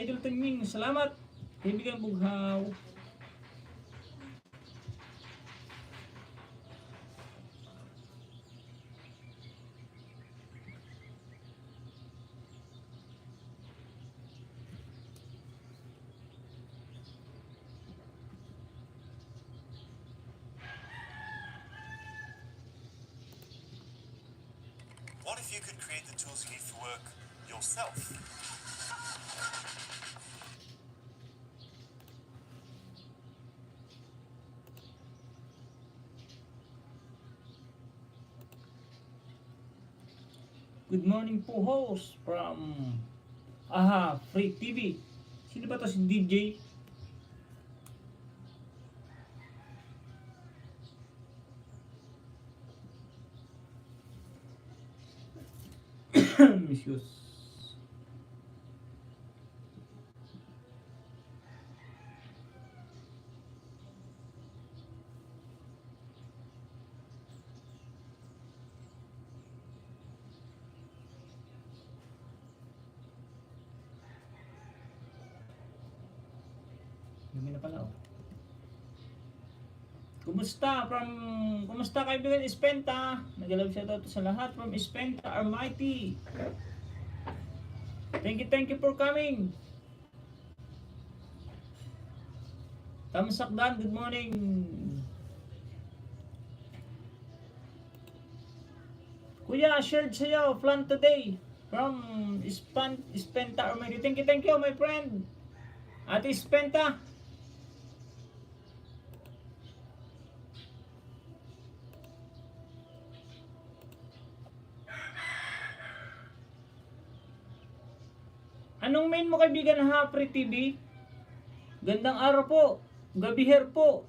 Idol Tingming. Salamat. Kaibigan Bughaw. What if you could create the tools you need for work yourself? Good morning po, host from Aha Free TV. Sino ba to, si DJ? Misyos. Dumi na pala, oh. Kumusta kaibigan Ispenta? Nag-love shoutout sa lahat from Ispenta Almighty. Thank you for coming. Tamsakdan, good morning. Kuya, shared sa'yo, plan today from Ispenta Almighty. Thank you my friend. Ate Ispenta. Anong main mo kaibigan ha, Free TV? Gandang araw po. Gabi hair po.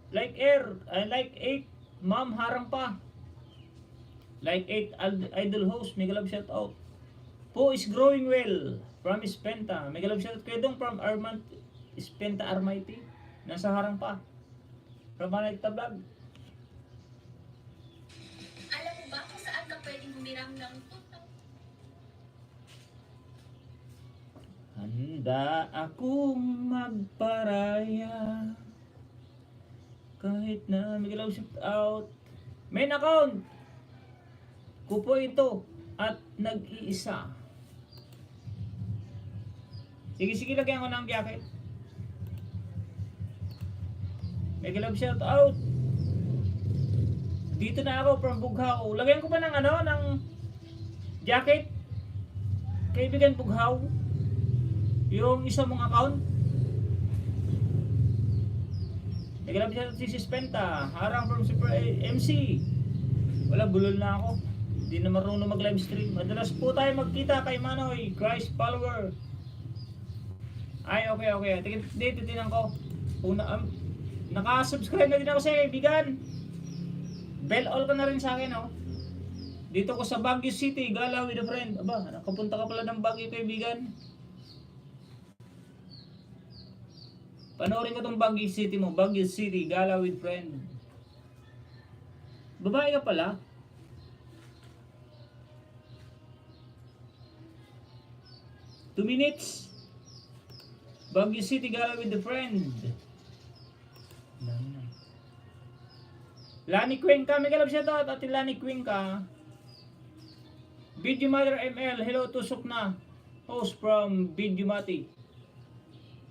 Like air. I like 8. Ma'am, harang pa. Like 8 idol host. Mega love shout out. Po is growing well. From Ispenta. Mega love shout out. Kedong from Armand Ispenta Armighty. Nasa harang pa. From Managta Vlog. Alam mo ba kung saan ka pwedeng humiram ng Handa akong magparaya kahit na may galaw shout out. Main account ko po ito at nag-iisa. Sige, lagyan ko ng jacket. May galaw shout out. Dito na ako from Bughaw. Lagyan ko pa ng ng jacket. Kaibigan Bughaw. Yung isa mong account. Naglalap siya si Ispenta. Harang from Super MC. Wala, bulol na ako. Hindi na marunong mag live stream. Madalas po tayo magkita kay Manoy, Christ follower. Ay, okay. Dito tinan ko. Naka-subscribe na din ako sa kaibigan. Bell all ka na rin sa akin, oh. Dito ko sa Baguio City, gala with a friend. Aba, nakapunta ka pala ng Baguio, kaibigan. Panoorin ko tong Baguio City mo. Baguio City, gala with friend. Babae ka pala? Two minutes. Baguio City, gala with the friend. Lani Cuenca, may galap siya to. Ate Lani Cuenca. Video Mother ML, hello, tusok na. Host from Video Mati.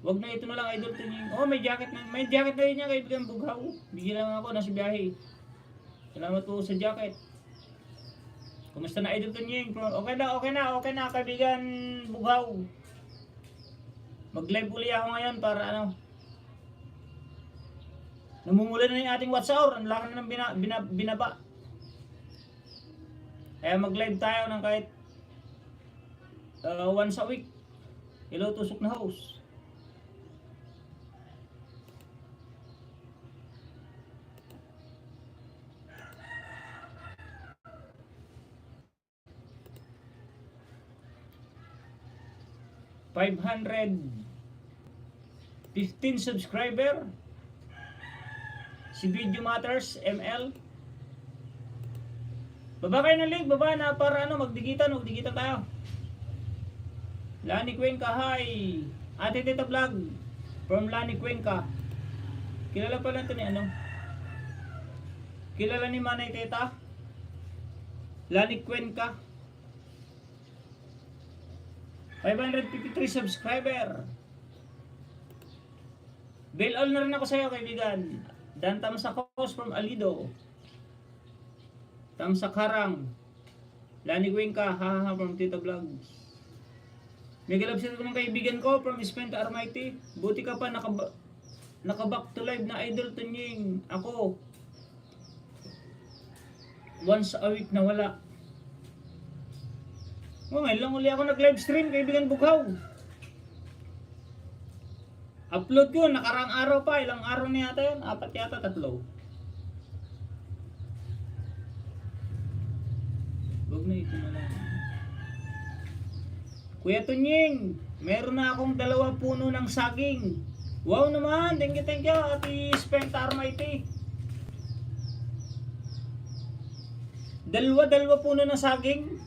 Wag na, ito na lang idol tuning. Oh, may jacket na rin niya kaibigan Bughaw. Bigyan lang ako, nasa biyahe. Salamat po sa jacket. Kumusta na idol tuning? Okay na kaibigan Bughaw. Mag-live uli ako ngayon para namumula na yung ating WhatsApp. Ang laki na ng binaba. Kaya mag-live tayo ng kahit once a week. Hello, tusok na host. $515 subscriber. Si Video Matters ML. Baba kayo ng link, baba na para magdigitan tayo. Lani Cuenca, hi! Ate Tita Vlog from Lani Cuenca. Kilala pala ito ni ano? Kilala ni Manay Teta? Lani Cuenca. 553 subscriber. Bail all na rin ako sa'yo, kaibigan. Dan Tamsakos from Alido. Tamsakarang. Lani Cuenca, hahaha from Tita Vlogs. May galapsit ako ng kaibigan ko from Spenta Armaiti. Buti ka pa naka-back to live na Idol Tunying. Ako, once a week na wala. Ngayon lang uli ako nag-live stream, kaibigan Bughaw. Upload ko, nakarang araw pa. Ilang araw na yata yun? 4 yata, 3. Huwag na ito na lang. Kuya Tunying, meron na akong 2 puno ng saging. Wow naman, thank you, Ate Spenta Armaiti. 2 puno ng saging.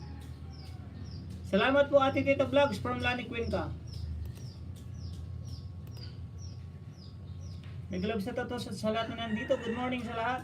Salamat po, Ate Tita Vlogs from Lani Cuenca. May gloves na to sa lahat na nandito. Good morning sa lahat.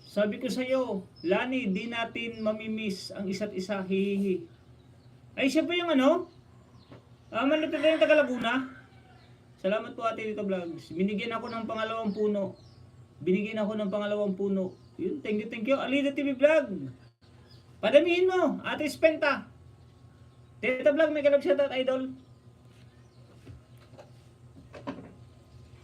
Sabi ko sa iyo, Lani, di natin mamimiss ang isa't isa, hihihi. Ay, siya ba yung ano? Malapit na yung taga Laguna. Salamat po, Ate Tita Vlogs. Binigyan ako ng pangalawang puno. Yun, thank you. Alida TV Vlog. Padamihin mo, Ate Spenta. Tita Vlog, may kalab shoutout, idol.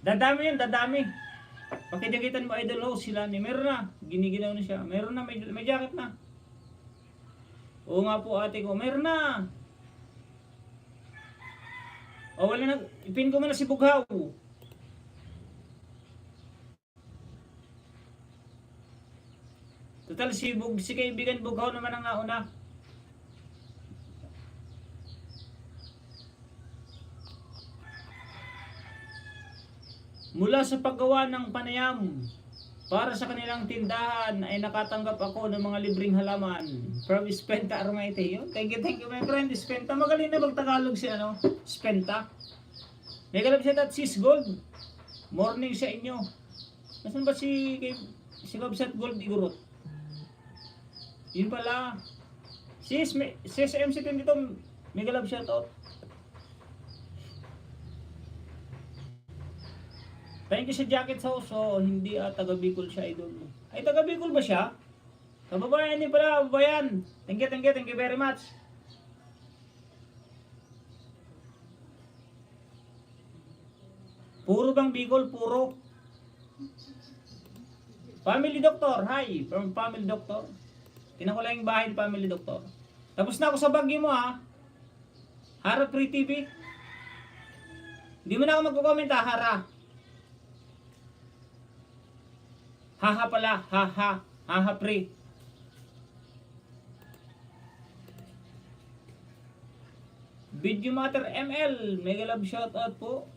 Dadami. Pakidagitan mo, idol host sila ni. Meron na, giniginaw na siya. Meron na, may jacket na. Oo nga po, ate ko, meron na. O wala na, ipin ko muna si Bughaw. Total si kaibigan Bughaw naman ang nauna. Mula sa paggawa ng panayam para sa kanilang tindahan ay nakatanggap ako ng mga libreng halaman from Spenta Armaite. Yun, thank you my friend Spenta. Magaling na mag-Tagalog si Spenta. May galap siya at Sis Gold. Morning sa inyo. Nasaan ba si Gobsat Gold Igurot? Yun pala. Sis MC10 dito. May galap siya to. Thank you sa jacket sa so hindi taga Bicol siya, idol. Ay, taga Bicol ba siya? Kababayan din pala, kababayan. Thank you very much. Puro bang Bicol? Puro. Family Doctor, hi, from Family Doctor. Tinan ko lang yung bahay ni Family Doctor. Tapos na ako sa Baguio mo, ha? Hara Free TV. Hindi mo na ako magko-comment, ha, Hara. Haha pala, haha pre. Video Matter ML, mega love shoutout po.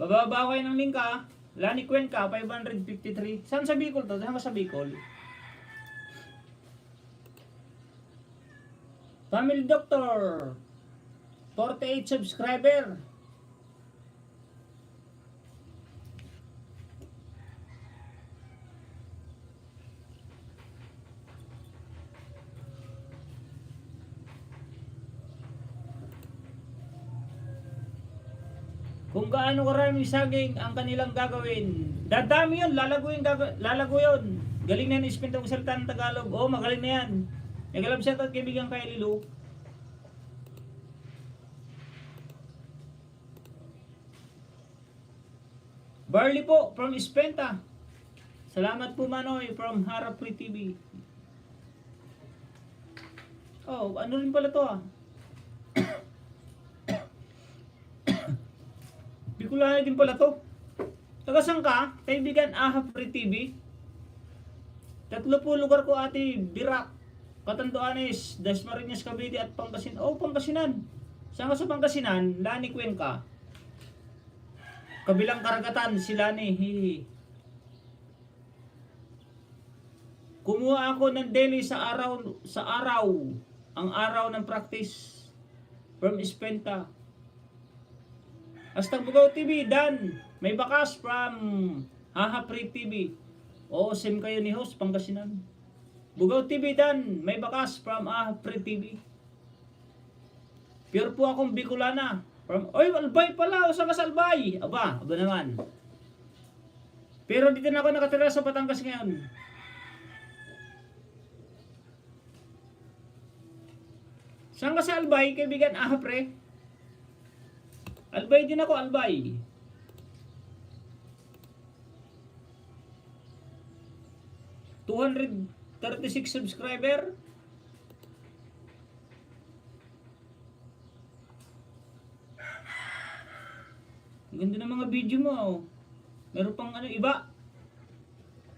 Bababa kayo ng link ha. Lani Cuenca, 553. Saan sa Bicol to? Saan ka sa Bicol? Family Doctor, 48 subscriber. Kung gaano karami saging ang kanilang gagawin. Dadami yun, lalago yun. Galing na yan, ispin itong salita ng Tagalog. Oo, magaling na yan. Nagalab siya at kaibigan kay Lilu. Barley po, from Spenta. Salamat po Manoy, from Harap Free TV. Oh, ano rin pala to ah. Bicolana din pala to. Taga saan ka? Kaibigan Ahap Free TV. 3 po lugar ko ate, Birak, Catanduanes, Dasmariñas, Cavite at Pangasinan. Oh, Pangasinan. Saan ka sa Pangasinan? Lani Cuenca. Kabilang karagatan si Lani. Hihi. Kumuha ako ng daily sa araw. Ang araw ng practice from Spenta. Hastag Bugaw TV, Dan. May bakas from Haha Free TV. Oo, same kayo ni host, Pangasinan. Bugaw TV, Dan. May bakas from Haha Free TV. Pure po akong Bicolana. Oy, Albay pala. O saan ka sa Albay? Aba naman. Pero dito na ako nakatira sa Batangas ngayon. Saan ka sa Albay, kaibigan Ahapre? Albay din ako, Albay. ...236 subscriber. Ganda ng mga video mo. Oh. Meron pang ano, iba.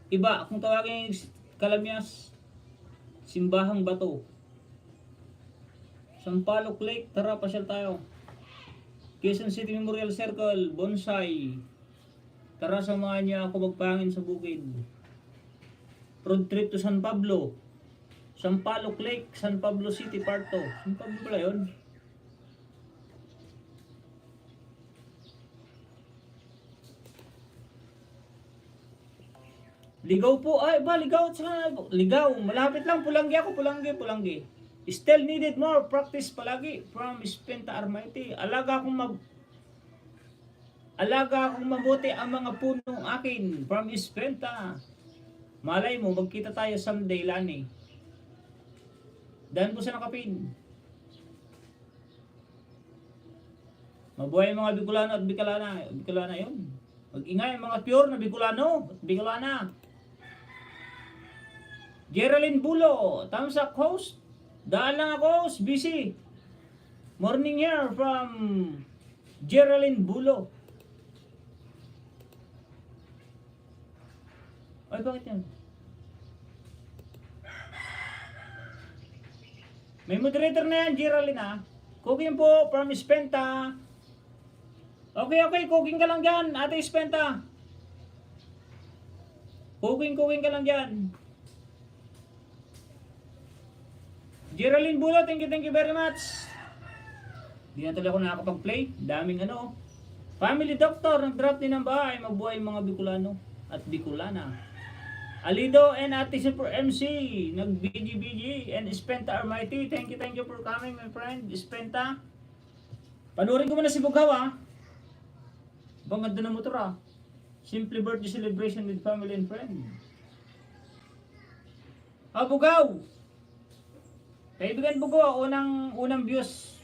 Iba, kung tawagin Kalamyas. Simbahang Bato. Sampaloc Lake, tara pasyal tayo. Quezon City Memorial Circle, Bonsai. Tara samahan niya ako magpahangin sa bukid. Road trip to San Pablo. Sampaloc Lake, San Pablo City, Part 2. San Pablo pala yun. Ligaw po. Ay ba, ligaw. Ligaw. Malapit lang. Pulanggi ako. Pulanggi. Still needed more practice palagi from Spenta Armaiti. Alaga akong mabuti ang mga punong akin from Spenta. Malay mo, magkita tayo someday, Lani. Daan po sa nakapin. Mabuhay mga Bicolano at Bicolana yun. Mag-ingay mga pure na Bicolano at Bicolana. Geraldine Bulo, thumbs up host. Daan lang ako, busy. Morning here from Geraldine Bulo. Ay, bakit yan? May moderator na yan, Geraldine ha. Cooking po from Spenta. Okay, cooking ka lang dyan, Ate Spenta. Cooking ka lang dyan. Geraldine Bulo, thank you very much. Di na tuloy ako nakakapag-play. Daming ano. Family doctor, nag-drop din ng bahay. Mabuhay mga Bicolano at Bicolana. Alido and Ate Super MC, nag-BG and Spenta Armaiti. Thank you for coming, my friend. Spenta. Panurin ko muna si Bughaw ha. Bang ganda ng motor ha. Simply birthday celebration with family and friend. Bughaw. Kaibigan Bughaw, unang views.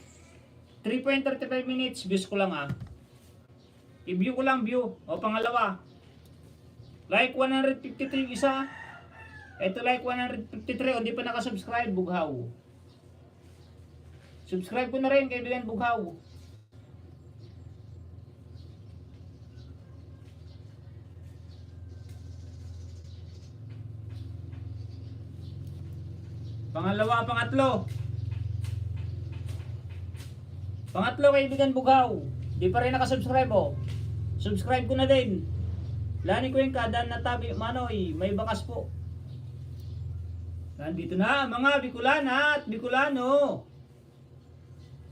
3.35 minutes views ko lang ha. I-view ko lang view. O pangalawa. Like 153 isa. Ito like 153 o di pa nakasubscribe, Bughaw. Subscribe ko na rin, kaibigan Bughaw. Pangalawa, pangatlo, kaibigan Bughaw. Di pa rin nakasubscribe o. Subscribe ko na din. Lani Cuenca, Dan Natabi, Manoy, may bakas po. Nandito na mga Bicolana at Bicolano.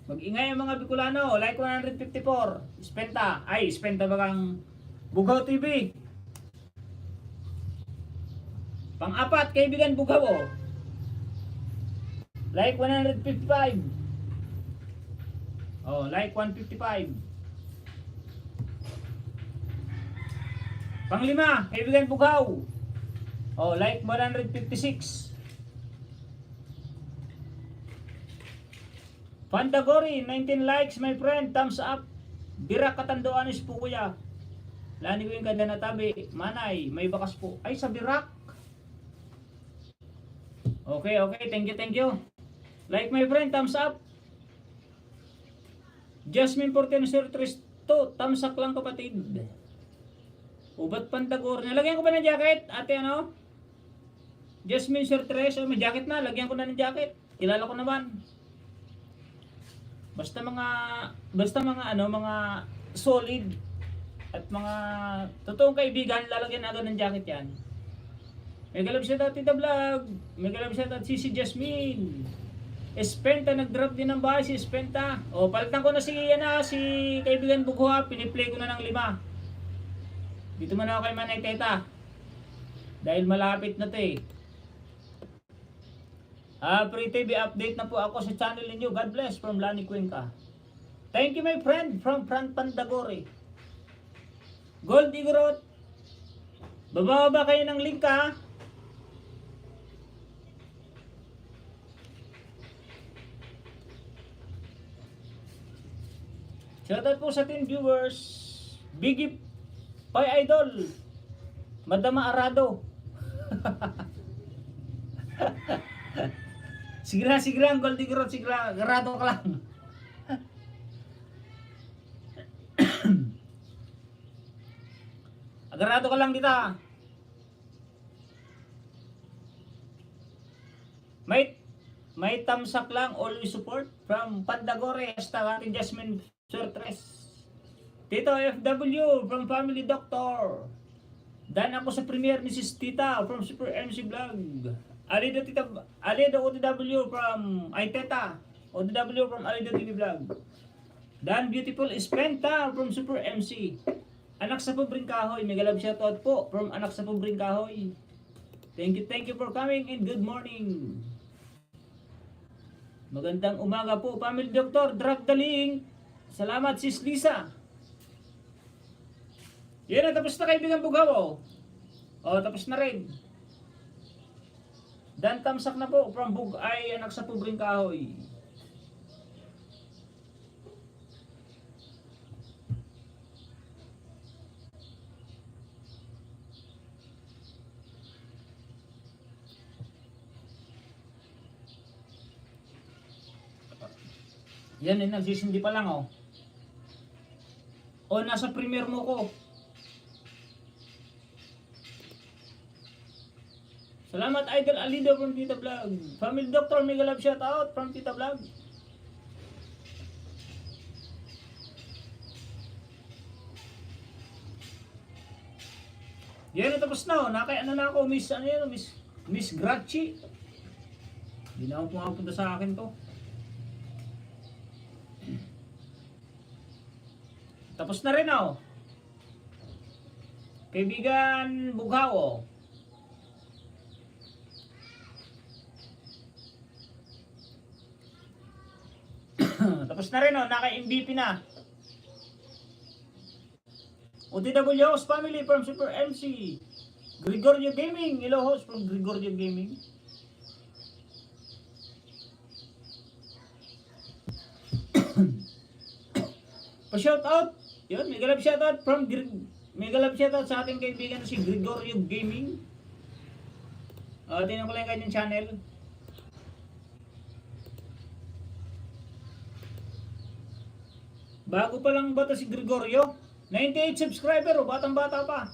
Mag-ingay ang mga Bicolano. Like 154. Spenta bagang Bughaw TV. Pang-apat, kaibigan Bughaw. Like 155. Like 155. Panglima, kaibigan Bughaw. Like 156. Pandagori, 19 likes, my friend. Thumbs up. Birak Catanduanes po kuya. Lani ko yung ganda na tabi. Manay, may bakas po. Ay, sa Birak. Okay. Thank you. Like my friend, thumbs up. Jasmine 1403 thumbs up lang kapatid. Ubat Pantagor. Nalagyan ko ba ng jacket? Ate ano? Jasmine Sir Tres, may jacket na. Lagyan ko na ng jacket. Kilala ko naman. Basta mga ano, mga solid at mga totoong kaibigan, lalagyan agad ng jacket yan. May galab siya dati the vlog. May galab siya dati si Jasmine. Espenta, nag-drop din ng bahay si Espenta. O, palitan ko na si kaibigan Bugha. Piniplay ko na ng 5. Dito man ako kay Manay Teta. Dahil malapit na to eh. Free TV update na po ako sa channel ninyo. God bless from Lani Cuenca. Thank you my friend from Fran Pandagore. Gold Igorot. Bababa kayo ng link ha. Shoutout po sa ating viewers. Biggie Pay Idol. Madama Arado. Sige lang, Goldie Grot, sige lang. Garado ka lang. Agarado ka lang dito. May thumbs up lang, always support from Pandagore, hasta ating Jasmine Surtres. Tito FW from Family Doctor. Dan ako sa premiere ni Sis Tita from Super MC Vlog. Alido OTW from Teta. OTW from Alido TV Vlog. Dan Beautiful Espenta from Super MC. Anak sa Pubring Kahoy, mega love shoutout po from Anak sa Pubring Kahoy. Thank you for coming and good morning. Magandang umaga po, Family Doctor, drop the link. Salamat Sis Lisa. Yan na, tapos na kaibigan Bugaw. Tapos na rin. Dan tamsak na po from Bugay, Anak sa Pubring Kahoy. Yan eh, nagsisindi pa lang nasa premiere mo ko. Salamat Idol Alido from Tita Vlog. Family Doctor, mega love shout out from Tita Vlog. Yan, tapos na nakay na ako, Miss Grachi. Hindi na ako pumapunta sa akin to. Tapos na rin Kaibigan Bughaw Tapos na rin naka-MVP na. OTW host family from Super MC. Gregorio Gaming, hello host from Gregorio Gaming. Pa-shout out. Yun, mega love shout out sa ating kaibigan na si Gregorio Gaming. Tingnan ko lang yung kanyang channel. Bago pa lang ba ito si Gregorio? 98 subscriber, batang bata pa.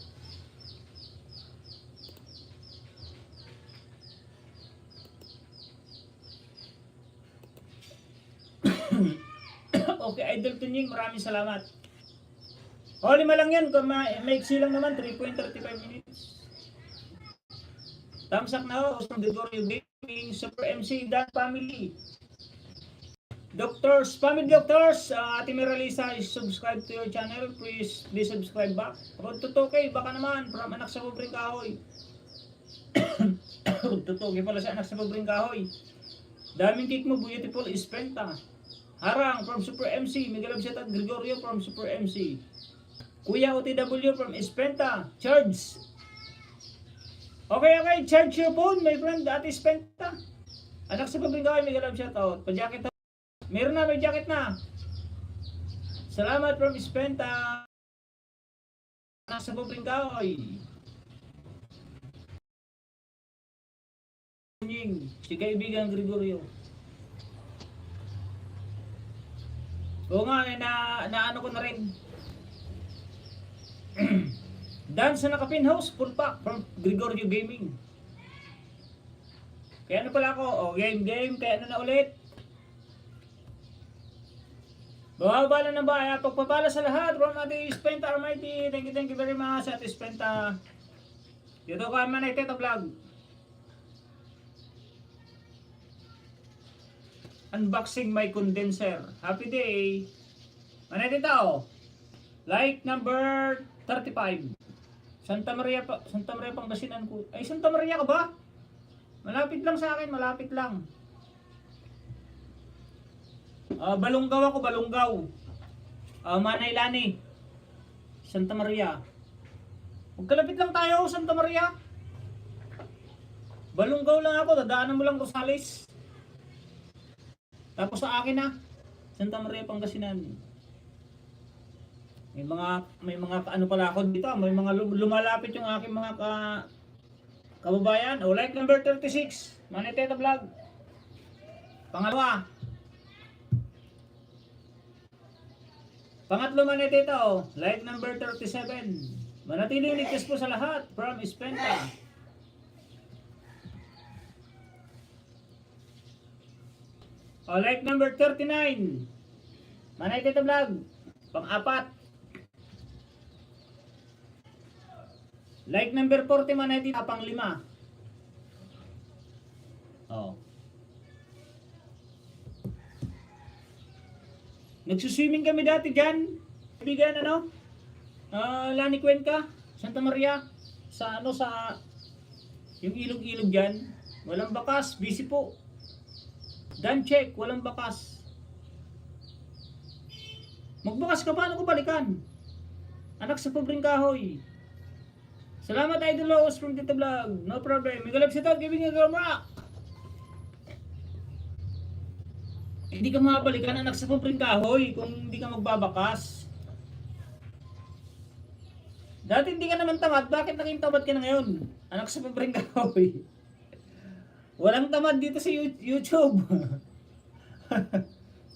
Okay, Idol Tunying, maraming salamat. 5 lang yan, kung maiksi lang naman, 3.35 minutes. Thumbs up na host from Gregorio Gaming, Super MC, Dan Family. Family doctors, Ate Miralisa is subscribe to your channel. Please subscribe back. Road to 2K, baka naman, from Anak sa Pubring Kahoy. Road to 2K pala sa Anak sa Pubring Kahoy. Daming cake mo, beautiful Espenta. Harang from Super MC, mega love shout out Gregorio from Super MC. Kuya OTW from Espenta, charge. Okay, charge your phone, my friend, Ate Espenta. Anak sa Pubring Kahoy, mega love shout out. Pa-jacket meron na, may jacket na. Salamat from Espenta. Nasa Pubring Kahoy. Si kaibigan Gregorio. Oo nga, na ano ko na rin. Dan sa nakapin house, full pack from Gregorio Gaming. Kaya ano pala ako, game, kaya ano na ulit. Bababa na ng baya, pagpapala sa lahat, from Ate Spenta Almighty, thank you very much, Ate Spenta. Dito ka man ay Teta Vlog. Unboxing my condenser. Happy day. Manay Tita, like number 35. Santa Maria Pangasinan ko. Ay, Santa Maria ka ba? Malapit lang sa akin, malapit lang. Balunggaw ako, Balunggaw. Manay Lani. Santa Maria. Magkalapit lang tayo, Santa Maria. Balunggaw lang ako, dadaanan mo lang Rosales. Tapos sa akin na, Santa Maria Pangasinan. May mga ano pala ako dito, may mga lumalapit yung aking mga kababayan. Like number 36, Manay Teta Vlog. Pangalawa. Pangatlo Manay Teta, like number 37. Manatiling ligtas po sa lahat from Spenta. Like number 39. Manay Teta Vlog. Pang-apat. Like number 40 Manay Teta, pang-lima. Nagsuswimming kami dati dyan. Kaibigan Lani Cuenca, Santa Maria. Sa yung ilog-ilog dyan. Walang bakas, busy po. Dan check, walang bakas. Magbakas ka, paano ko balikan? Anak sa pobreng kahoy. Salamat Idol Loos from Tita Vlog. No problem. Miguel Absito, giving you a rock. Hindi ka mabalikan, anak sa pobreng kahoy, kung hindi ka magbabakas. Dati hindi ka naman tamad, bakit naging tamad ka na ngayon? Anak sa pobreng kahoy. Walang tamad dito sa YouTube.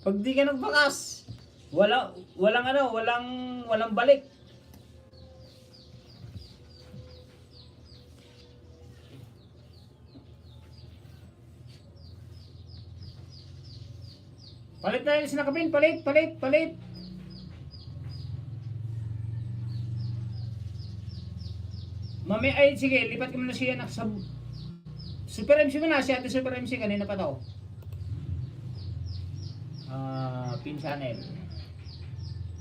Pag di ka nagbakas, walang balik. Palit na yun sinakapin, palit. Mami, ay sige, lipat ko muna siya anak sa Super MC mo na, si Ate Super MC kanina pa to. Pin channel.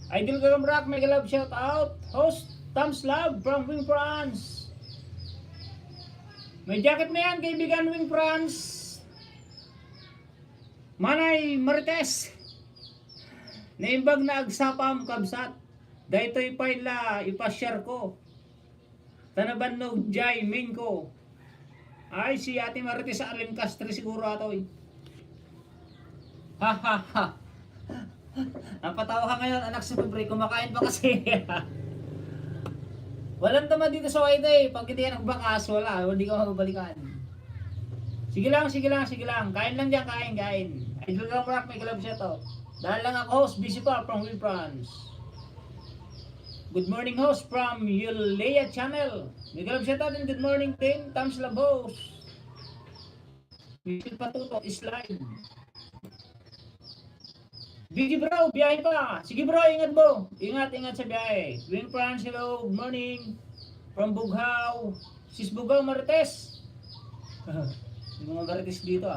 Idol Gagamrak, mega love shout out. Host, thumbs love from Wing France. May jacket na yan, kaibigan Wing France. Manay Marites. Naimbag na agsapam kabsat. Daytoy payla ipashare ko. Tanabannog jay main ko. Ay si Ate Marites sa Alim Castre siguro atoy. Ha ha ha. Napatawa ka ngayon anak sa pobre, kumakain pa kasi. Walang tamad dito sa Wayday. Pag hindi ka nagbakas, hindi ka mababalikan. Sige lang. Kain lang dyan, kain. Idol Gagamrak, may galab siya to. Dahil lang ako host, busy pa from Win France. Good morning host from Yulea Channel. May galab siya to din, good morning din. Thumbs love host. Michelle Patuto is live. Biggie bro, biyahe pa. Sige bro, ingat bro. Ingat sa biyahe. Win France, hello, good morning. From Bughaw. Sis Bughaw, Marites. Yung mga Marites dito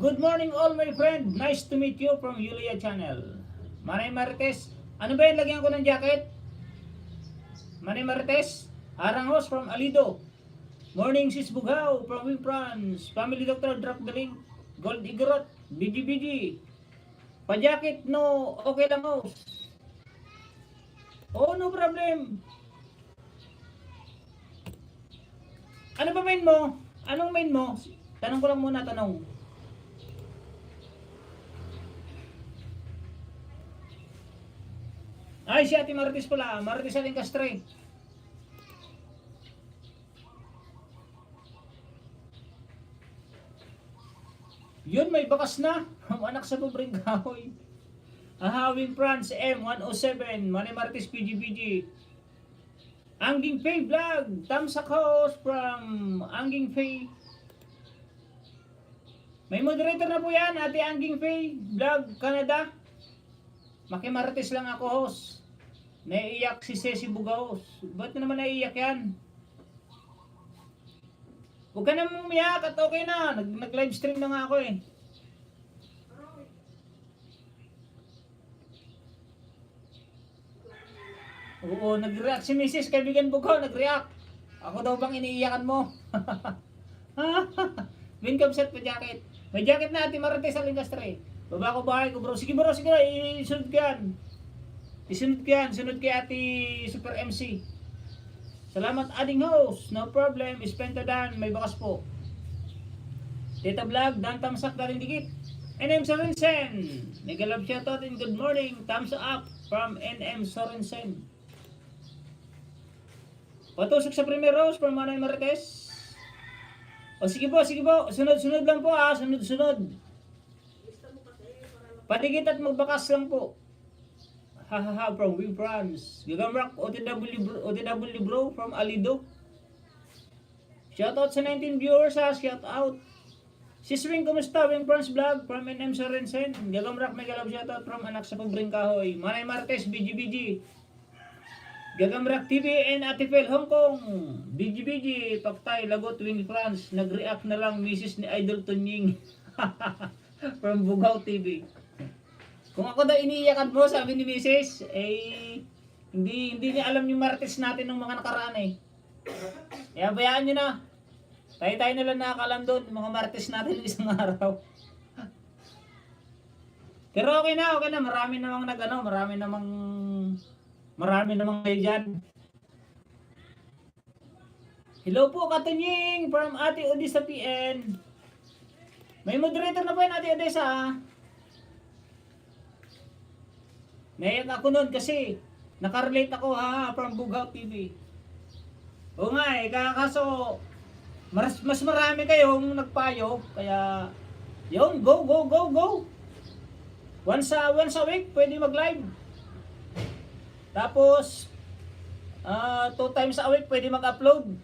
Good morning all my friend. Nice to meet you from Yulia Channel. Manay Marites. Ano ba yan? Lagyan ko ng jacket? Manay Marites. Harang host from Alido. Morning sis Bughaw from Wing France. Family Doctor, drop the link. Gold Igorot. BG. Pa-jacket, no. Okay lang host. Oh, no problem. Ano ba main mo? Anong main mo? Tanong ko lang muna, Ay, si Ate Marites pala. Marites Aling Castre. Yun, may bakas na. Ang anak sa pobreng kahoy. Wing France M107, Manny Martes PGPG. Angging Faye Vlog, Tamsak Host from Angging Faye. May moderator na po yan, Ate Angging Faye Vlog Canada. Makimartes lang ako host. Naiiyak si Ceci Bugaos. Ba't na naman naiiyak yan? Huwag ka na umiyak at okay na. Nag-live stream na nga ako eh. Oo, nag-react si Mrs. Kaibigan Bugaw, nag-react. Ako daw bang iniiyakan mo? Wincom set pa jacket. May jacket na Ate Martes sa Linkastre. Baba ko bahay ko bro. Sige bro, sige bro. Isunod ko yan. Isunod ko yan. Sunod kay Ate Super MC. Salamat ading host. No problem. Ispenta Dan. May bakas po. Tita Vlog. Dan Tamsak na rin dikit. NM Sorensen. Mega love shoutout and good morning. Thumbs up from NM Sorensen. Patusok sa premier rose from Manay Marites. O sige po, sige po. Sunod-sunod lang po ha. Sunod-sunod. Patigit at magbakas lang po. Hahaha from Wing France. Gagamrak OTW bro from Alido. Shoutout sa 19 viewers ha. Shoutout. Si Swing, kumusta? Wing France vlog from NM Sorensen. Gagamrak may galab shoutout from anak sa Pabring Kahoy. Manay Martes BGBG. Gagamrak TV and Atifel Hong Kong. BGBG Paktay Lagot Wing France. Nag-react na lang Mrs. ni Idol Tunying. From Bugaw TV. Kung ako daw iniiyakan mo, sabi ni Mrs. Hindi niya alam yung Martes natin ng mga nakaraan eh. Kaya bayaan nyo na. Tayo-tayo na lang nakakalam doon, mga Martes natin ng isang araw. Pero okay na. Marami namang kayo dyan. Hello po, Katunying from Ate Odessa PN. May moderator na po yan, Ate Odessa. Naiyak ako noon kasi nakarelate ako from Bugaw TV. Oo nga eh, kaso mas marami kayong nagpayo, kaya yun, go. Once a week, pwede mag-live. Tapos 2 times a week, pwede mag-upload.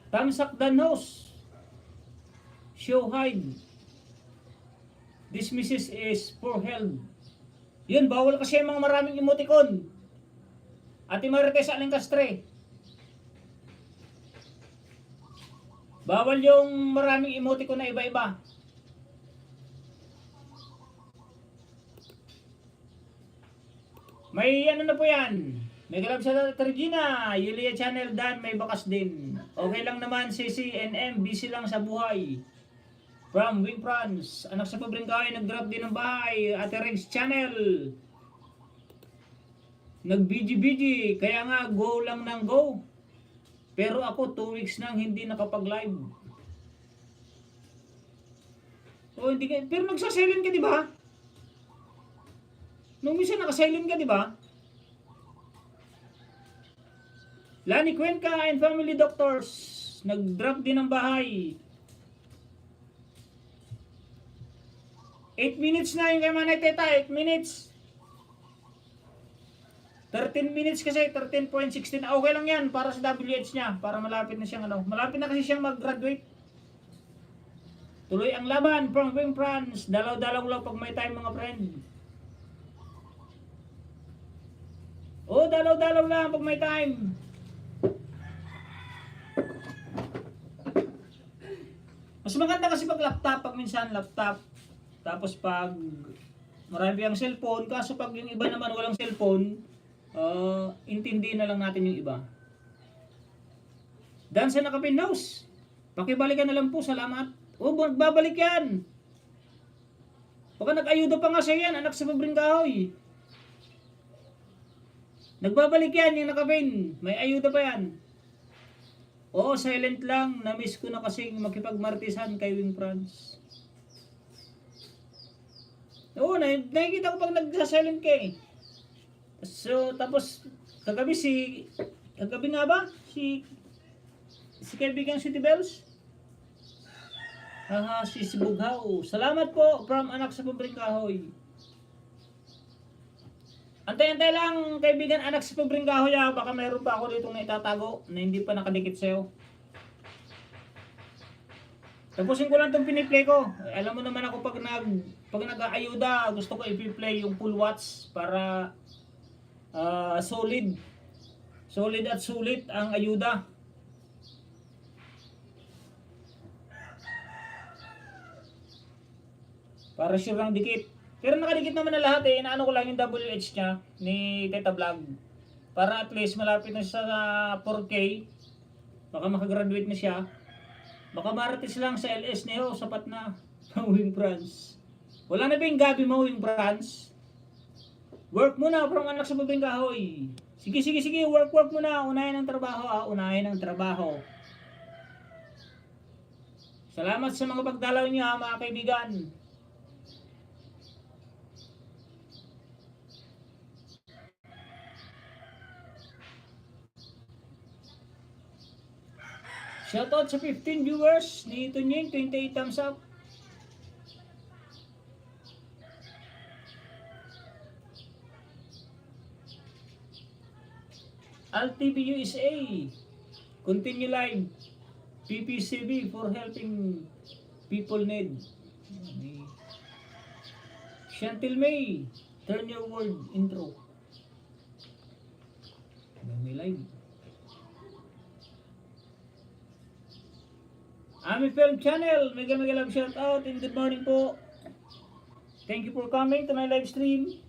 Tamsak Danos. Show hide. This message is for help. Yun, bawal kasi mga maraming emoticon. Ate Marites Alingkastre. Bawal yung maraming emoticon na iba-iba. May ano na po yan. May galab sa Regina, Yulia Channel Dan, may bakas din. Okay lang naman, CCNM, busy lang sa buhay. From Wing France, anak sa Pabring Kahoy, nag-drop din ng bahay. Ate Rex Channel. Nag-BG, kaya nga go lang ng go. Pero ako 2 weeks nang hindi nakapag-live. Hindi ka, pero nagsasilent ka, di ba? Nung minsan nakasilent ka, di ba? Lani Cuenca and Family Doctors, nag-drop din ng bahay. 8 minutes na yung kay Manay Teta, 8 minutes. 13 minutes kasi, 13.16. Okay lang yan para sa WH niya, para malapit na siyang malapit na kasi siyang mag-graduate. Tuloy ang laban from Wing France. Dalaw-dalaw lang pag may time mga friend. Dalaw-dalaw lang pag may time. Mas maganda kasi pag laptop, pag minsan laptop. Tapos pag marami ang cellphone, kaso pag yung iba naman walang cellphone, intindihin na lang natin yung iba. Dan sa nakapin-house. Pakibalikan na lang po, salamat. Magbabalik yan. Baka nag-ayuda pa nga siya yan, anak sa Pabring Kahoy. Nagbabalik yan yung nakapin. May ayuda pa yan. Silent lang. Na-miss ko na kasing makipagmartisan kay Wing France. Nakikita ko pag nagsasilent ka eh. So, tapos, kagabi nga ba? Si si kaibigang City Bells? Haha, si Sibughaw. Salamat po from anak sa Pobreng Kahoy. Antay-antay lang, kaibigan anak sa Pobreng Kahoy, ah. Baka mayroon pa ako dito na itatago na hindi pa nakadikit sa'yo. Tapusin ko lang itong piniplay ko. Alam mo naman ako pag nag-aayuda, gusto ko i-play yung full watch para solid. Solid at sulit ang ayuda. Para sure lang dikit. Pero nakadikit naman na lahat eh. Inaano ko lang yung WH niya ni Teta Vlog. Para at least malapit na siya sa 4K. Baka makagraduate na siya. Baka maratis lang sa LS niyo, sapat na. Mawing France. Wala na ba yung Gabi Mawing France? Work muna from anak sa Pobreng Kahoy. Sige, work muna. Unahin ang trabaho, ah. Unahin ang trabaho. Salamat sa mga pagdalaw niyo, ha, mga kaibigan. Shoutout sa 15 viewers ni Tunying, 28 thumbs up. AltTV USA, continue live. PPCB for helping people need. Chantil May, turn your word intro. May live. Ami Film Channel, mega love shout out and good morning po. Thank you for coming to my live stream.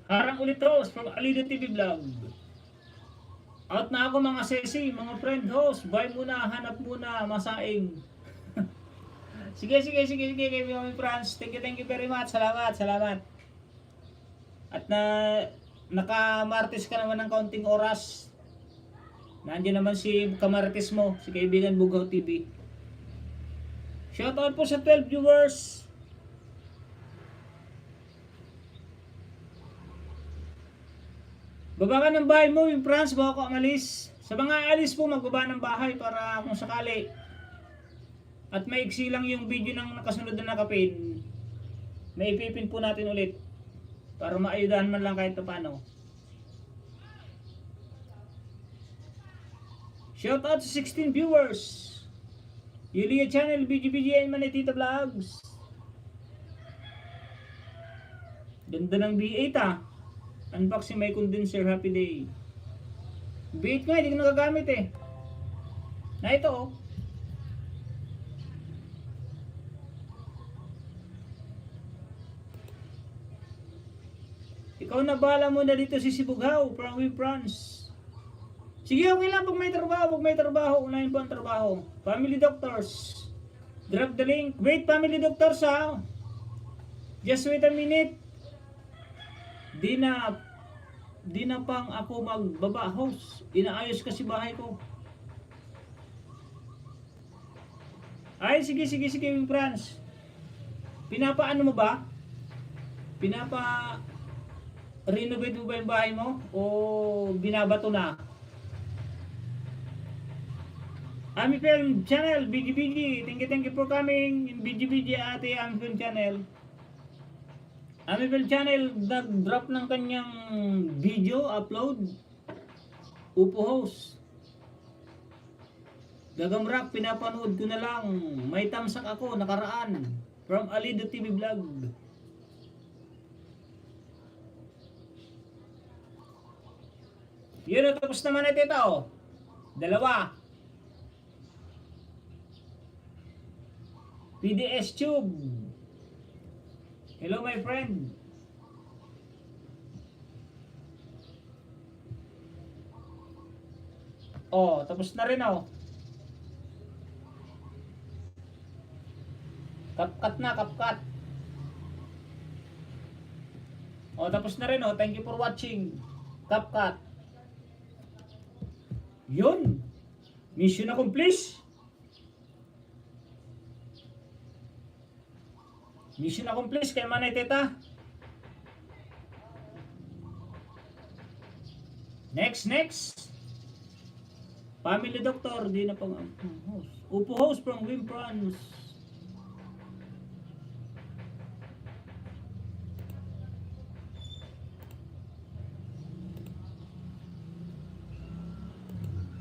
Harang ulit Rose from Alida TV Vlog. Out na ako mga sesi, mga friend host. Buy muna, hanap muna, masaing. Sige, kay Franz. Thank you very much. Salamat. At naka-martes ka naman ng kaunting oras. Nandiyan naman si kamartes mo, si kaibigan Bughaw TV. Shoutout po sa 12 viewers. Baba ka ng bahay mo, yung France, baka ko amalis. Sa mga alis po, magbaba ng bahay para kung sakali. At maiksi lang yung video ng nakasunod na nakapin. May ipipin po natin ulit. Para maayudahan man lang kahit paano. Shout out sa 16 viewers. Yulia Channel, BGBG and Manitita Vlogs. Ganda ng B8 ah. Unboxing my condenser, happy day. B8 nga, hindi ko nagagamit eh. Na ito oh. Ikaw na bala mo na dito si Sibughaw from France. Sige, okay lang pag may trabaho, unahin po ang trabaho. Family doctors. Drop the link. Wait, family doctors ha. Just wait a minute. Di na pang ako magbaba house. Inaayos kasi bahay ko. Ay, sige, France. Pinapaano mo ba? Renovate mo ba yung bahay mo? O binabato na? Ami Film Channel, BGBG. Thank you for coming in BGBG ate Ami Film Channel. Ami Film Channel, nag-drop ng kanyang video upload. Upo host. Gagamrak, pinapanood ko na lang. May tamsak ako, nakaraan. From Alida TV Vlog. Yun, tapos naman natin ito. Dalawa. PDS Tube. Hello my friend. Oh, tapos na rin oh. CapCut. Oh, tapos na rin oh. Thank you for watching. CapCut. Yun. Mission accomplished. Mission accomplished kay Manay Teta. Next. Family doctor, di na pang host. Upo host from Wimprans.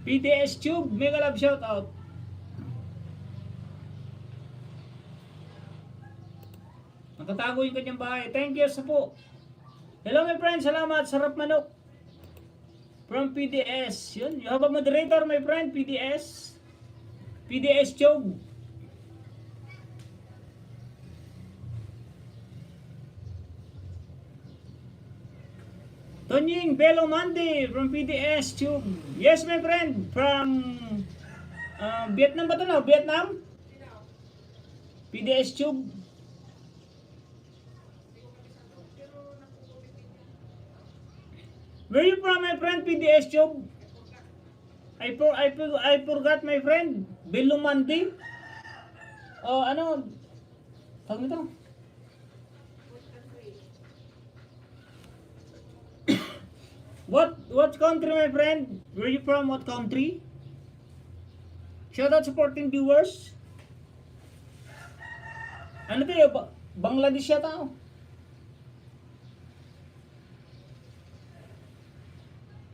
PDS Tube, mega love shout out. Nakatago yung kanyang bahay. Thank you sa po. Hello my friend, salamat. Sarap manok. From PDS. Yun, you have a moderator my friend, PDS. PDS Tube. Tonying Belo Mandi from PDS Tube. Yes, my friend. From Vietnam ba ito na? Vietnam? PDS Tube. Where you from, my friend? PDS Tube. I forgot, my friend. Belo Mandi. Ano? Tawag nito? What country, my friend? Where you from? What country? Shout out supporting viewers. Ano tayo? Bangladesh yata.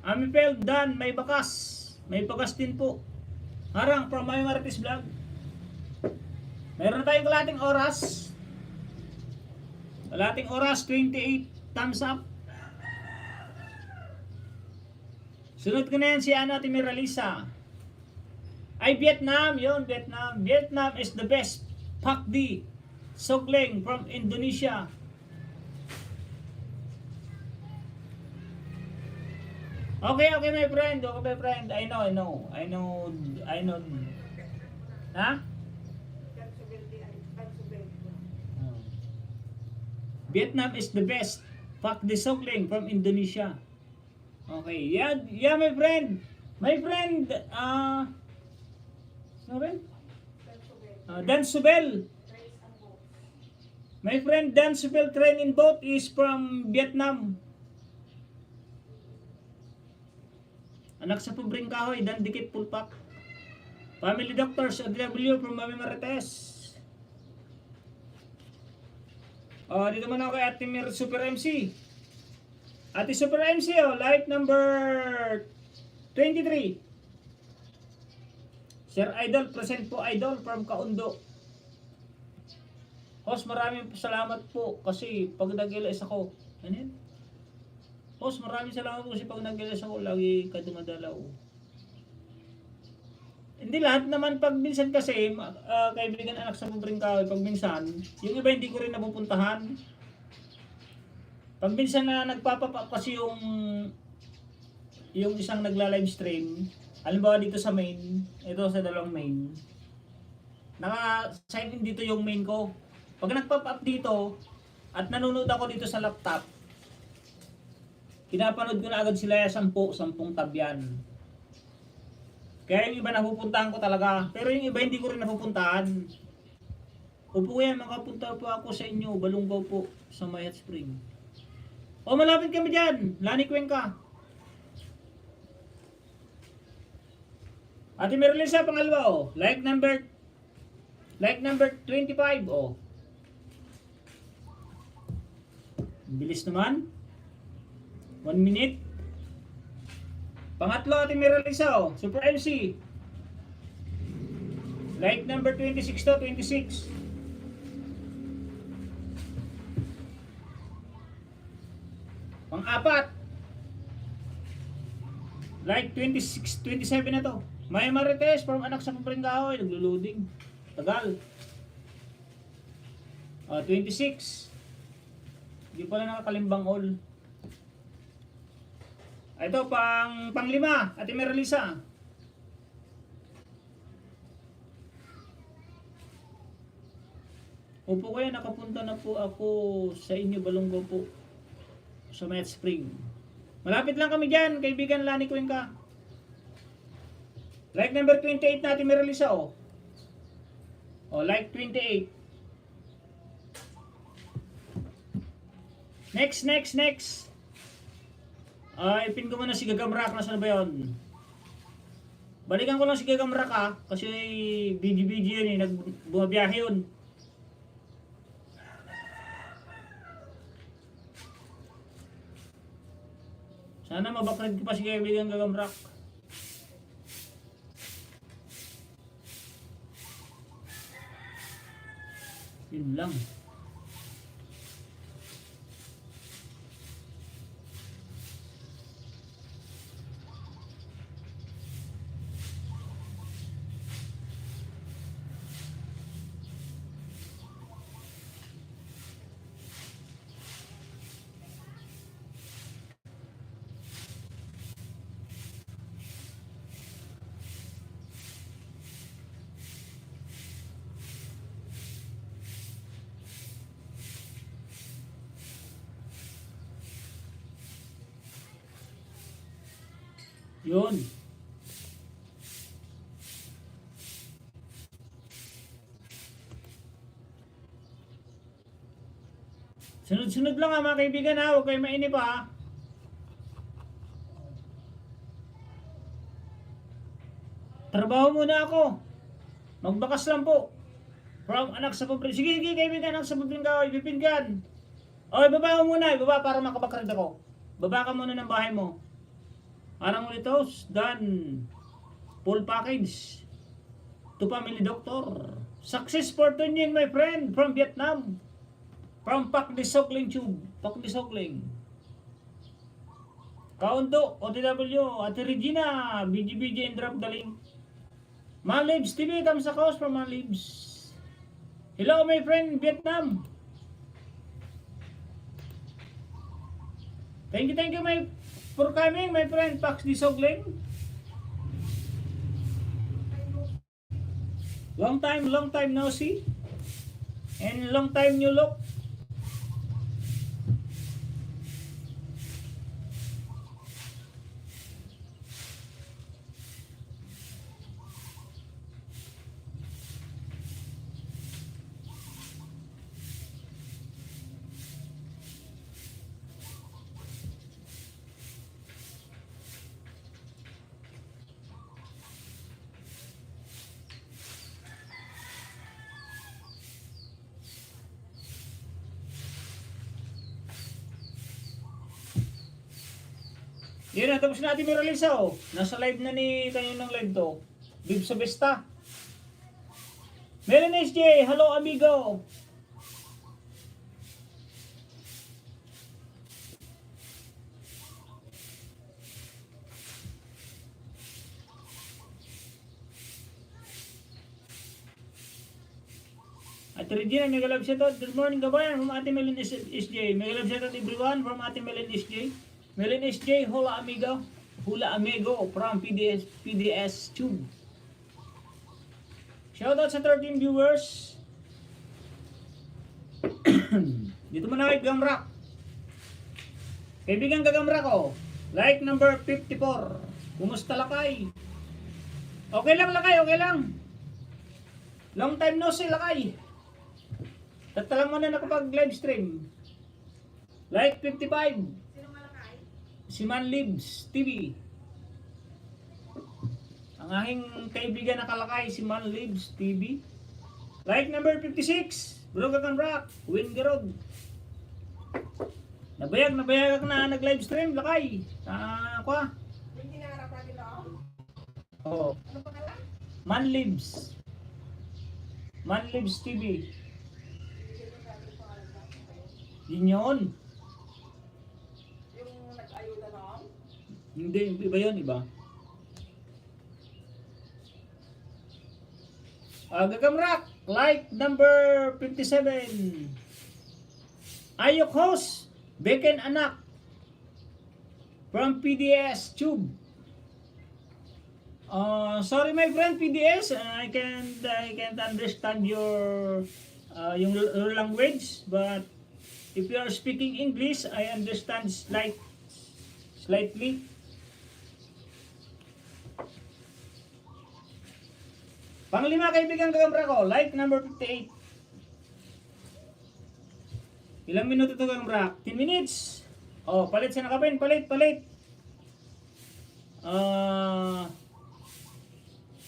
Amipel Dan, may bakas. May bakas din po. Harang from my Marites Vlog. Meron tayong kalating oras. Kalating oras, 28 thumbs up. Sunod ko na yan si Ate Miralisa. Ay, Vietnam. Yun, Vietnam. Vietnam is the best. Pak Di. Sokleng from Indonesia. Okay, my friend. Okay, my friend. I know. Ha? Vietnam is the best. Pak Di Sokleng from Indonesia. Okay, yeah, my friend. Dan Subel. My friend Dan Subel train in boat is from Vietnam. Anak sa Pubring Kahoy, Dan Dikit Pulpak. Family Doctors, AW from Mami Marites. Dito man ako kay Ate Mir Super MC. Ate Super MC, like number 23. Sir Idol, present po Idol from Kaundo. Host, maraming salamat po kasi pag nag-LS ako. Ano yan? Host, maraming salamat po kasi pag nag-LS ako, lagi ka dumadalaw. Hindi lahat naman pag minsan kasi, kaibigan anak sa Pubring Kahoy, pag minsan, yung iba hindi ko rin napupuntahan. Pag minsan na nagpapap kasi yung isang nagla-live stream, halimbawa dito sa main, ito sa dalawang main, naka-sign in dito yung main ko. Pag nagpop up dito, at nanonood ako dito sa laptop, pinapanood ko na agad sila 10 tab yan. Kaya yung iba napupuntahan ko talaga, pero yung iba hindi ko rin napupuntahan. Upo yan, makapunta po ako sa inyo, Balunggaw po, sa Mayat Spring. Malapit kami dyan. Lani Cuenca. Ate Merlisa, pangalawa, Like number 25, Bilis naman. 1 minute. Pangatlo, Ate Merlisa, Super MC. Like number 26 to 26. Pang-apat. Like 26, 27 na to. May Marites from Anak sa Pubring Kahoy. Naglo-loading. Tagal. 26. Hindi pala nakakalimbang all. Ito, pang-5. Ate Merlisa. Upo kayo, nakapunta na po ako sa inyo, Balunggaw po. Sa Mayat Spring. Malapit lang kami dyan, kaibigan Lani Cuenca. Like number 28 natin, Merlisa, like 28. Next. Ay, pin ko muna si Gagamrak. Nasaan ba yun? Balikan ko lang si Gagamrak ha. Kasi BG-BG yun eh. Bumabiyahe yun. Sana mabakrad ko pa si kaibigan Gagamrak. Yun lang. Yun. Sunod-sunod lang ha mga kaibigan ha. Huwag kayo mainip ha. Trabaho muna ako. Magbakas lang po. From anak sa pabrin. Sige, sige kaibigan, anak sa pabrin ka. Ipipingan. O, ibaba mo muna. Ibaba para makabakrad ako. Baba ka muna ng bahay mo. Arang ulitos, done. Full package. To family doctor. Success for Tunyin, my friend, from Vietnam. From Pak de Sokling Tube. Pak de Sokling. Kaundo, OTW, Ate Regina, BGBG and Drop the link. Malibs TV, thumbs up from Malibs. Hello, my friend, Vietnam. Thank you, for coming, my friend, Pax de Sokling. Long time no see. And long time new look. Yun na, tapos natin may release oh. Nasa live na ni kanyo ng live to. Bib sa Besta. Melon SJ, hello amigo. Ate Regina, mega love shoutout. Good morning kabayan from Ate Melon SJ. Mega love shoutout everyone from Ate Melon SJ. Melon SJ, hola amigo. Hula amigo from PDS Tube. Shoutout sa 13 viewers. Dito mo na kay Gamrak. Kaibigan Gagamrak ko. Like number 54. Kumusta lakay? Okay lang lakay, okay lang. Long time no see lakay. Tatalang mo na nakapag live stream. Like 55. Si Manlibs TV. Ang aking kaibigan nakalakay si Manlibs TV. Like number 56. Bro Gagamrak. Win Garod. Nabayag na nag-live stream lakay. Kwa? Hindi na harap natin doon. Oo. Ano pangalan? Manlibs. Manlibs TV. Yun yun. Yung nag-ayuda noon? Hindi, iba yun, iba. Gagamrak, like number 57. Ayok host, Beken Anak. From PDS Tube. Sorry my friend PDS, I can't understand your language, but if you are speaking English, I understand slightly. Panglima kaibigan Gagamrak ko, like number 58. Ilang minuto to Gagamrak? 10 minutes. Oh, palit sa nakapin, palit.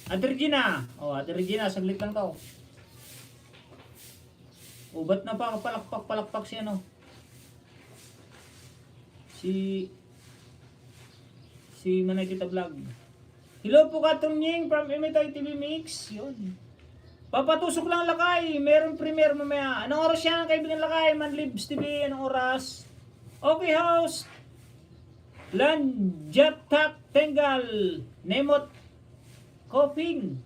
Ate Regina. Ate Regina, saglit lang to. Ba't na pa palakpak si ano? Si Manay Kita Vlog. Hello po Katumying from Imitoy TV Mix. Yun. Papatusok lang lakay. Meron premiere mamaya. Anong oras yan kaibigan lakay? Manlibs TV. Anong oras? Okay house. Lanjatak Tengal. Nemot Koping.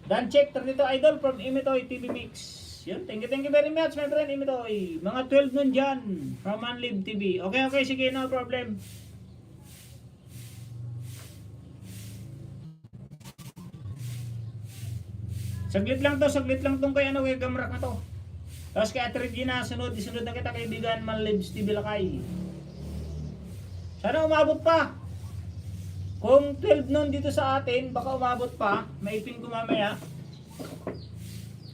Dan check dito idol from Imitoy TV Mix. Yun, thank you very much my friend Imitoy. Mga 12 nun dyan from Manlib TV. Okay, sige, no problem. Saglit lang tong kay ano, kay Gamrak na to. Tapos kay Ate Regina, sunod na kita kaibigan Manlibs TV Lakay. Sana umabot pa. Kung 12 nun dito sa atin, baka umabot pa. Maipin ko mamaya.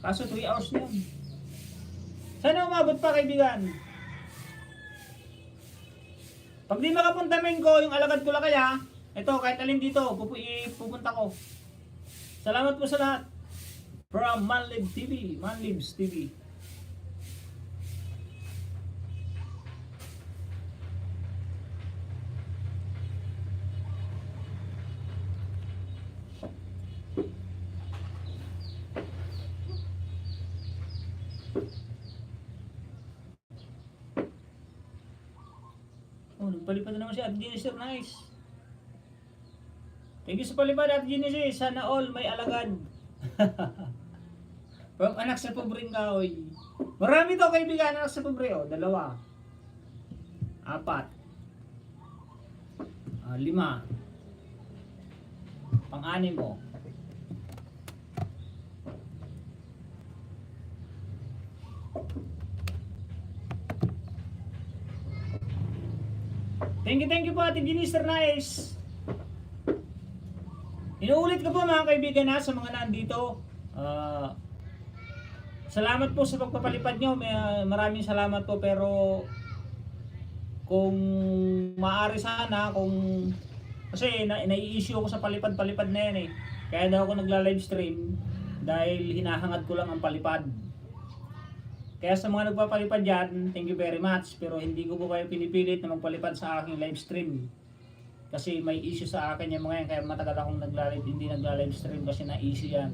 Kaso 3 hours na yun. Sana umabot pa kaibigan. Pag di makapunta ko, yung alagad ko lang kaya, ito kahit alin dito, pupunta ko. Salamat po sa lahat. From Manlib TV, Manlibs TV. Nagpalipad na naman si Ate Genesis. Nice. Thank you sa palipad Ate Genesis. Sana all may alagad. From anak sa pobreng kahoy. Marami to kaibigan anak sa pobre. 2, 4, 5, 5. Pang-anim mo. Thank you po Ate Ginister Nice. Inuulit ko po mga kaibigan sa mga nandito. Salamat po sa pagpapalipad nyo. Maraming salamat po pero kung maaari sana kasi nai-issue ako sa palipad-palipad na yan Kaya daw ako nagla-live stream dahil hinahangad ko lang ang palipad. Kaya sa mga nagpapalipad dyan, thank you very much. Pero hindi ko po kayo pinipilit na magpalipad sa aking live stream. Kasi may issue sa akin yung mga yan. Kaya matagal akong hindi nagla-live stream kasi na-issue yan.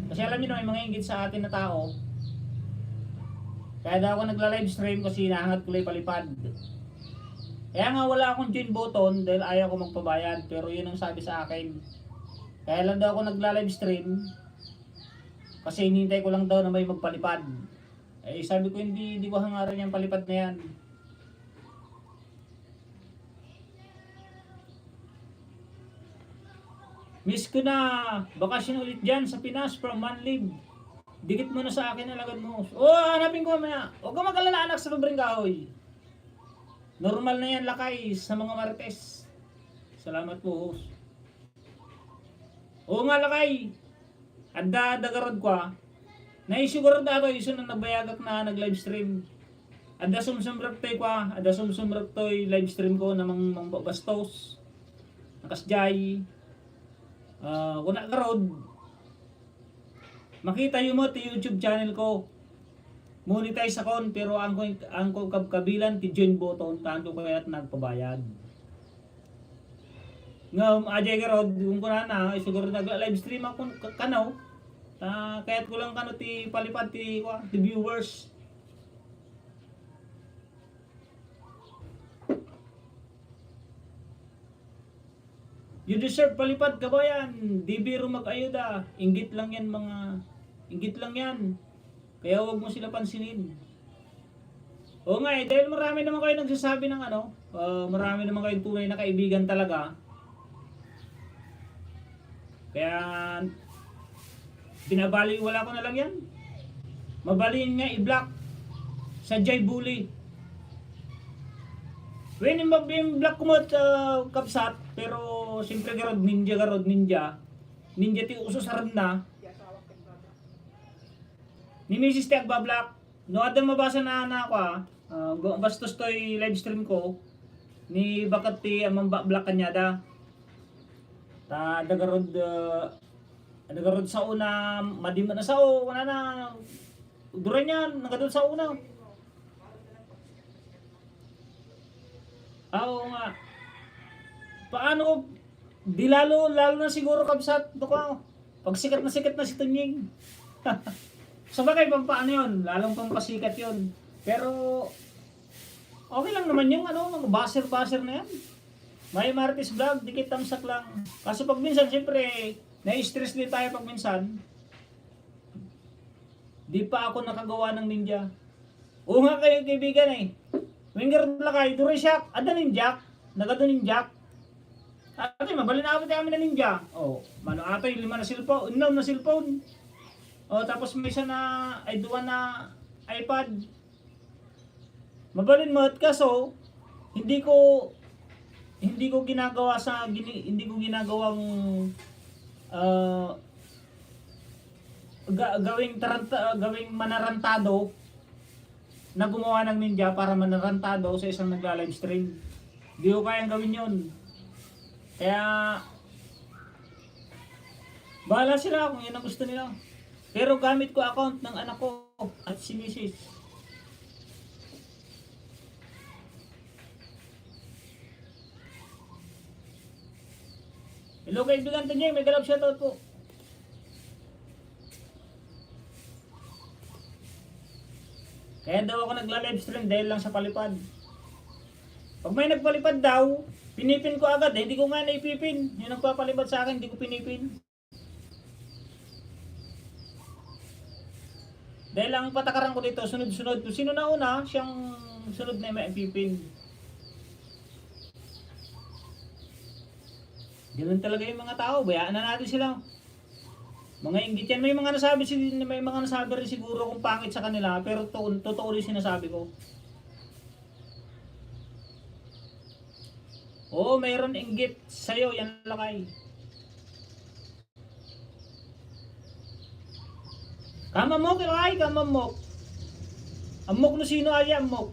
Kasi alam niyo may mga inggit sa atin na tao. Kaya daw ako nagla-live stream kasi hinahangat ko lang palipad. Kaya nga wala akong join button dahil ayaw ko magpabayad. Pero yun ang sabi sa akin. Kaya lang daw ako nagla-live stream kasi hinintay ko lang daw na may magpalipad. Sabi ko hindi ko hangaran yung palipad na yan. Miss ko na bakasyon ulit dyan sa Pinas from Manlib. Dikit mo na sa akin alagad mo. Hanapin ko mamaya. Huwag ka mag-alala anak sa pobreng kahoy. Normal na yan lakay sa mga marites. Salamat po host. Nga lakay. Adda dagarod ko Naisiguro na ako iso na nabayagak na nag-live stream. Ada sumsumraktoy ko ada sumsumraktoy live stream ko namang bastos. Nakasjay. Wala ka road. Makita mo ti YouTube channel ko. Monetize akon pero ang ko kabilan ti join button tanto ko kaya't nagpabayad. Ngam ajay ka road kung kunana siguro nag-live stream ako kanaw. Kaya't ko lang kano ti palipad ti viewers. You deserve palipad kabayan. Di biro mag-ayuda. Inggit lang yan inggit lang yan. Kaya wag mo sila pansinin. Dahil marami naman kayo nagsasabi ng marami naman kayong tunay na kaibigan talaga. Kaya binabaliwala ko na lang yan. Mabalin nga i-block. Sadyay bully. When i-block ko mo kapsat, pero siyempre garod ninja. Ninja ti usos haram na. Ni Mrs. ti agbablock. No, ada mabasa na ako Bastos to'y live stream ko ni bakat ti amang Black Kanyada. Dagarod sa una madima na sao wala na dura niyan nagadun sa una. Oo nga. Paano di lalo na siguro kabsat to ko. Pag sikat na si Tunying. Sa bagay paano yun, lalong pampasikat yun. Pero okay lang naman yung mga baser na yan. May Martis Vlog, dikit tamsak lang. Kaso pag minsan, siyempre, na-stress din tayo pag minsan. Di pa ako nakagawa ng ninja. Oo nga kayo kaibigan eh. Winger lakay, duro siya, ada ninja. Nagado ninja. Ate, mabalin ako tayo na ninja. Oh, mano ato yung 5 na cellphone, 6 na cellphone. Oh, tapos may isa na, ay 2 na iPad. Mabalin mo at kaso, hindi ko ginagawa hindi ko ginagawang gawing manarantado na gumawa ng ninja para manarantado sa isang nagla-live stream. Hindi ko kayang gawin yun. Kaya bahala sila kung yun ang gusto nila. Pero gamit ko account ng anak ko at si Mrs. Hello kaibigan Tunying, may galap shoutout po. Kaya daw ako nagla-live stream dahil lang sa palipad. Pag may nagpalipad daw, pinipin ko agad. Hindi ko nga naipipin. Yung nagpapalipad sa akin, hindi ko pinipin. Dahil ang patakaran ko dito, sunod-sunod. Kung sino na una, siyang sunod na maipipin. Ganun talaga yung mga tao. Bayaan na natin sila. Mga inggit yan. May mga nasabi rin siguro kung pangit sa kanila. Pero totoo rin sinasabi ko. Oo, mayroon inggit sa'yo. Yan lakay. Kamamok, lakay. Kamamok. Amok no sino ay amok.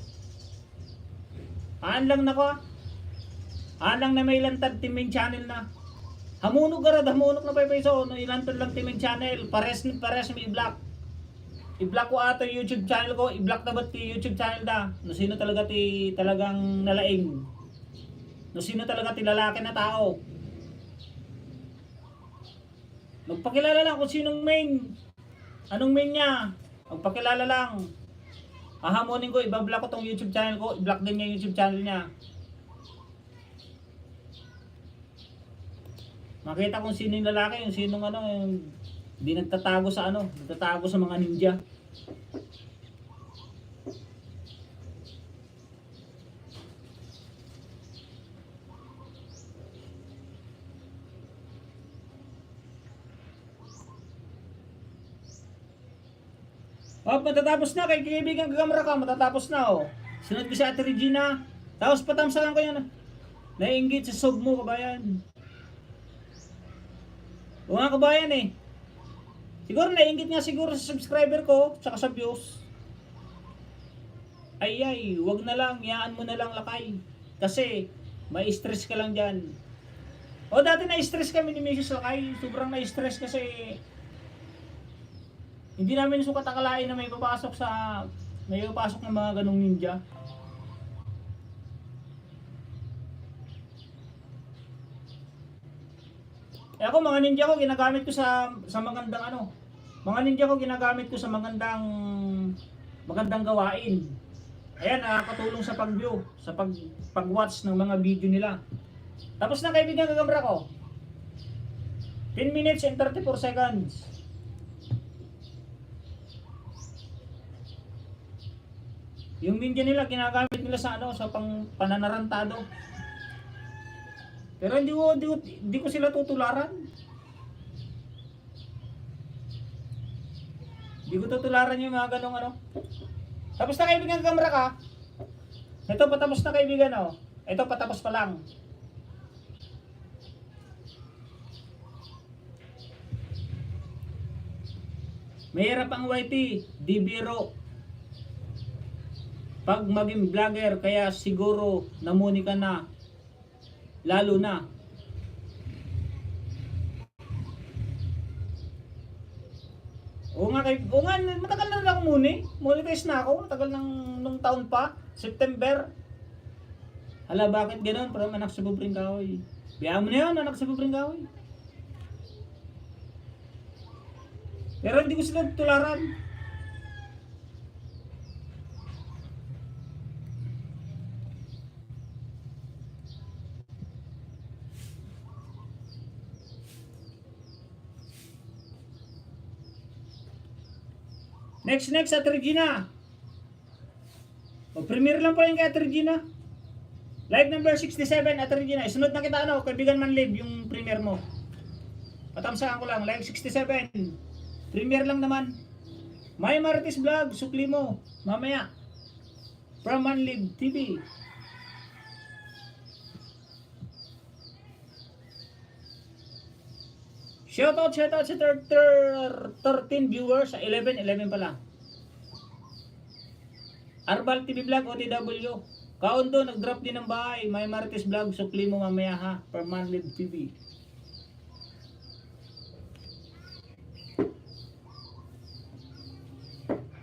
Lang na ko. Lang na may lantad timing channel na. Hamunog garad, hamunog na paypayso. No, ilantad lang timing channel. Pares may i-block. I-block ko ato yung YouTube channel ko. I-block na ba ti YouTube channel da? No sino talaga ti talagang nalaing. No sino talaga ti lalaki na tao. Magpakilala lang kung sinong main. Anong main niya? Magpakilala lang. Hahamunin ko, ibablock ko tong YouTube channel ko. I-block din niya yung YouTube channel niya. Makita kung sino yung lalaki, yung sinong yung hindi nagtatago sa nagtatago sa mga ninja. Matatapos na kay kaibigan kagamra ka, matatapos na Sunod ko si Ate Regina. Tapos patamsakan ko yan. Nainggit sa sog mo, kabayan. O nga kabayan siguro nainggit nga siguro sa subscriber ko tsaka sa views. Ay, wag na lang, yaan mo na lang lakay. Kasi may stress ka lang dyan. Dati na-stress kami ni Mrs. Lakay. Sobrang na-stress kasi hindi namin sukat akalain na may papasok ng mga ganong ninja. Ako mga ninja ko ginagamit ko sa magandang Mga ninja ko ginagamit ko sa magandang gawain. Ayan, nakakatulong sa pag-view, sa pag-watch ng mga video nila. Tapos na kaibigan kagamra ko. 10 minutes and 34 seconds. Yung ninja nila ginagamit nila sa sa pananarantado. Pero hindi ko sila tutularan. Hindi ko tutularan yung mga ganong Tapos na kaibigan kamera ka. Ito patapos na kaibigan Ito patapos pa lang. Mahirap ang YT, di biro. pag maging vlogger, kaya siguro namuni ka na, lalo na. Oo nga, matagal na rin ako muni. Monetize na ako, matagal nung taon pa, September. Hala, bakit gano'n? Parang anak sa bubring kahoy. Biyaan mo na yun, anak sa bubring kahoy. Pero hindi ko sila tularan. Next, Ate Regina. Premiere lang po yung kay Ate Regina. Live number 67, Ate Regina. Isunod na kita, kaibigan man live yung premiere mo. Patamsahan ko lang, live 67. Premiere lang naman. May Marites Vlog, sukli mo. Mamaya. From Manlive TV. Shoutout sa 13 viewers, 11 pala. Arbal TV Vlog, OTW. Kaundo, nag-drop din ng bahay. May Marites Vlog, sukli mo mamaya ha. Per Manlive TV.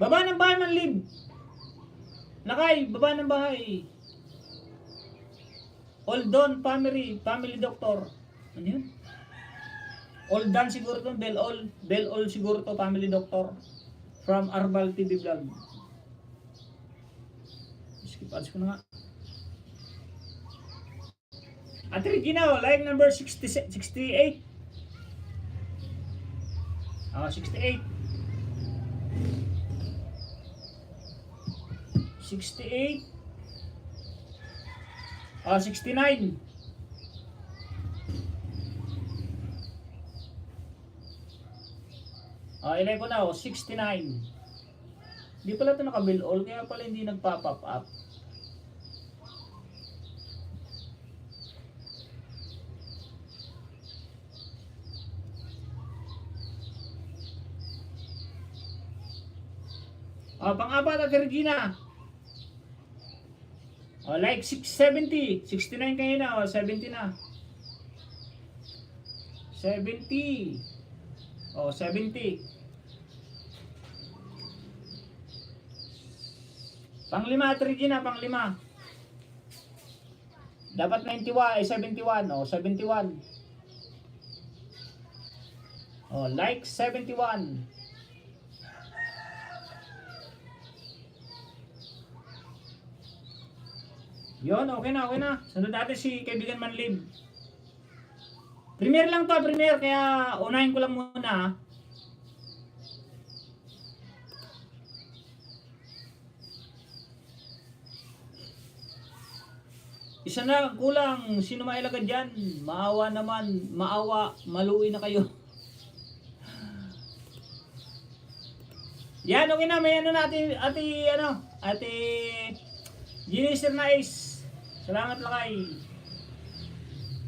Baba ng bahay, Manlive. Nakay, baba ng bahay. Oldon family doctor. Ano yun? Oldan siguro to, Bell siguro to, family doctor. From Arbal TV Vlog. Skip ads ko na nga. Ate Regina, live number 68. 68. 69. Ilay ko na 69. Di pala ito naka-bill all, kaya pala hindi nagpa-pop up. Pang-apat at Regina. Like 70. 69 kayo na, 70 na. 70. 70. Pang-lima at Regina, pang-lima. Dapat 91, 71. 71. Like 71. Yun, okay na. Sunod natin si kaibigan Manlive. Premiere lang to, kaya unahin ko lang muna. Isa na kulang, sino mailagad dyan? Maawa naman, maluwi na kayo. Yan, okay na, may ate Ginisir Nice. Salamat lakay.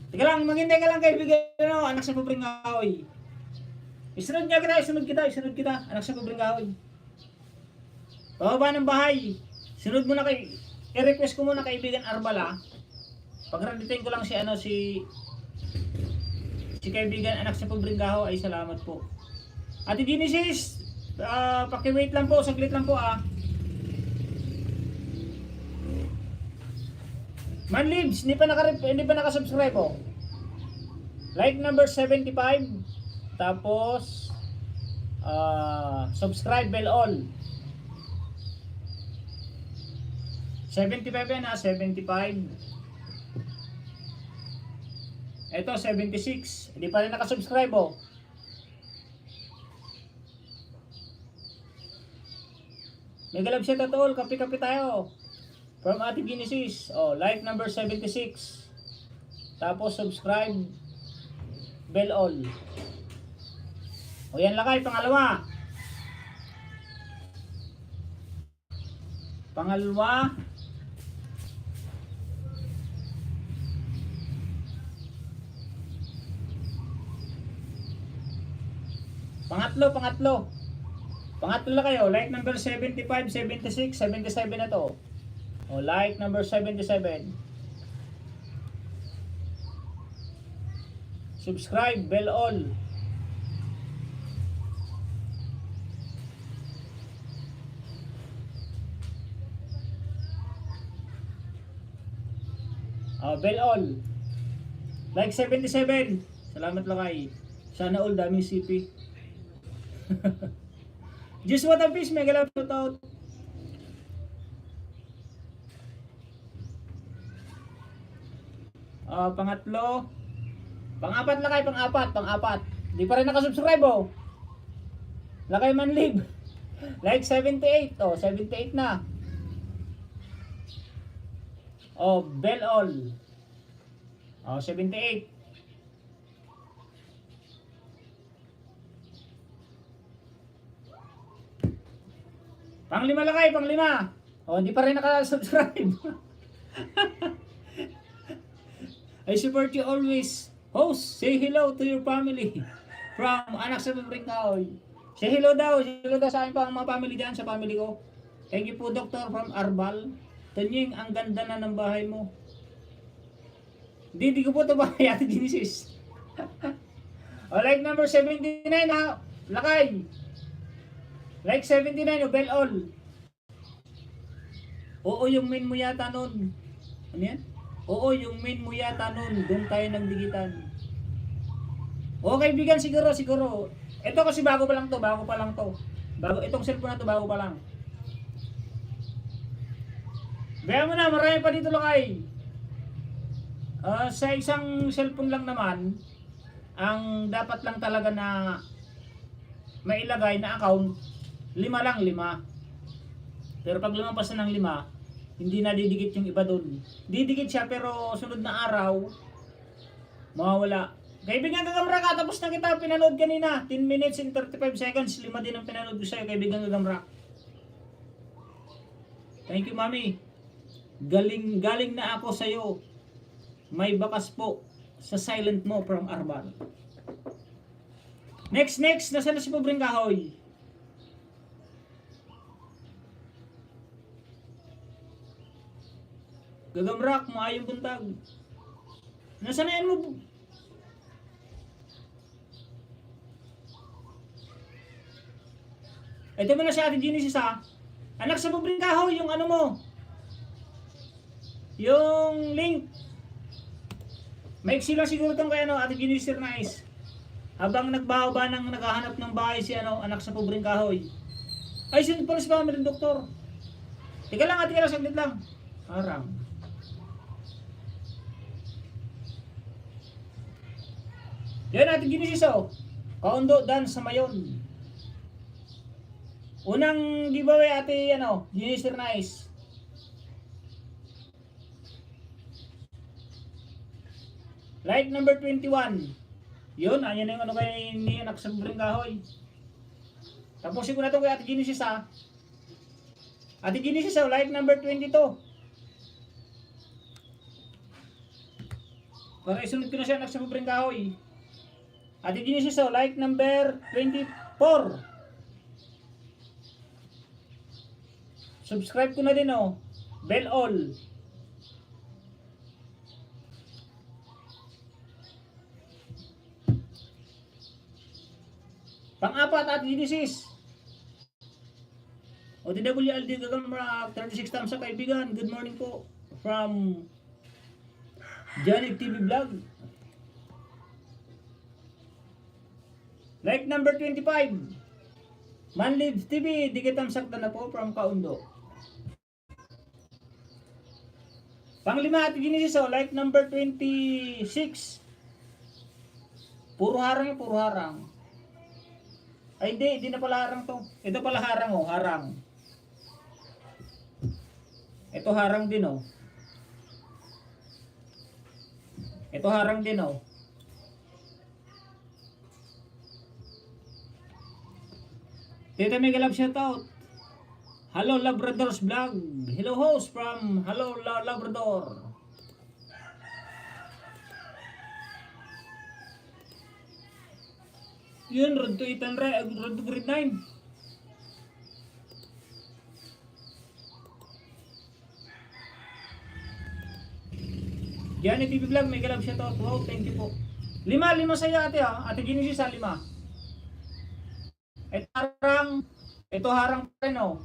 Teka lang, maghintay ka lang kaibigan, anak sa pobreng kahoy. Isunod kita, anak sa pobreng kahoy. Pababa ng bahay. Sunod mo na i-request ko muna kaibigan Arbala. Pag-raditain ko lang si kaibigan anak sa pobreng kahoy, ay salamat po. Ate Genesis, paki-wait lang po, saglit lang po Manlives, hindi pa naka-subscribe po. Like number 75. Tapos subscribe bell all. 75 yan 75. Ito 76. Hindi pa rin naka-subscribe Mega love set at all, kapi-kapi tayo. From Ate Genesis, like number 76. Tapos subscribe, bell all. Yan lakay, pangalawa. Pangatlo na kayo, like number 75, 76, 77 na to. O, like number 77. Subscribe, bell all. Bell all. Like 77. Salamat lakay. Sana all daming CP. Just what a fish, mega love shoutout. Pangatlo. Pang-apat lakay, pang-apat. Di pa rin nakasubscribe oh. Lakay man live. Like 78. Oh, 78 na. Oh, bell all. Oh, 78. Pang-lima lakay, pang-lima. Oh, di pa rin nakasubscribe. I support you always. Host, say hello to your family. From anak sa Bibring Kahoy. Say hello daw sa aking mga family dyan, sa family ko. Thank you po, Doctor from Arbal. Tanying, ang ganda na ng bahay mo. Di ko po ito bahay, Ate Genesis. O, like number 79 ha, lakay. Like 79, o bell all. Oo, yung main mo yata nun. Ano yan? Oo, yung main mo yata nun. Doon tayo nagdigitan. O, kaibigan, siguro. Ito kasi bago pa lang to. Itong cellphone na to, bago pa lang. Bayan mo na, marami pa dito lakay. Sa isang cellphone lang naman, ang dapat lang talaga na mailagay na account, 5 lang. Pero pag lumampas na ng 5, hindi na didikit yung iba doon. Didikit siya pero sunod na araw, mawawala. Kaibigan Gagamrak, tapos na kita pinanood kanina. 10 minutes and 35 seconds, 5 din ang pinanood ko sa'yo, kaibigan Gagamrak. Thank you, Mami. Galing na ako sa'yo. May bakas po sa silent mo from Arbal. Next. Nasaan na si Bibring Kahoy? Gagamrak, maayong buntag. Nasaan na yan mo? Ito mo na si Ate Genesis ha. Anak sa Bibring Kahoy, yung ano mo. Yung link. Maiksi lang siguro itong kay Ate Genesis Nice. Habang nagbawa ng naghahanap ng bahay si anak sa Bibring Kahoy. Ay, sunod pala si family doktor. Teka lang, saglit lang. Harang. Yan, Ate Genesis Kaundo dan sa Mayon. Unang giveaway, Ate Genesis Nice. Like number 21. Yun, ayan na yung kay ni anak sa Bibring Kahoy. Tapusin ko na ito kay Ate Genesis ha. Ate Genesis like number 22. Para isunod ko na siya anak sa Bibring Kahoy. Ate Genesis like number 24. Subscribe ko na din bell all. Pang-apat, Ate Genesis. OTWLD Gagamrak, 36 thumbs up kaibigan. Good morning po from Janik TV Vlog. Like number 25. Manlives TV, di kita sakta na po from Kaundo. Pang-5, Ate Genesis like number 26. Puro harang. Ay hindi na pala harang to. Ito pala harang harang. Ito harang din Ito harang din Tita Mega Love shoutout. Hello Labrador's Vlog. Hello host from Hello Labrador. Yun, road to 800, road to grade 9. Gianni TV Vlog, may galab siya to. Wow, thank you po. Lima sa'yo ate ha. Ate Genesis ha, 5. Ito harang pa rin oh.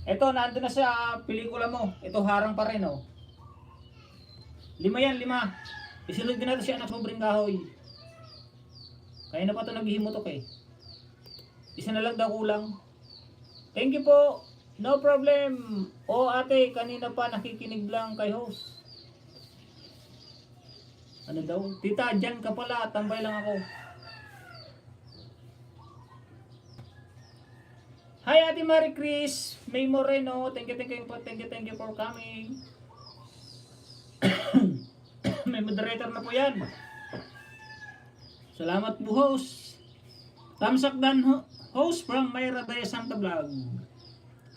Ito, nandun na sa pelikula mo. Ito harang pa rin oh. 5 yan, 5. Isunod din natin si anak sobrang kahoy. Kaya na pa ito naghihimutok eh. Isa na lang daw kulang. Thank you po. No problem. O ate, kanina pa nakikinig lang kay host. Ano daw? Tita, dyan ka pala. Tambay lang ako. Hi Ate Marie Chris, May Moreno. Thank you for coming. May moderator na po yan. Salamat po host. Thumbs up dan host from Mayra Daya Santa Vlog.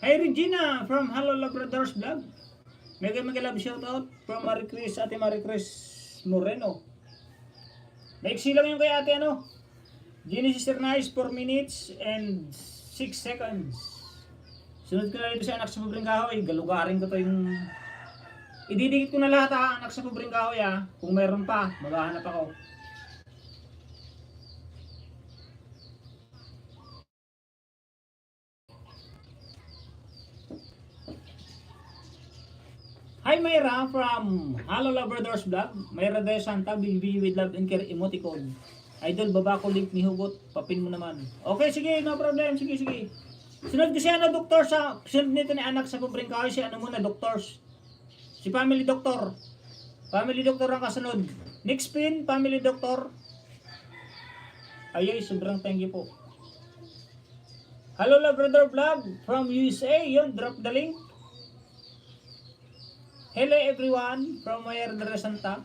Hi Regina from Hello Labradors Vlog. Mega love shoutout from Marie Chris, Ate Marie Chris Moreno. Naiksi lang yung kay ate ano. Genesis Nice 4 minutes and 6 seconds. Sunod ko na dito sa anak sa pobreng kahoy. Galugarin ko to yung... Ididikit ko na lahat ha, anak sa pobreng kahoy ha. Kung meron pa, maghahanap ako. Hi Mayra from Hello Labradors Vlog. Mayra de Santa, BB with love and care emoticon. Idol, baba ko link ni Hugot. Papin mo naman. Okay, sige, no problem. Sige. Sunod kasi ano, doktor sa... Sunod nito ni anak sa pobreng kahoy. Si ano muna, doctors. Si family doctor. Family doctor ang kasunod. Next pin, family doctor. Ayay, sobrang thank you po. Hello Labrador Vlog from USA. Yun, drop the link. Hello everyone from Mayra de Santa.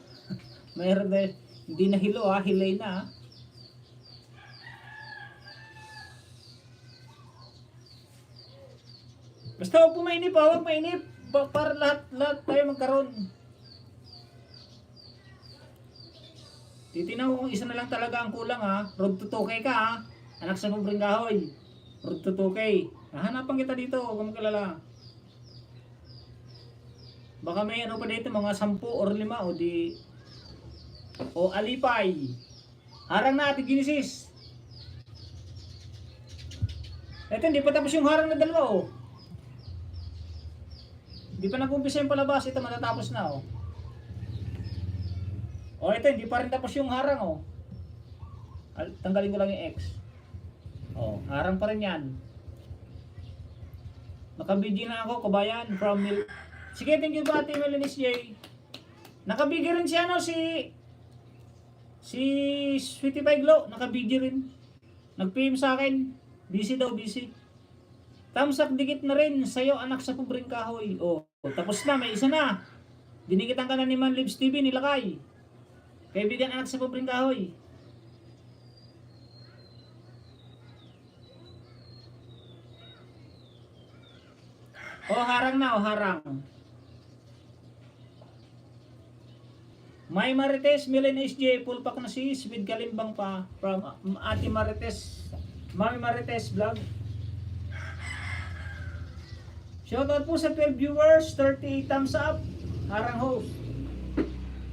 Mayra de... Hindi na hilo ha, hilay na ha. Basta huwag po mainip ha, huwag mainip. Para lahat tayo magkaroon. Titinaw kung isa na lang talaga ang kulang ha. Road to 2K ka ha. Anak sa pobreng kahoy. Road to 2K. Hahanapan kita dito, huwag mo kilala. Baka may ano pa dito, mga 10 or 5 o di... O alipay. Harang na Ate Genesis. Ito, hindi pa tapos yung harang na dalawa oh. Hindi pa nag-umpisa yung palabas. Ito, matatapos na oh. O ito, hindi pa rin tapos yung harang oh. Tanggalin ko lang yung X. Oh, harang pa rin yan. Nakabidyo na ako, kabayan, from Mil... Sige, thank you pa Ate Melanis J. Nakabidyo rin si ano, si Sweetie Pie Glow. Nakabidyo rin. Nag-PM sa akin. Busy daw, busy. Thumbs up, dikit na rin sa'yo, anak sa pobreng kahoy. Oh, tapos na, may isa na. Dinikitan ka na ni Man Lives TV, nilakay. Kaibigan anak sa pobreng kahoy. Oh, harang na, oh, harang. May Marites, Milen SJ, full pack na si with kalimbang pa from Ate Marites, Mami Marites Vlog. Shoutout po sa 12 viewers, 30 thumbs up, harang host.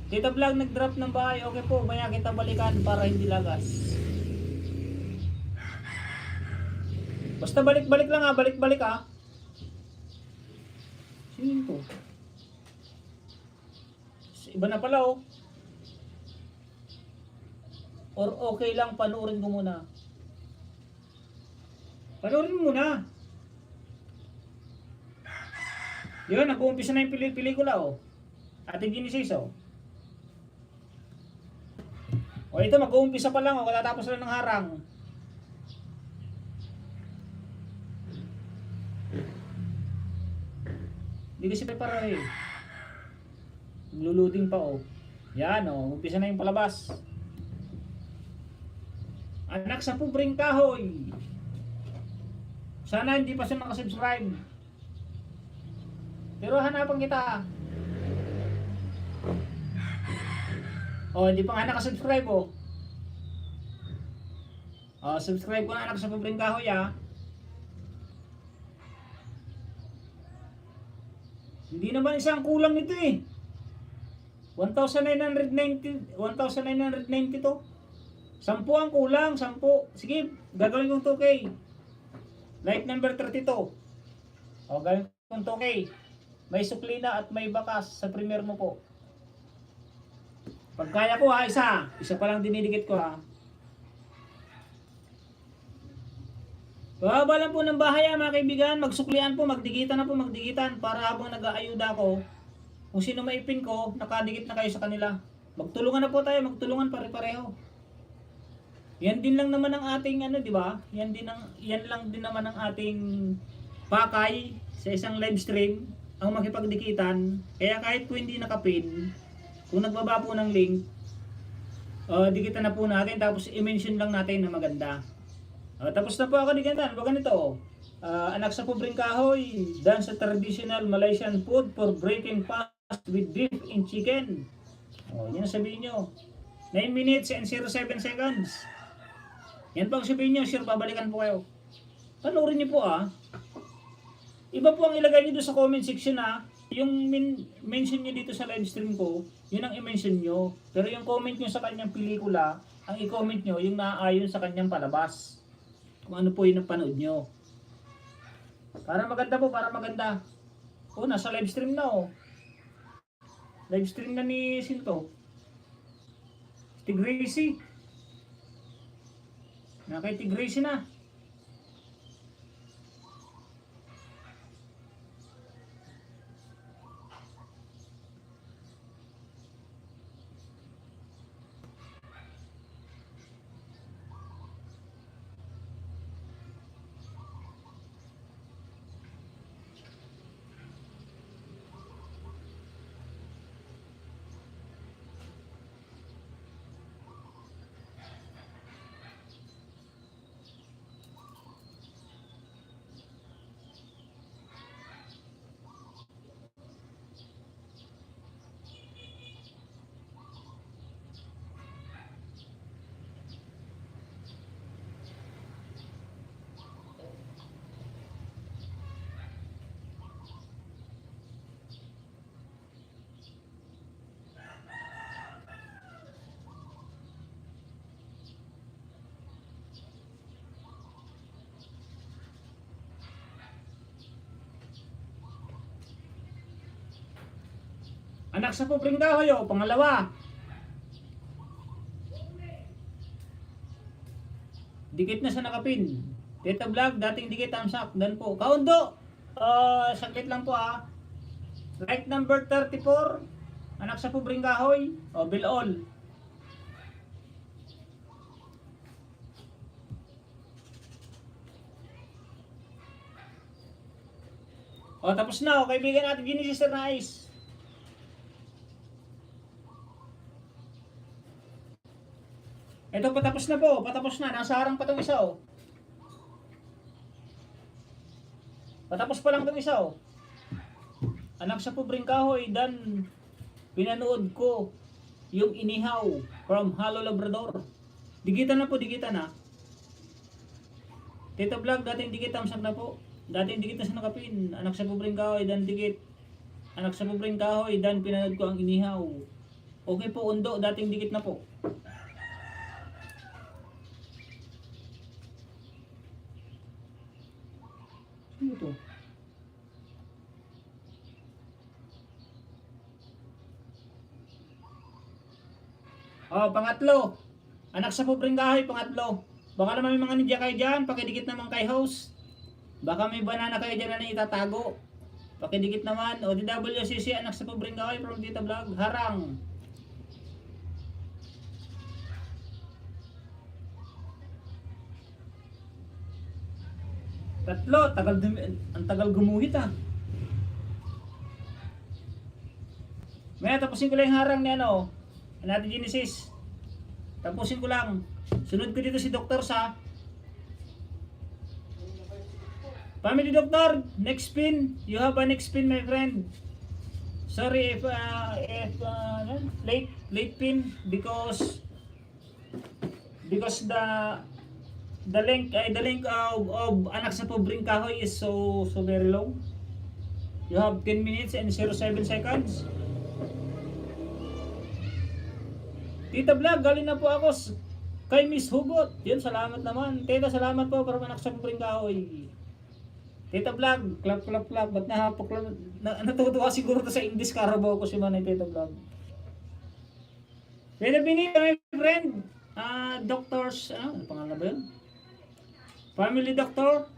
Tita Vlog nag-drop ng bahay, okay po, maya kita balikan para hindi lagas. Basta balik-balik lang ha, balik-balik ha. Sino to? Iba na pala oh. Or okay lang, panoorin ko muna. Panoorin mo muna. Yun, nag-uumpisa na yung pelikula oh. Ate Genesis oh. O ito, mag-uumpisa pa lang oh, katatapos lang ng harang. Hindi kasi prepare eh. Luluding pa oh. Yan oh, umpisa na yung palabas. Anak sa pobreng kahoy. Sana hindi pa siya nakasubscribe. Pero hanapan kita. Oh, hindi pa nga nakasubscribe oh. Oh, subscribe ko na anak sa pobreng kahoy ah. Hindi naman isang kulang nito eh. 1,990, 1,990 to. 10 ang kulang, 10. Sige, gagawin kong 2K. Like number 32. O, gawin kong 2K. May suklina at may bakas sa premier mo po. Pag kaya ko ha, isa pa lang dinidikit ko ha. Bababa lang po ng bahay ha, mga kaibigan. Magsuklian po, magdigitan na po, magdigitan. Para habang nag-aayuda ko, kung sino maipin ko, nakadikit na kayo sa kanila. Magtulungan na po tayo, magtulungan pare-pareho. Yan din lang naman ang ating ano, di ba? Yan lang din naman ang ating pakay sa isang live stream, ang makipagdikitan. Kaya kahit po hindi nakapin, kung nagbaba po ng link, dikitan na po natin, tapos i-mention lang natin na maganda. Tapos na po ako dikitan. Baga nito, anak sa pobreng kahoy, dance sa traditional Malaysian food for breaking fast with beef and chicken. Yan ang sabihin nyo. 9 minutes and 07 seconds. Yan po ang sabihin nyo, sure, babalikan po kayo. Panoorin nyo po Iba po ang ilagay nyo doon sa comment section Yung mention nyo dito sa live stream ko, yun ang i-mention nyo. Pero yung comment nyo sa kanyang pelikula, ang i-comment nyo yung naaayon sa kanyang palabas. Kung ano po yung napanood nyo. Para maganda po, para maganda. Nasa live stream na Live stream na ni Sinto. Si Gracie. Kay Gracie na. Anak sa pobreng kahoy, pangalawa. Dikit na sa nakapin. Teta Vlog, dating dikit ang sak. Dan po. Kaundo! Sakit lang po Like number 34. Anak sa pobreng kahoy. Bilol. Tapos na. Kaibigan natin, Genesis na Ice. Ito patapos na po, patapos na. Nasa harang pa itong isa Patapos pa lang itong isa Anak sa pobreng kahoy, dan pinanood ko yung Inihaw from Halo Labrador. Digitan na po, digitan na. Tito Vlog, dating dikit tamsak na po. Dating dikit na sa nakapin. Anak sa pobreng kahoy, dan dikit. Anak sa pobreng kahoy, dan pinanood ko ang Inihaw. Okay po, Undo, dating dikit na po. Ano ito? Pangatlo. Anak sa pobreng kahoy, pangatlo. Baka naman may mga ninja kayo dyan, pakidikit naman kay host. Baka may banana kayo dyan na itatago. Pakidikit naman. DWCC, anak sa pobreng kahoy from Tita Vlog. Harang. Tatlo, ang tagal gumuhit May tapusin ko lang yung harang ni natin Genesis. Tapusin ko lang. Sunod ko dito si Dr. Sa. Family Doctor, next pin. You have a next pin, my friend. Sorry if late pin because the link of anak sa pobreng kahoy is so very low. You have 10 minutes and 07 seconds. Tita Vlog, galing na po ako kay Miss Hugot. Yun, salamat naman. Tita, salamat po para manak sa pobreng kahoy. Tita Vlog, clap, clap, clap. Ba't nahapok lang? Natutuwa siguro to sa English Carabao ko si Manay Tita Vlog. Pwede binili, my friend. Doctors, ano pangalan ba yun? Family doctor.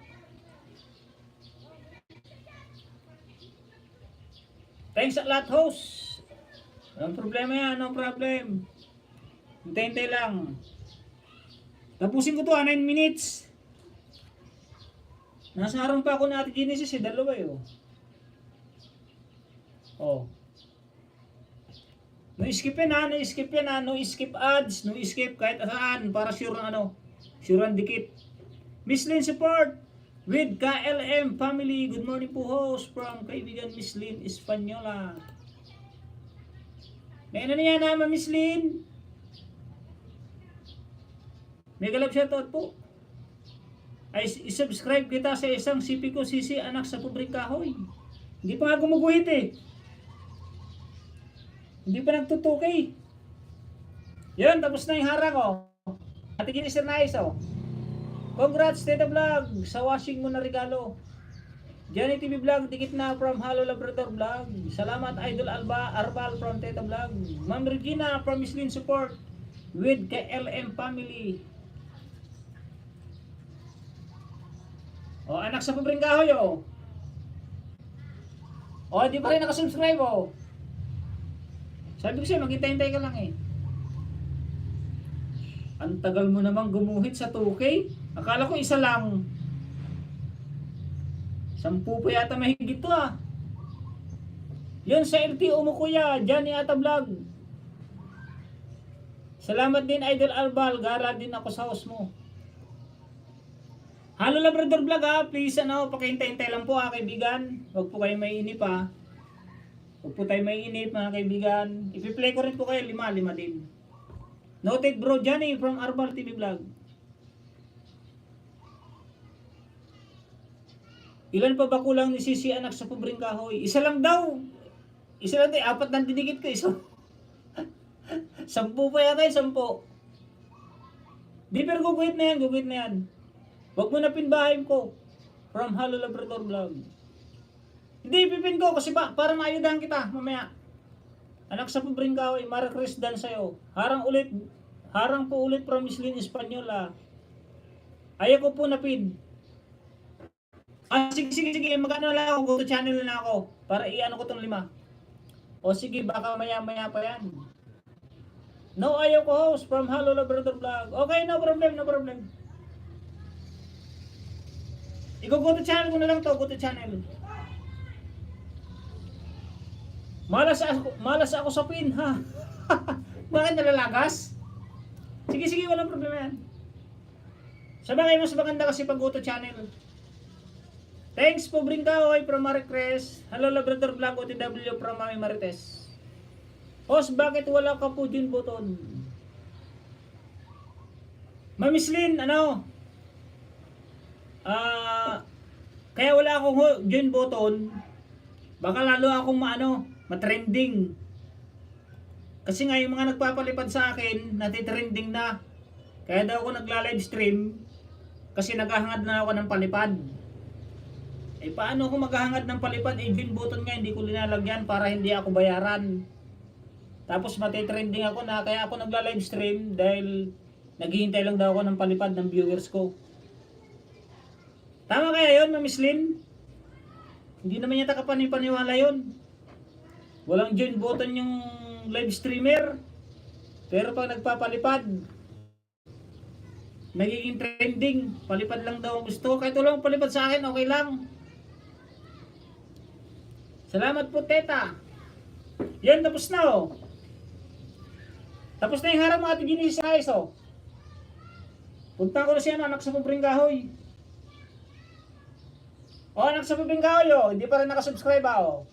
Thanks a lot, host. Anong problema yan? No problem. Hintay-hintay lang. Tapusin ko to, 9 minutes. Nasa harang pa ako na Ate Genesis, dalawa eh. Oh. No skip yan ha, no skip yan ha, no skip ads, no skip kahit saan, para sure ang ano, sure ang dikit. Miss Lynn support with KLM family. Good morning po host from kaibigan Miss Lynn Espanyola. May ano niya naman Miss Lynn? May galap shoutout po. Ay isubscribe kita sa isang sipi ko sisi anak sa pobreng kahoy. Hindi pa nga gumuguhit eh. Hindi pa nagtutukay. Yun, tapos na yung harang oh. Ate Genesis Nice oh. Congrats Tita Vlog sa washing mo na regalo. Johnny TV Vlog, dikit na from Hello Labrador Vlog. Salamat Idol Arbal from Tita Vlog. Ma'am Regina from Miss Lynn support with KLM family. Oh, anak sa pobreng kahoy oh. Oh, di pa rin nakasubscribe oh. Sabi ko sa'yo, maghintay-hintay ka lang eh. Ang tagal mo namang gumuhit sa 2K. Akala ko isa lang. 10 pa yata mahigit to ah. Yun sa LTO mo kuya, Johnny Ata Vlog. Salamat din Idol Arbal, gara din ako sa house mo. Hello Labrador Vlog ha, please ano, pakihintay-hintay lang po ha kaibigan. Huwag po kayo mainip ha. Huwag po tayo mainip mga kaibigan. Ipi-play ko rin po kayo, 5 din. Noted bro Johnny from Arbal TV Vlog. Ilan pa ba kulang ni Sisi anak sa pobreng kahoy? Isa lang daw. Isa lang tayo, 4 nang dinikit ko. Isa. 10 pa yata yung 10. Di pero guguhit na yan, guguhit na yan. Huwag mo na pinbahin ko. From Hello Labrador Vlog. Hindi, pipin ko kasi para maayudahan kita mamaya. Anak sa pobreng kahoy, Mara Chris dan sa'yo. Harang po ulit from Miss Lynn Espanyola. Ayaw ko po napid. Sige, magano lang ako, go to channel na ako. Para i-ano ko tong 5. O sige, baka maya pa yan. No, ayaw ko host from Hello Labrador Vlog. Okay, no problem. Go to channel ko na lang to, go to channel. Malas ako sa pin, ha? Bakit nalalagas? Sige, walang problema yan. Sabagay mas maganda kasi pag go to channel. Thanks po bring kahoy from Maricres. Hello Labrador Vlog OTW from Mami Marites. Host, bakit wala ka po din button? Mami Slin, ano? Kaya wala akong join button. Baka lalo akong matrending. Kasi nga yung mga nagpapalipad sa akin, natitrending na. Kaya daw ako nagla-live stream kasi naghahangad na ako ng palipad. Eh paano ako maghahangad ng palipad? Join button nga hindi ko linalagyan para hindi ako bayaran. Tapos matitrending ako na kaya ako nagla-live stream dahil naghihintay lang daw ako ng palipad ng viewers ko. Tama kaya yun, Ma'am Lynn? Hindi naman yata kapanipaniwala yun. Walang join button yung live streamer. Pero pag nagpapalipad, nagiging trending. Palipad lang daw ang gusto. Kahit walang palipad sa akin, okay lang. Salamat po, Teta. Yan, tapos na oh. Tapos na yung harap mga tigini sa guys oh. Punta ko na siya anak sa pobreng kahoy. Oh, anak sa pobreng kahoy oh. Hindi pa rin nakasubscribe oh.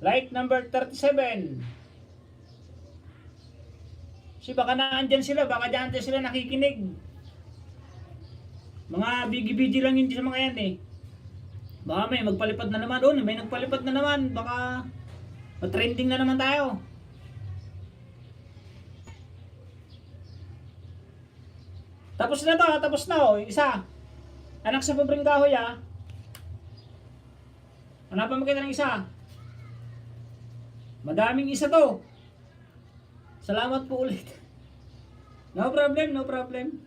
Like number 37. Si baka naandyan sila, baka dyan sila nakikinig. Mga bigi-bigi lang yun sa mga yan eh. Baka may magpalipad na naman doon, may nagpalipad na naman, baka matrending na naman tayo. Tapos na to, tapos na oh. Yung isa. Anak sa pobreng kahoy ah. Hanapan mo kita ng isa. Madaming isa to. Salamat po ulit. No problem, no problem.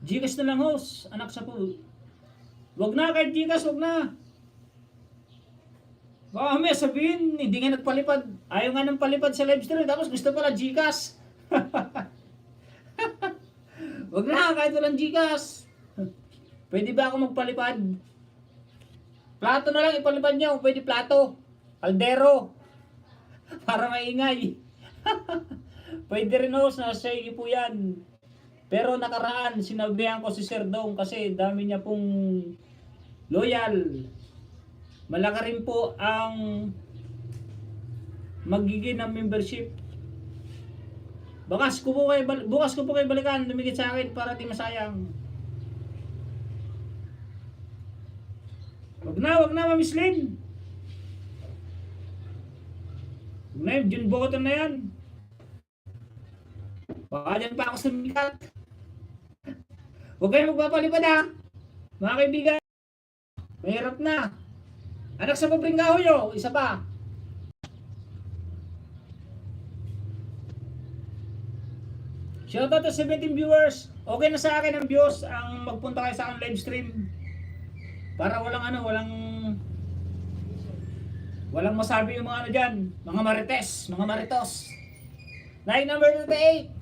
Gcash na lang host, anak sa po. Wag na kahit Gcash, wag na. Baka may sabihin, hindi nga nagpalipad. Ayaw nga ng palipad sa live stream, tapos gusto pala Gcash. Wag na kahit walang Gcash. Pwede ba ako magpalipad? Plato na lang ipalipad niyo, pwede plato. Kaldero. Para maingay. Pwede rin host, nasa iyo po yan. Pero nakaraan, sinabihan ko si Sir Dong kasi dami niya pong loyal. Malaki rin po ang magiging ng membership. Bukas ko po kayo balikan, dumikit sa akin para di masayang. Wag na, Mamiss Lynn. Wag na, June Boton na yan. Baka dyan pa ako sumikat. Huwag kayo magpapalipad ha. Mga kaibigan. Mahirap na. Anak sa pobreng kahoy oh. Isa pa. Shoutout to 17 viewers. Okay na sa akin ang views. Ang magpunta kayo sa akin live stream. Para walang masabi yung mga ano dyan. Mga marites. Mga maritos. Line number 38.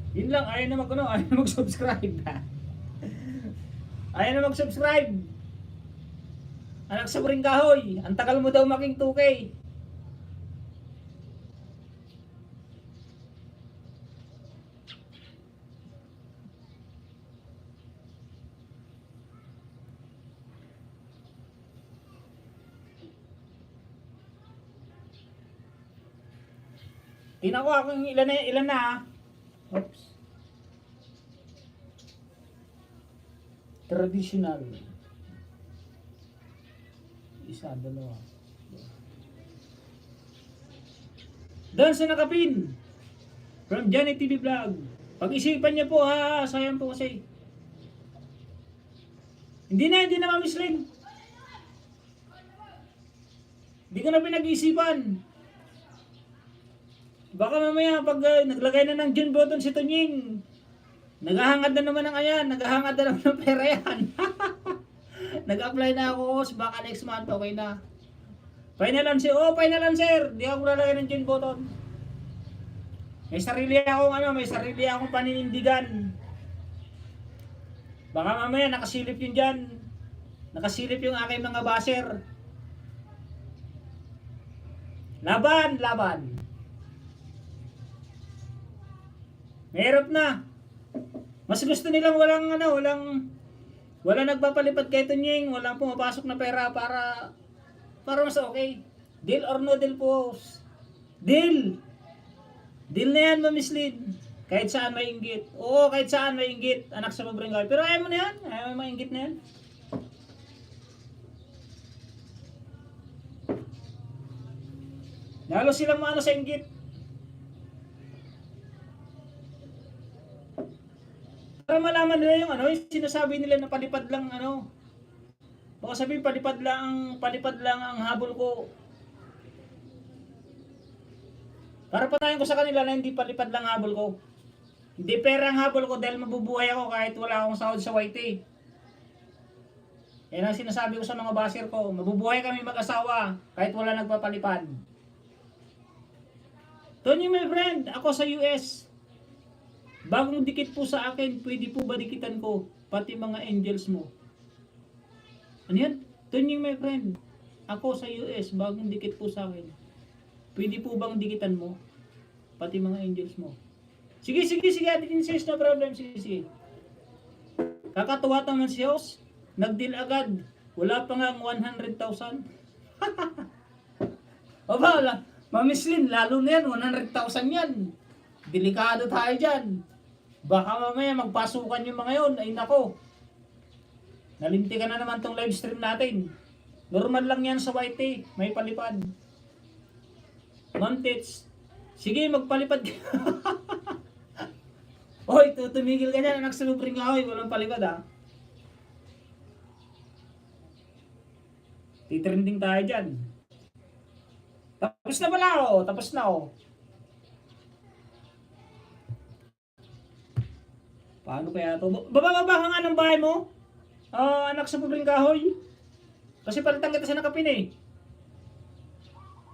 Yun lang, ayaw na mag-subscribe. Ayaw na mag-subscribe. Anak sa pobreng kahoy, ang tagal mo daw maging 2K. Tingnan ko kung ilan na ha. Oops. Traditional. Isa, dalawa. Doon sa nakapin. From Johnny TV Vlog. Pag-isipan niyo po ha. Sayang po kasi. Hindi na Mamiss Lynn. Hindi ko na pinag-isipan. Baka mamaya pag naglagay na ng June Boton si Tunying, naghahangad na naman ng ayan, naghahangad na naman ng pera yan. Nag-apply na ako, baka next month okay na. Final answer, di ako lalagay ng June Boton. May sarili akong paninindigan. Baka mamaya nakasilip yun dyan. Nakasilip yung aking mga baser. Laban. Mahirap na. Mas gusto nilang walang nagpapalipad kay Tunying, walang pumapasok na pera para mas okay. Deal or no deal po. Deal na yan, Mamiss Lynn. Kahit saan may inggit. Oo, kahit saan may inggit. Anak sa pobreng kahoy. Pero ayaw mo na yan. Ayaw mo mainggit na yan. Lalo silang maano sa inggit. Para malaman nila yung yung sinasabi nila na palipad lang Baka sabihin palipad lang ang habol ko. Para patayin ko sa kanila na hindi palipad lang habol ko. Hindi pera ang habol ko dahil mabubuhay ako kahit wala akong sahod sa YT. Yan ang sinasabi ko sa mga baser ko. Mabubuhay kami mag-asawa kahit wala nagpapalipad. Tony, my friend, ako sa US. Bagong dikit po sa akin, pwede po ba dikitan ko? Pati mga angels mo. Ano yan? Tony, my friend, ako sa US, bagong dikit po sa akin. Pwede po bang dikitan mo? Pati mga angels mo. Sige, Ate Princess, no problem. Sige. Kakatuwa naman si host. Nag-deal agad. Wala pa nga 100,000. O ba, Mamiss Lynn, lalo na yan, 100,000 yan. Delikado tayo dyan. Baka mamaya magpasukan yung mga yun. Ay nako. Nalintikan na naman tong live stream natin. Normal lang yan sa YT. May palipad. Ma'am Tits, sige magpalipad ka. Hoy, tumigil ka dyan, anak sa lubring kahoy, walang palipad ha. Titrending tayo dyan. Tapos na pala oh, tapos na oh. Paano kaya to? Baba ka nga ng bahay mo. Anak sa lubring kahoy. Kasi palitan kita sa nakapin eh.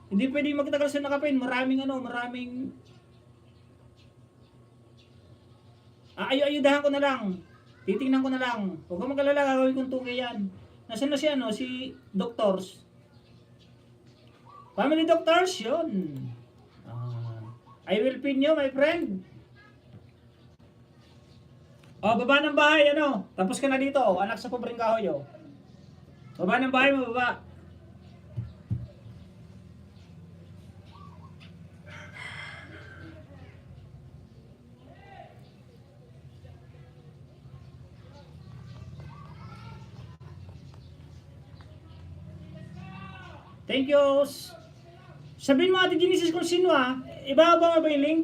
Hindi pwede magtagal sa nakapin, maraming ayudahan ko na lang. Titingnan ko na lang. Huwag kang mag-alala, gagawin kong tukay yan. Nasaan na siya, no? Si Doctors. Family Doctors, yun. I will pin you, my friend. Baba ng bahay, ano? Tapos ka na dito, anak sa pobreng kahoy, oh. Baba ng bahay mo, baba. Thank you. Sabihin mo Ate Genesis kung sino ha. Ibaba ba yung link?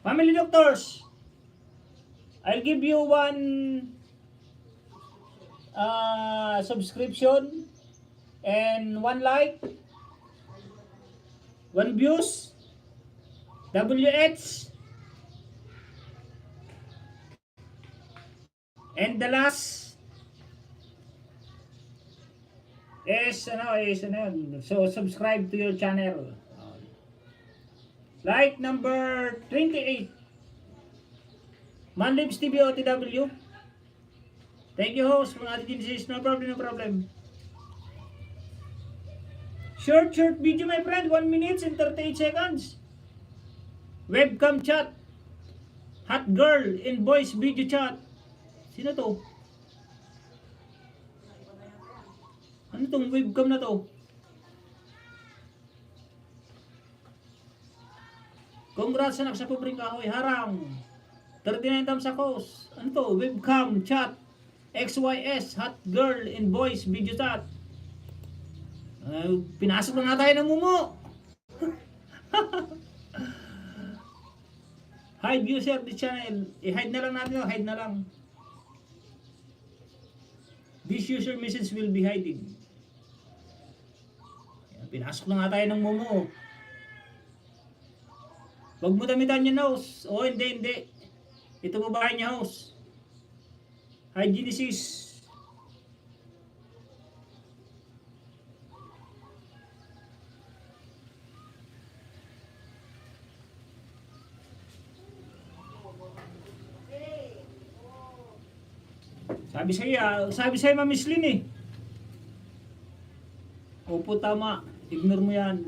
Family Doctors. I'll give you one subscription and 1 like, 1 views, WH, and the last is so subscribe to your channel. Like number 28, Manlibs TV OTW. Thank you host mga Ate Genesis. No problem. Short video my friend, 1 minute and 38 seconds. Webcam chat. Hot girl in voice video chat. Sino to? Ano tong webcam na to? Congrats anak sa pobreng kahoy. Harang. 39 thumbs akos. Ano to? Webcam chat. XYS. Hot girl in voice video chat. Pinasok na nga tayo ng mumo. Hide user the channel. I-hide na lang natin. Hide na lang. This user message will be hiding. Pinasok na nga tayo ng mumo. Wag mo damitan yung house. Hindi. Ito mo bahay niya house. Hi Genesis. Sabi sa'yo Ma'am Mislin eh. Opo tama. Ignore mo yan.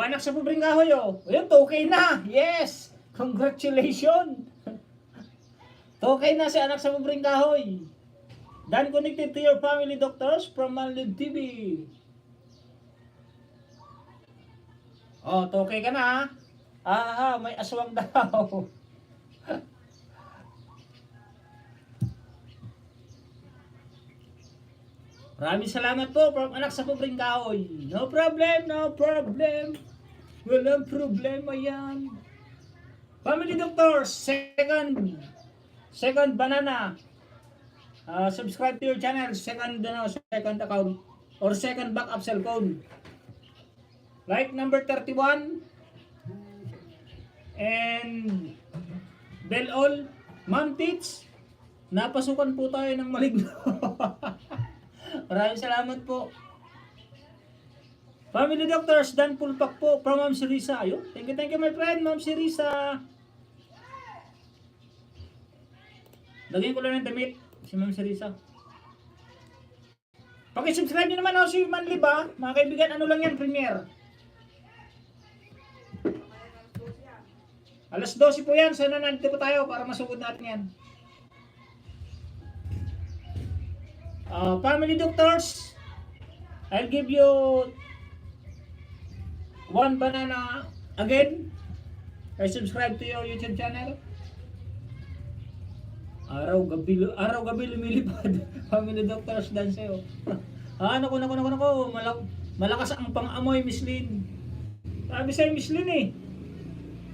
Anak sa pobreng kahoy oh. Ayun, okay na. Yes. Congratulations. Okay na si anak sa pobreng kahoy. Done connected to your family doctors from Manlib TV. Okay ka na ha. May aswang daw. Maraming salamat po from anak sa pobreng kahoy. No problem. Walang problema yan. Family Doctors, second banana. Subscribe to your channel, second account or second backup cellphone. Like number 31 and bell all. Ma'am Tits, napasukan po tayo ng maligno. Maraming salamat po. Family Doctors, Dan Pulpak po from Ma'am Sirisa. Ayun, thank you my friend, Ma'am Sirisa. Lagyan ko lang ng damit si Ma'am Sirisa. Paki-subscribe niyo naman ako si Manlib ha. Mga kaibigan, ano lang yan, premiere. Alas 12 po yan, sana nandito po tayo para masugod natin yan. Family Doctors, I'll give you one banana again. I subscribe to your YouTube channel. Araw-gabi lumilipad. Family Doctors Danseo. Naku, malakas ang pang-amoy, Miss Lynn. Sabi sa'yo, Miss Lynn eh.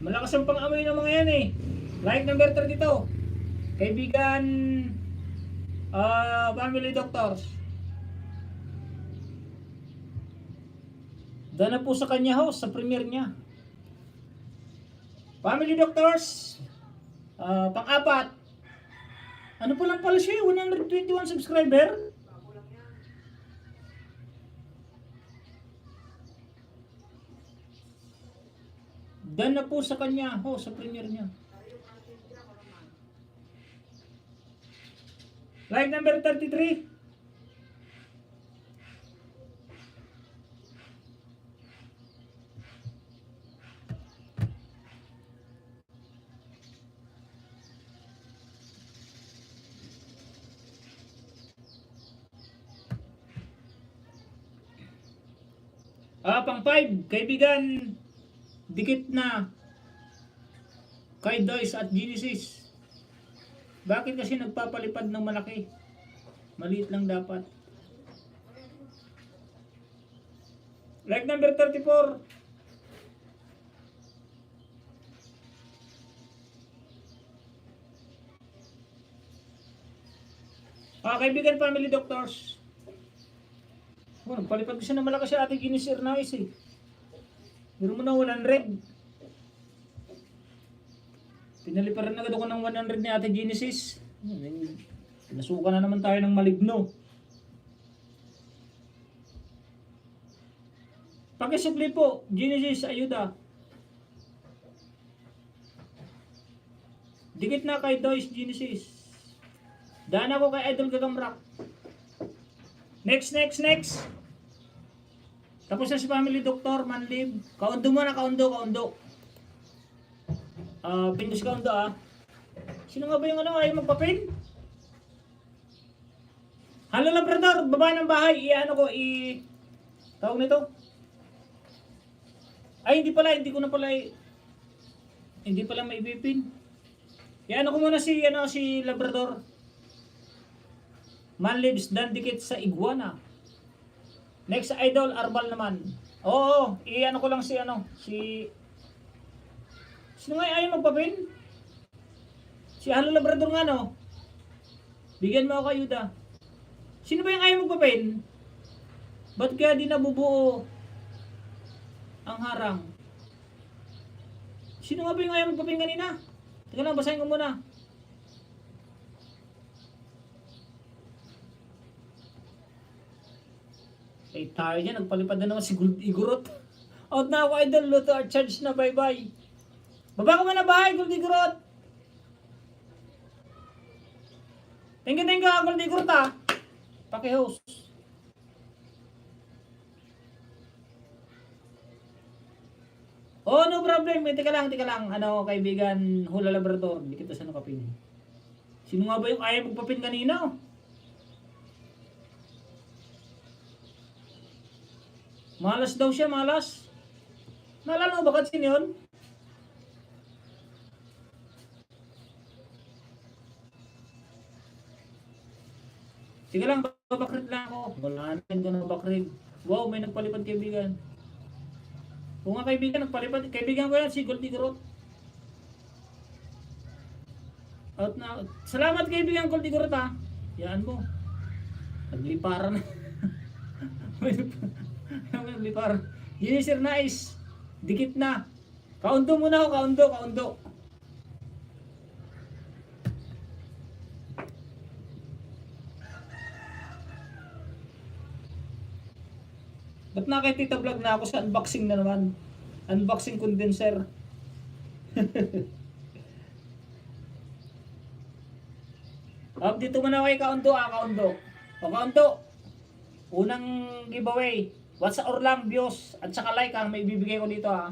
Malakas ang pang-amoy ng mga yan eh. Like number 32. Kaibigan, Family Doctors. Doon na po sa kanya host, sa premiere niya. Family Doctors, pang-apat. Ano po lang pala siya, 121 subscriber. Doon na po sa kanya host, sa premiere niya. Like number 33. Pang 5, kaibigan, dikit na kay Doyce at Genesis. Bakit kasi nagpapalipad ng malaki? Maliit lang dapat. Like number 34. Kaibigan, Family Doctors. Nagpalipad kasi na malaki si Ate Genesis Ernais eh. Meron mo na 100. Pinaliparan agad ako ng 100 ni Ate Genesis. Nasuka na naman tayo ng maligno. Pakisubli po, Genesis, ayuda. Dikit na kay Doyce, Genesis. Daan ako kay Idol Gagamrak. Next. Tapos na si Family Doctor, Manlib. Kaundo muna, kaundo. Pindos kaundo ah. Sino nga ba yung ayaw magpapin? Halo Labrador, baba ng bahay. Tawag nito. Ay, hindi pala maibipin. Ko muna si Labrador. Manlibs dan dikit sa iguana. Next Idol Arbal naman. Oo, ko lang sino nga ayaw magpapin? Si Halo Labrador nga no. Bigyan mo ako ayuda. Sino ba yung ayaw magpapin? Ba't kaya di nabubuo ang harang? Sino nga ba yung ayaw magpapin kanina? Teka lang, basahin ko muna. Tayo dyan, nagpalipad na naman si Igorot. Out na ako, Idol. Luto at charge na, bye-bye. Baba ka muna bahay, Gold Igorot. Thank you, Gold Igorot ha. Paki-host. No problem. Teka lang. Kaibigan, Hula Labrador. Hindi kita sa nakapin. Sino nga ba yung ayaw magpapin kanina? Malas daw siya, malas. Naalala mo ba kasi yun? Sige lang, babakrit lang ako. Wala natin ko na babakrit. Wow, may nagpalipad kaibigan. Kung nga kaibigan, nagpalipad. Kaibigan ko yan, si Gold Igorot. Out na. Salamat kaibigan, Gold Igorot ha. Yan mo. Nagliparan na. Nagliparan. Yun sir, nice. Dikit na. Kaundo muna ako, kaundo. Ba't nakitita vlog na ako sa unboxing na naman? Unboxing condenser. Dito muna ako kay kaundo. Kaundo. Unang giveaway. What's sa Orlang Bios at saka like ang may bibigay ko dito ha.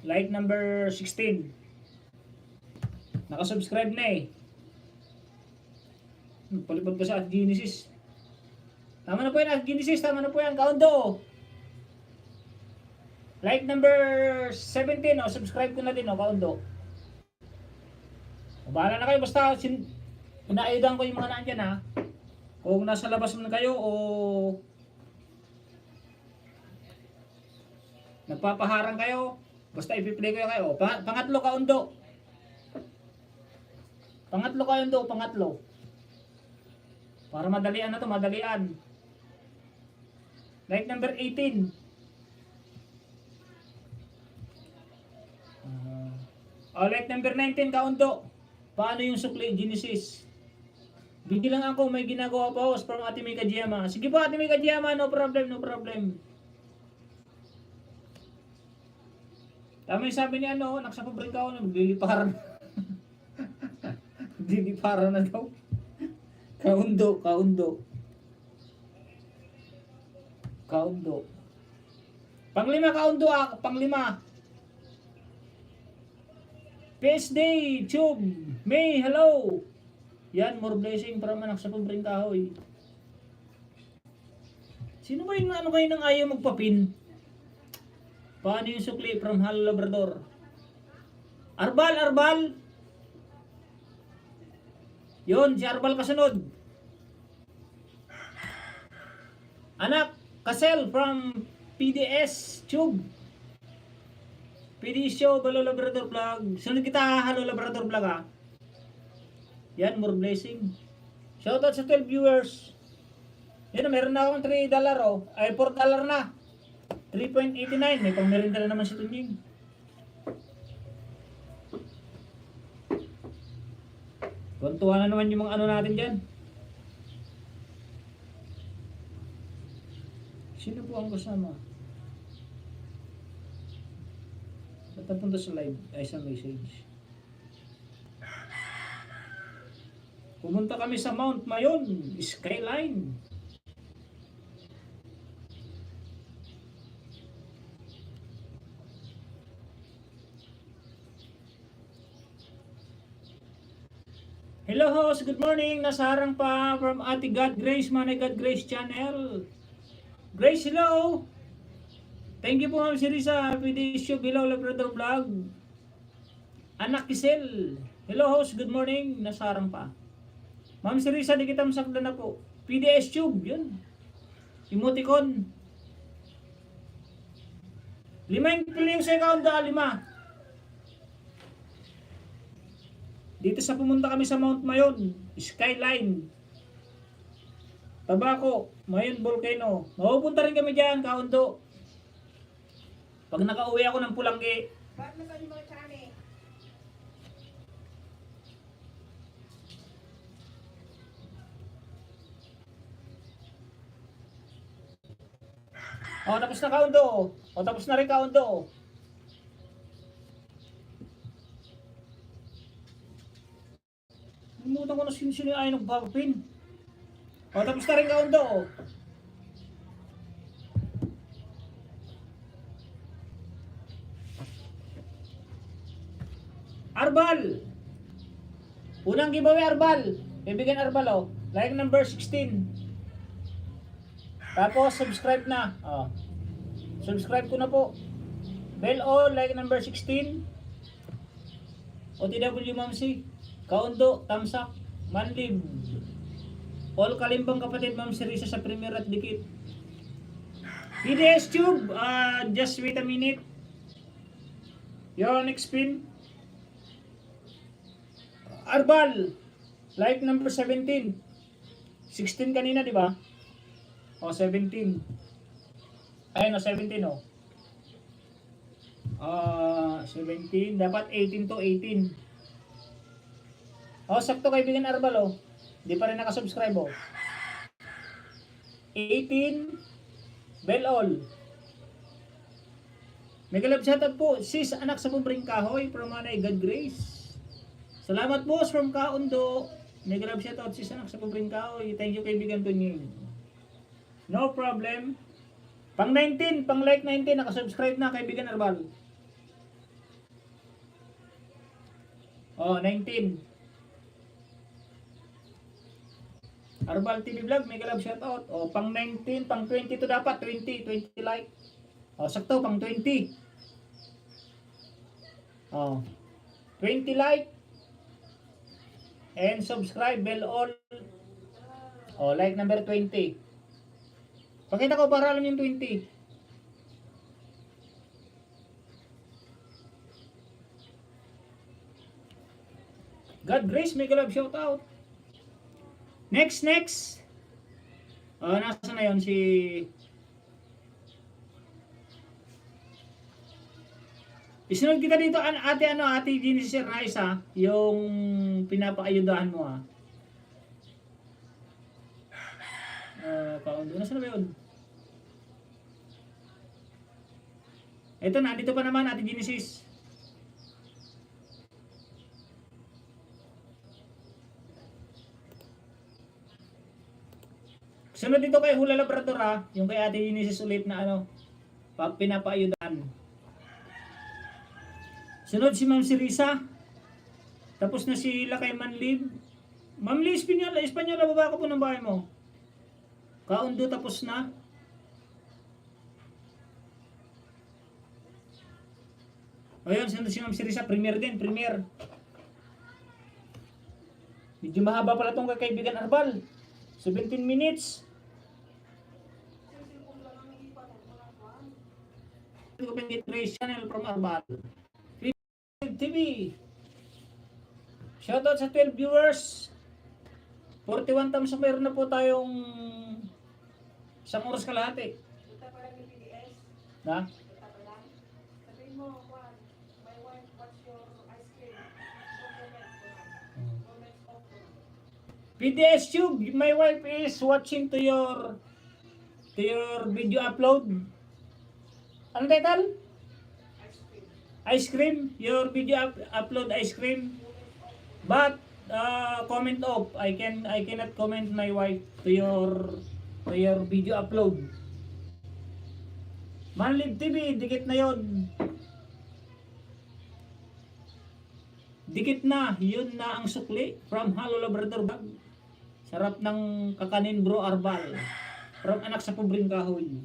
Like number 16. Nakasubscribe na eh. Palipad pa sa Genesis. Tama na po yan, Genesis. Tama na po yan. Kaundo. Like number 17. O, subscribe ko na din. O, Kaundo. O, bahala na kayo. Basta, inaayudan ko yung mga naan dyan, ha. Kung nasa labas man kayo o nagpapaharang kayo, basta ipi-play ko kayo. Pangatlo, Kaundo. Pangatlo, Kaundo. Pangatlo. Para madalian na to, madalian. Like number 18. Like number 19, Kaundo. Paano yung sukli, Genesis? Bigyan lang ako, may ginagawa pa host from Ate Mika Giyama. Sige po, Ate Mika Giyama, no problem, no problem. Tama yung sabi ni ano, nagsapabring ka ako, nagliliparan. Nagliliparan na daw. Kaundo, Kaundo. Kaundo. Panglima, Kaundo, panglima. PSD, Tube, May, hello. Yan, more blessing from anak sa pabring kahoy. Sino ba yung ano kayo nang ayaw magpapin? Paano yung sukli from Halo Labrador? Arbal, Arbal. Yun, si Arbal kasunod. Anak, Kasel from PDS Tube. PDS Show, Halo Labrador Vlog. Sunod kita, Halo Labrador Vlog, ha. Yan, more blessing. Shoutout sa 12 viewers. Yan, meron na akong $3, oh. Ay, $4 na. 3.89. May pang-merinda na naman si Tunying. Tuntuhan na naman yung mga ano natin dyan. Sino po ang kasama? Ba't napunta sa live? Ay, sa message. Pumunta kami sa Mount Mayon, Skyline. Hello host, good morning. Nasa harang pa from Ate God Grace, Manay God Grace Channel. Grace, hello. Thank you po Ma'am Sirisa, Show Below Labrador Vlog. Anak Kisel. Hello host, good morning. Nasa harang pa. Ma'am Sirisa, di kita masakda na po. PDS Tube, yun. Emoticon. 5 yung pili yung sa account, 5. Dito sa pumunta kami sa Mount Mayon, Skyline. Tabako, Mayon Volcano. Mapupunta rin kami dyan, Kaundo. Pag nakauwi ako ng Pulanggi. Ba't na yung mga tsane? O, tapos na Kaundo. O, tapos na rin Kaundo. Limutan ko na sino yung ayaw nagpapapin. O, tapos na rin Kaundo. Arbal. Unang giveaway Arbal. Bibigyan Arbal, o. Like number 16. Tapos, subscribe na. Oh. Subscribe ko na po. Bell all, like number 16. OTW Mamsi. Kaundo, Tamsak, Manlib. All Kalimbang kapatid, Ma'am Sirisa sa Premier at Dikit. PDS Tube, just wait a minute. Your next spin. Arbal, like number 17. 16 kanina, di ba? O, 17. Ayun, 17, o. 17. Dapat 18 to 18. O, sakto kaibigan Arbal, o. Di pa rin nakasubscribe, o. 18. Bell all. Mega love shoutout po. Sis, anak sa Bubring Kahoy from Manay God Grace. Salamat boss from Kaundo. Mega love shoutout sis, anak sa Bubring Kahoy. Thank you kaibigan Tunying. No problem. Pang 19, pang like 19, nakasubscribe na kaibigan Arbal. Oh, 19. Arbal TV Vlog, mega love shoutout. O, pang 19, pang 20 to dapat. 20 like. O, sakto, pang 20. O, 20 like. And subscribe, bell all. O, like number 20. Pakita ko para alam yung 20. God grace, mega love shoutout. Next. Nasa na yun si... Isunod kita dito, ate Genesis Raisa, yung pinapaayudahan mo ha. Paundo, nasa na ba yun? Ito na, dito pa naman ate Genesis. Sunod dito kay Hula Labrador ha, yung kay ate Genesis ulit na pinapaayudahan. Sunod si Ma'am Sirisa. Tapos na sila kay Manlib. Ma'am Lee, Espanyola, baba ka po ng bahay mo. Kaundo tapos na. Ayun, sunod si Ma'am Sirisa, premier din, premier. Medyo mahaba pala itong kaibigan Arbal. 17 minutes. Channel from Arbal. TV. Shoutout sa 12 viewers. 41 thumbs up, meron na po tayong isang oras kalahati. Kita pa lang yung PDS. Na? Kita pa lang. Sabihin mo, Juan, my wife, what's your ice cream? Comment off. PDS Tube, my wife is watching to your video upload. Ano title? Ice cream, your video upload ice cream. But comment off. I cannot comment my wife to your video upload. Manlib TV, dikit na yon. Dikit na, yun na ang sukli from Halo Labrador Bag. Sarap ng kakanin bro Arbal. From anak sa pobreng kahoy.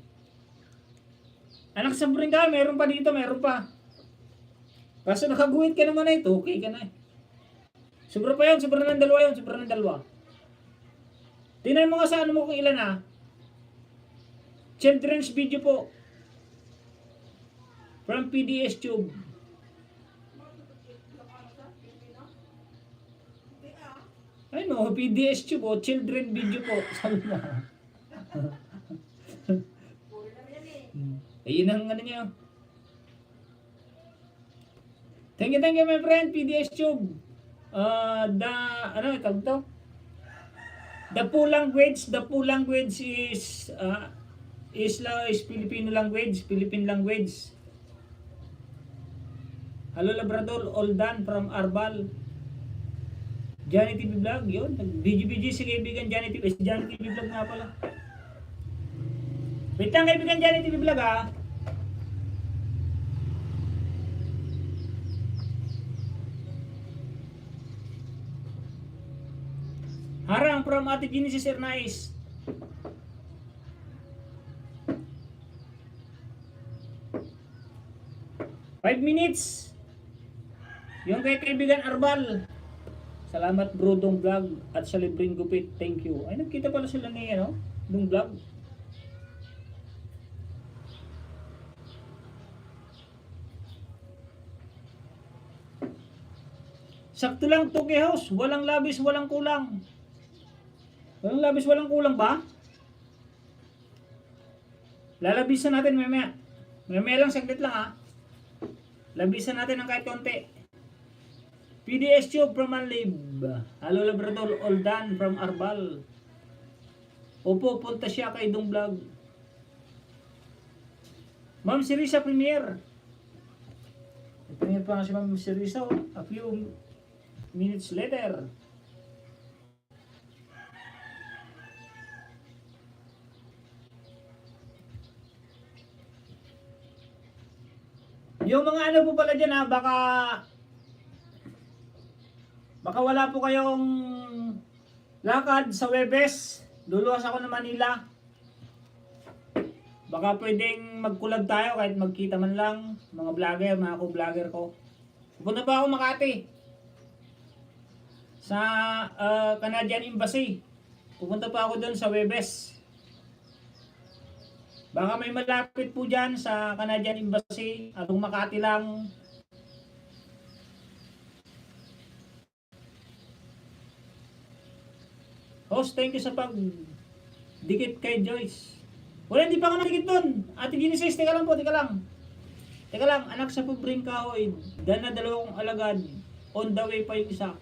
Anak sa pobreng kahoy, meron pa dito, meron pa. Kaso nakaguhit ka naman na ito, okay ka na eh. Sobra pa yun, sobra ng dalawa yun, sobra ng dalawa. Tingnan mo nga sa ano mo kung ilan ha. Children's video po. From PDS Tube. Ay no, PDS Tube po, children video po. Sabi na. Ayun ang ano niya. Thank you my friend, PDS Tube. The full language is Filipino language, Philippine language. Hello Labrador, all done from Arbal. Johnny TV Vlog, yun. BG si kaibigan Johnny TV Vlog nga pala. Wait lang kaibigan Johnny TV Vlog ha. Harang from Ate Genesis Ernais. Five minutes. Yung kay kaibigan Arbal. Salamat bro Dong Vlog at sa libreng gupit. Thank you. Ay nagkita pala sila ni Dong Vlog. Sakto lang to kay house. Walang labis, walang kulang. Walang labis, walang kulang ba? Lalabisan natin mamaya. Mamaya lang, saglit lang ha. Labisan natin ng kahit konti. PDS Tube from Manlib. Hello Labrador, all done from Arbal. Opo, punta siya kay Dong Vlog. Ma'am Sirisa Premier. Premier pa nga si Ma'am Sirisa. A few minutes later. Yung mga ano po pala dyan ha, baka wala po kayong lakad sa Webes. Luluwas ako ng Manila. Baka pwedeng mag-collab tayo kahit magkita man lang. Mga vlogger, mga ko-vlogger ko. Pupunta pa ako Makati. Sa Canadian Embassy. Pupunta pa ako doon sa Webes. Baka may malapit po dyan sa Canadian Embassy. Atong Makati lang. Host, thank you sa pag-dikit kay Joyce. Wala, hindi pa ako nakikit doon. Ate Genesis, teka lang po, teka lang. Teka lang, anak sa pobreng kahoy. Dahil na dalawang alagad. On the way pa yung isa.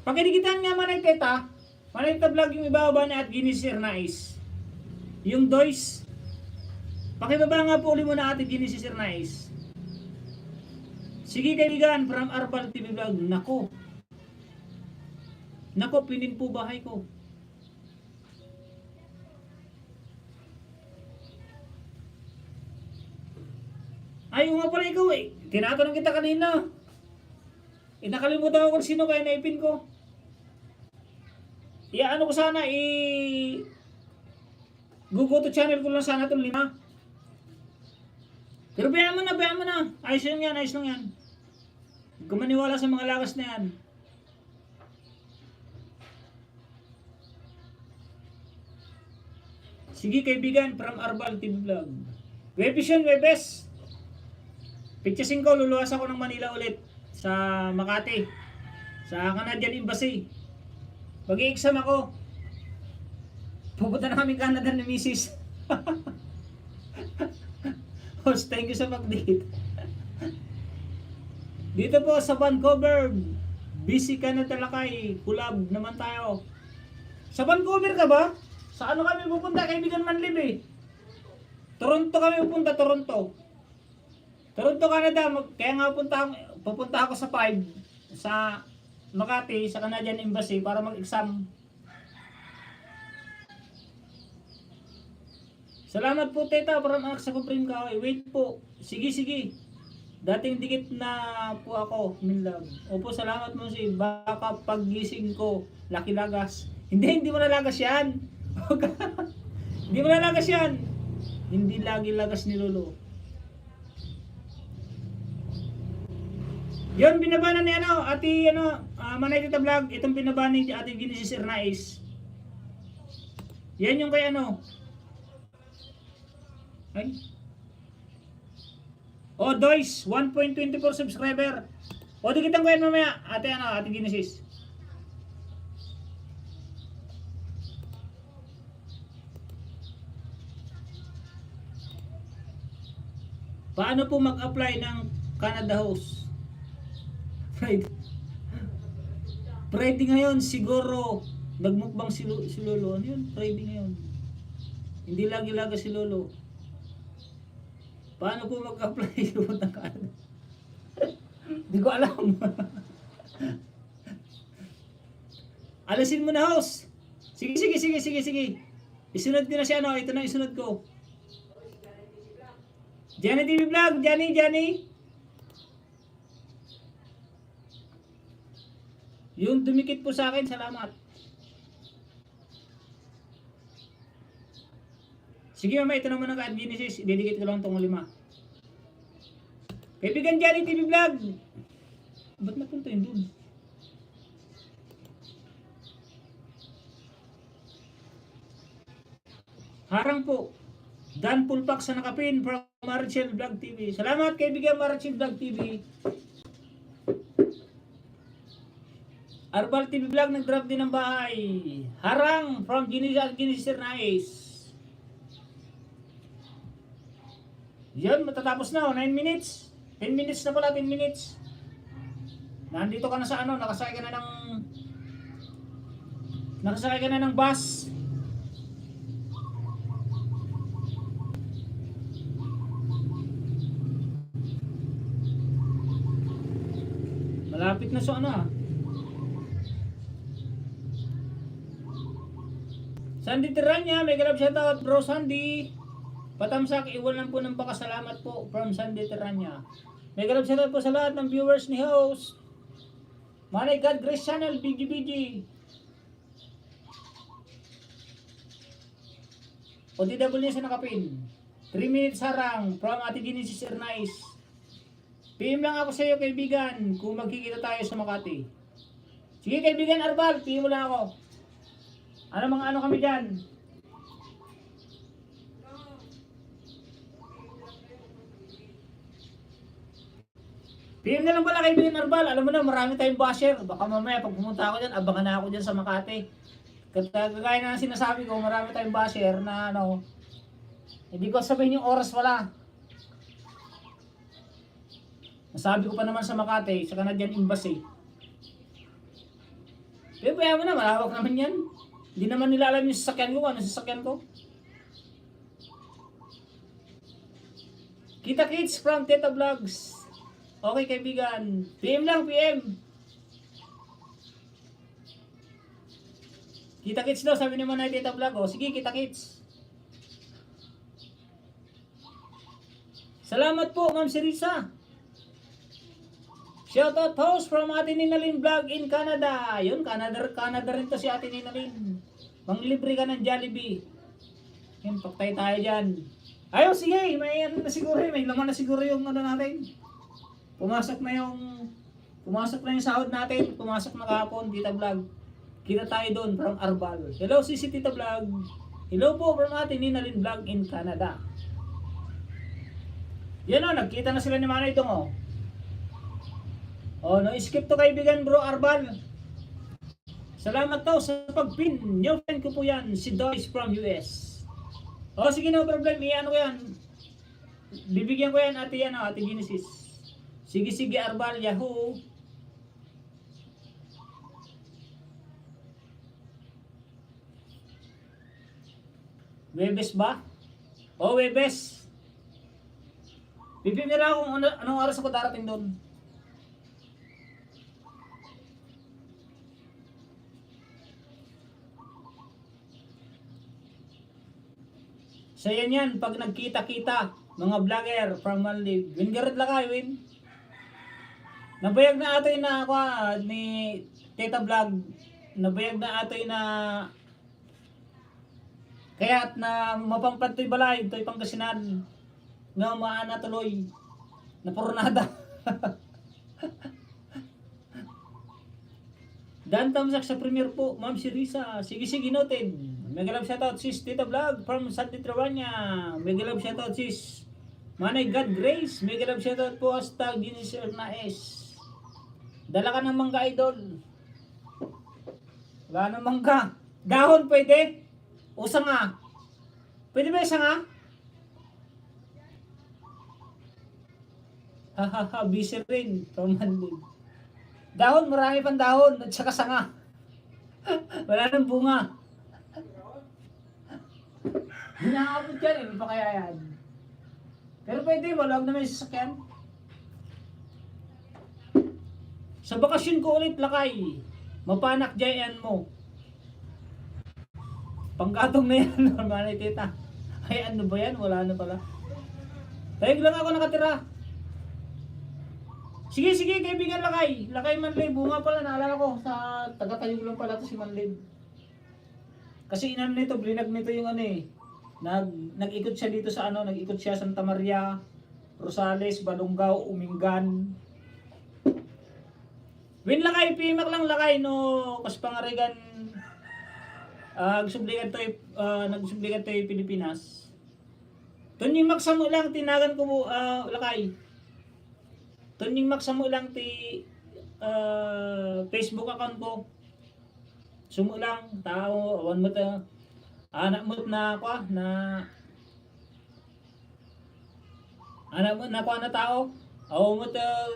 Pakidikitan nga manay teta. Manay vlog yung ibaba ni Ate Genesis Ernais. Yung Joyce. Pakibaba nga po ulit muna Ate Genesis Ernais. Sige kaibigan, from Arbal TV Vlog. Nako. Nako, pinin po bahay ko. Ayaw nga pala ikaw eh. Tinatanong kita kanina. Nakalimutan ko kung sino kaya naipin ko. Ano ko sana Google to channel ko lang sana itong 5. Pero bayaan mo na. Ayos lang yan. Huwag ka maniwala sa mga lakas na yan. Sige kaibigan, from Arbal TV Vlog. Webes. Pitsa 5, luluwas ako ng Manila ulit sa Makati. Sa Canadian Embassy. Mag-i-exam ako. Pupunta na kami Canada ni Mrs. Host, thank you sa pag-date. Dito po sa Vancouver, busy ka na talakay. Collab naman tayo. Sa Vancouver ka ba? Sa ano kami pupunta? Kaibigan Manlib eh. Toronto kami pupunta, Toronto, Canada. Kaya nga pupunta ako sa 5 sa Makati, sa Canadian Embassy para mag-exam. Salamat po teta, parang anak sa kumprim ka. Wait po. Sige. Dating dikit na po ako, Minlove. Opo, salamat mo si baka paggising ko, Lucky Lagas. Hindi mo nalagas yan. Hindi mo nalagas yan. Hindi lagi lagas ni Lolo. Yun, binaba na ni Manay Tita Vlog. Itong binaba ni Ate Genesis Ernais. Yan yung kay Ay. Dois, 1.24 subscriber. Dikitan ko yan mamaya. Ate Genesis. Paano po mag-apply ng Canada Host? Friday ngayon, siguro nagmukbang si Lolo. Ano yun? Friday ngayon. Hindi lagi-laga si Lolo. Paano po mag-apply ng Canada? Hindi ko alam. Alasin mo na, host. Sige. Isunod ko na siya, Ito na isunod ko. Johnny TV Vlog, Johnny. Yung dumikit po sa akin, salamat. Sige mama, ito naman ang Ate Genesis. Ididikit ko lang itong 5. Kaibigan Johnny TV Vlog. Ba't napunta yun dun? Harang po. Dan Pulpak sa nakapin from Marichel Vlog TV. Salamat kaibigan Marichel Vlog TV. Arbal TV Vlog nag-drop din ng bahay. Harang from Genesis Ernais. Yan, matatapos na. 9 minutes. 10 minutes na pala, 10 minutes. Nandito ka na sa nakasakay ka na ng bus. Malapit na sa Sandy Tiranya, may grab shoutout bro Sandy. Patamsak, iwanan po ng pakasalamat po from Sandy Tiranya. May grab shoutout po sa lahat ng viewers ni host. Manay God Grace Channel, BG. OTW sa nakapin. 3 minutes harang from Ate Genesis Ernais. PM lang ako sa iyo kaibigan kung magkikita tayo sa Makati. Sige kaibigan Arbal, PM mo lang ako. Ano mga ano kami dyan? PM na lang pala kaibigan Arbal. Alam mo na marami tayong basher. Baka mamaya pag pumunta ako dyan, abangan na ako dyan sa Makati. Kagaya na sinasabi ko, marami tayong basher na ano, hindi ko sabihin yung oras wala. Nasabi ko pa naman sa Makati, sa Canadian Embassy. Pero kaya mo na, malawak naman yan. Hindi naman nila alam yung sasakyan ko, ano sasakyan ko. Kita Kids from Teta Vlogs. Okay kaibigan, PM lang, PM. Kita Kids daw, sabi naman na Teta Vlog. O sige, Kita Kids. Salamat po, Ma'am Sirisa. Shoutout host from Ate Ninalyn Vlog in Canada. Yun, Canada rin to si Ate Ninalyn. Manglibre ka ng Jollibee. Yun, paktay tayo dyan. Ayun, sige, may ano na siguro, may laman na siguro yung ano natin. Pumasok na yung sahod natin. Pumasok na kahapon, Tita Vlog. Kita tayo doon from Arbal. Hello, Sisi Tita Vlog. Hello po from Ate Ninalyn Vlog in Canada. Yan o, nagkita na sila ni Manay Dong o. O, no-skip to kaibigan bro Arbal. Salamat to sa pag-pin. New friend ko po yan, si Doris from US. O, sige no problem. Iyan ko yan. Bibigyan ko yan ate yan o, Ate Genesis. Sige Arbal, Yahoo. Webes ba? O, Webes. Bibigyan nila kung anong oras ako darating doon. So yan, pag nagkita-kita, mga vlogger from Maldives. Wingarad lang kayo, Win. Nabayag na atoy na ako ni Teta Vlog. Nabayag na atoy na kaya't na mapangpantoy balay, to'y Pangasinan. Nga maana tuloy. Napurnada. Dan tamsak sa premiere po, Ma'am Sirisa. Sige, noted. Mega love shoutout sis Tita Vlog from Santa Trabanya. Mega love shoutout sis Manay God Grace. Mega love shoutout po hashtag Genesis Ernais. Dala ka ng mangga idol. Wala ng mangga. Dahon pwede? O sanga? Pwede ba yung sanga? Hahaha, busy rin from Mandig. Dahon, marami pang dahon at saka sanga. Wala nang bunga. Hinaabot yan, hindi pa kaya yan. Pero pwede, wala na may sasakyan. Sa bakasyon ko ulit lakay. Mapanak jayan mo. Panggatong na yan, normal na tita. Ay ano ba yan? Wala na pala. Tayog lang ako nakatira. Sige, kaibigan lakay. Lakay Manlib. Bunga pala, naalala ko. Sa taga-tayog lang pala to si Manlib. Kasi inan nito, blinag nito yung ano eh. Nag-ikot siya dito sa ano, nag-ikot siya Santa Maria, Rosales, Balonggao, Umingan. Win lakay, pimak lang lakay no, kas pangarigan nagsubligan to Pilipinas. Tunying magsamo lang tinagan ko lakay. Tunying magsamo lang ti Facebook account ko. Sumo lang tao awan mo ta anak mo na kwa na anak mo na kwa na tao. Awan mo ta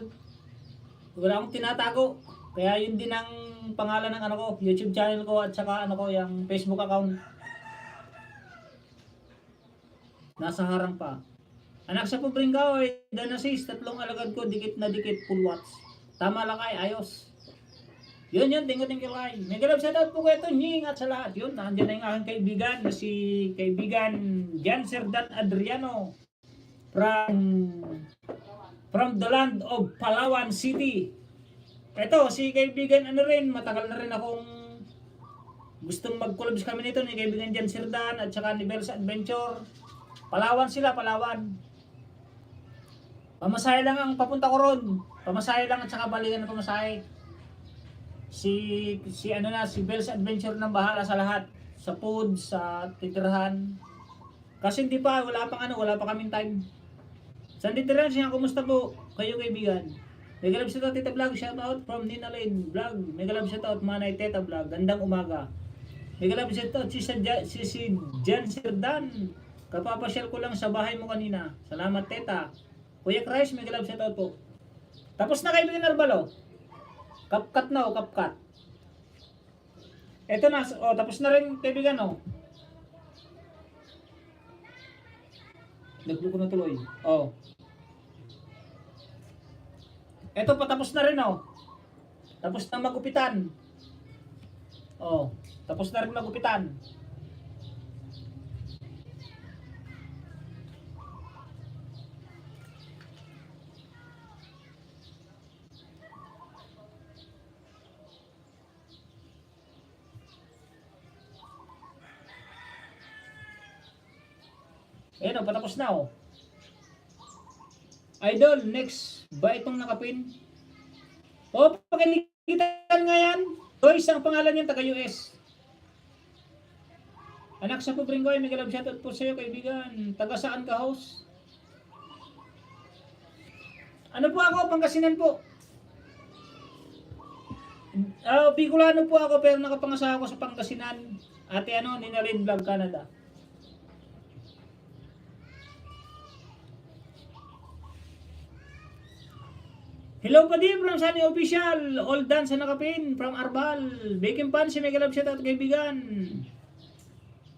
wala akong tinatago. Kaya yun din ang pangalan ng ano ko, YouTube channel ko at saka ano ko, yung Facebook account. Nasa harang pa. Anak sa pubring ka, Danasis, 3 alagad ko, dikit na dikit, full watch. Tama lang kay, ayos. Yun, thank you kay. May galap sa dapat po ko ito, nying at sa lahat. Yun, nandiyan na yung aking kaibigan, na si kaibigan Janser Dan Adriano. From the land of Palawan City. Ito, si kaibigan ano rin, matagal na rin akong Gustong mag-collabs kami nito ni kaibigan Jan Sirdan at saka ni Bells Adventure. Palawan sila, Palawan. Pamasahe lang ang papunta ko ron. Pamasahe lang at saka balikan ng pamasahe. Si Bells Adventure nang bahala sa lahat. Sa food, sa titirahan. Kasi hindi pa, wala pa kaming time. Sa titirahan siya, kumusta po? Kayo kaibigan. Mega love shoutout Tita Vlog, shoutout from Nina Lane Vlog. Mega love shoutout Manay Teta Vlog, gandang umaga. Mega love shoutout si Jan Sirdan. Kapapasyal ko lang sa bahay mo kanina. Salamat Teta. Kuya Chris, mega love shoutout po. Tapos na kaibigan Arbalo. Kapkat na kapkat. Eto na, tapos na rin kaibigan Nagluko na tuloy. Eto patapos na rin Tapos na magupitan. Tapos na rin magupitan. Ayan patapos na Idol, next ba itong nakapin? Pakilikitan nga yan. Joyce ang pangalan niyan, taga US. Anak sa Pubringoy, may galab shoutout po sa'yo kaibigan. Taga saan ka host? Ano po ako? Pangasinan po. Bicolano po ako pero nakapangasawa ko sa Pangasinan. Ate Nina Lane Vlog, Canada. Hello Padi from Sunny Official, all done sa nakapin from Arbal. Baking Pansy, mega love shoutout kaibigan.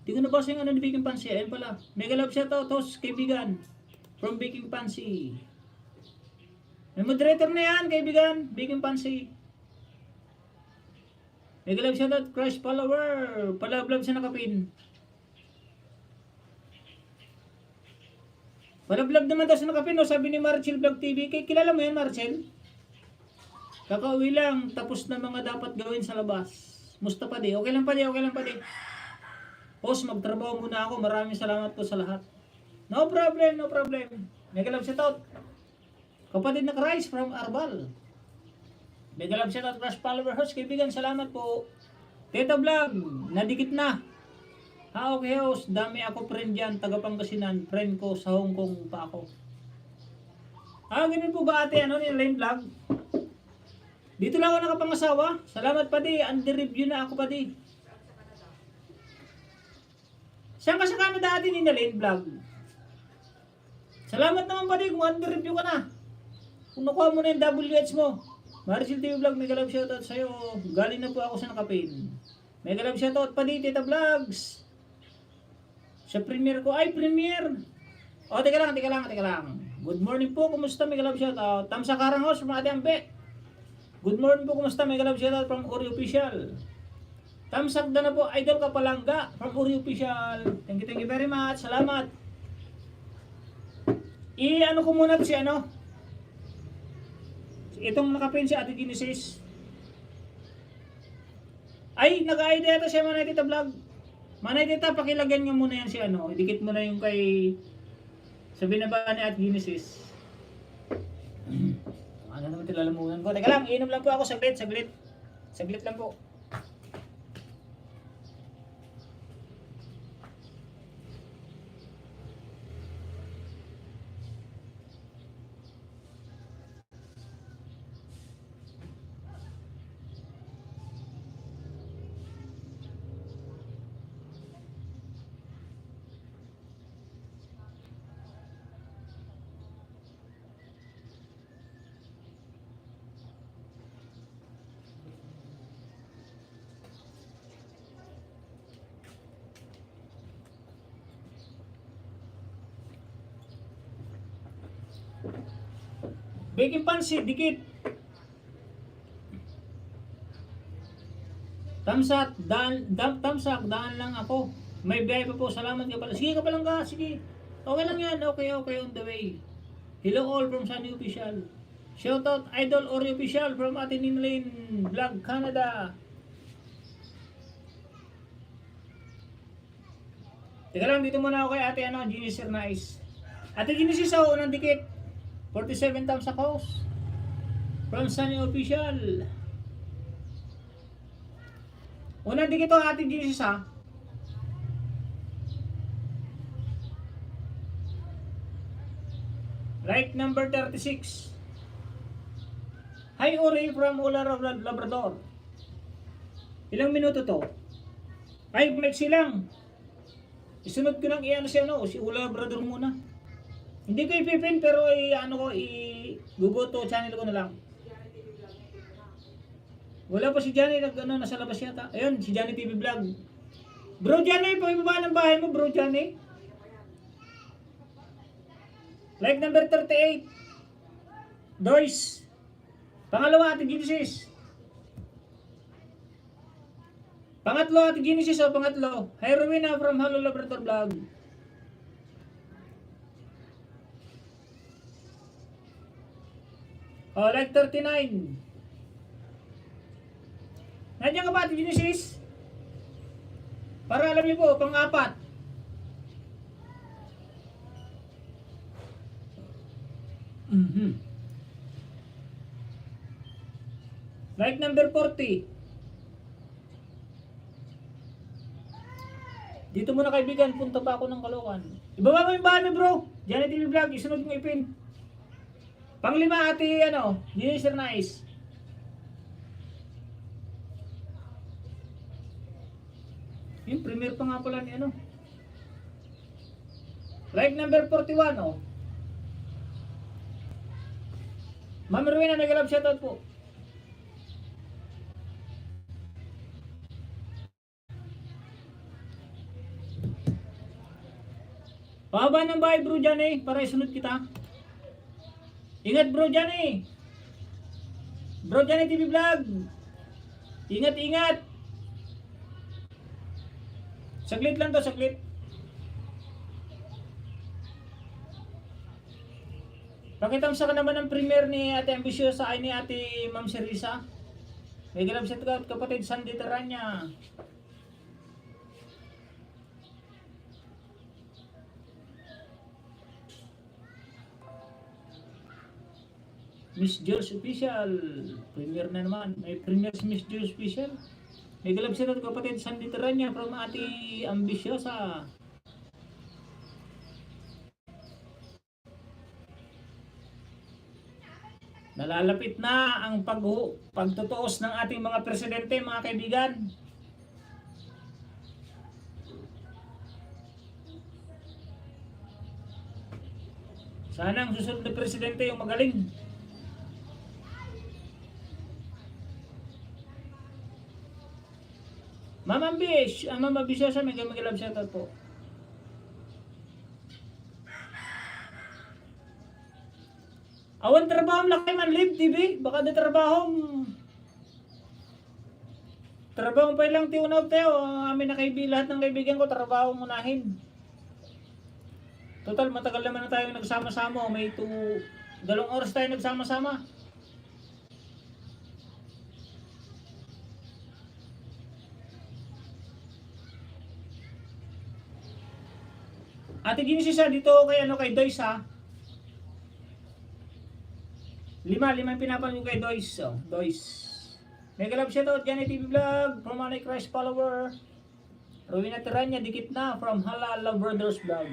Di ko nabasa yung ni Baking Pansy, ayun pala. Mega love shoutout host kaibigan from Baking Pansy. May moderator na yan kaibigan, Baking Pansy. Mega love shoutout Crush follower, palablab sa nakapin. Palablab naman daw sa nakapin, sabi ni Marcel Vlog TV. Kilala mo yan, Marcel? Kakauwi lang, tapos na mga dapat gawin sa labas. Musta pa di? Okay lang pa di. Boss, magtrabaho muna ako. Maraming salamat po sa lahat. No problem. Mega love shoutout. Kapatid na Christ from Arbal. Mega love shoutout Crush follower host. Kaibigan, salamat po. Teta Vlog, nadikit na. Okay host, dami ako friend dyan, taga Pangasinan, friend ko sa Hong Kong pa ako. Ganun po ba ate, ni Lane Vlog? Dito lang ako nakapangasawa. Salamat Padi, under review na ako Padi. Saan ka sa Canada ate ni Lane Vlog? Salamat naman Padi kung under review ka na. Kung nakuha mo na yung WH mo. Maricel TV Vlog, mega love shoutout sa'yo. Galing na po ako sa nakapin. Mega love shoutout Padi, Tita Vlogs. Sa premiere ko, premiere! Teka lang. Good morning po, kumusta? Mega love shoutout. Tamsa Karangos from Ate Ambe. Good morning po, kumusta? Mega love shoutout from Uri Official. Tamsakda na po, Idol Kapalangga from Uri Official. Thank you very much. Salamat. Ko muna to si Itong nakapin si Ate Genesis. Nag-idea ito siya Manay Tita Vlog. Manay Tita, pakilagyan nyo muna yan si Idikit mo na yung kay sa binaba ni Ate Genesis. Ano naman tilalamunan ko. Teka lang, iinom lang po ako saglit. Saglit lang po. Baking Pansy, dikit. Tamsak, daan lang ako. May biyahe pa po, salamat ka pala. Sige ka pa lang ka, sige. Okay lang yan, okay, on the way. Hello all from Sunny Official. Shoutout Idol Ori Official from Ate Nina Lane Vlog, Canada. Teka lang, dito muna ako kay ate Genesis Nice. Ate Genesis, unang dikit. 47 times sa house. From Sunny Official. Unang dikit ate Genesis ha. Like number 36. Hi Uri from Ular of Labrador. Ilang minuto to? Ay, maiksi lang. Isunod ko lang si Ular Labrador muna. Hindi ko ipipin pero guguto channel ko na lang. Wala pa si Johnny nasa labas yata. Ayun, si Johnny TV Vlog. Bro Johnny, pababa ng bahay mo, Bro Johnny. Like number 38. Dois. Pangalawa, Ate Genesis. Pangatlo, Ate Genesis, pangatlo. Hi, Rowena from Hello Labrador Vlog. Like 39. Nandiyan ka ba, Ate Genesis? Para alam niyo po, pang-apat. Like number 40. Dito muna kaibigan, punta pa ako ng Caloocan. Ibaba mo yung bahay mo, bro. Johnny TV Vlog, isunod mong ipin. Panglima, ate, Genesis Nice. Yung premier pa nga pala ni Like number 41, Ma'am Rowena, nag-love shoutout po. Pahaba ng bahay, Bro Johnny, para isunod kita. Ingat, Bro Johnny. Bro Johnny TV Vlog. Ingat, ingat. Saglit lang to, saglit. Pakitamsa ka naman ng premier ni Ate Ambisyosa ay ni Ate Ma'am Serisa. May galab siya kapatid Sandy Teranya. Miss Jules Official. Premier na naman. May premier si Miss Jules Official. May galab siya kapatid Sandy Teranya from Ate Ambisyosa. Nalalapit na ang pagtutuos ng ating mga presidente, mga kaibigan. Sana ang susunod na presidente yung magaling. Ma'am Ambish, Ma'am Ambisyosa, may mag-love shoutout po. Awan trabaho laki man live TV, baka di trabaho pa lang tiunaw tayo, amin na lahat ng kaibigan ko trabaho munahin. Total matagal naman na tayo nagsama-sama, may 2 oras tayo nagsama-sama. Ate Genesis dito kay Dois ha. 5 yung pinapanood kay Dois. Dois. Mega love shoutout Johnny TV Vlog from Anay Christ follower. Rowena Teranya dikit na from Halal Love Brothers Vlog.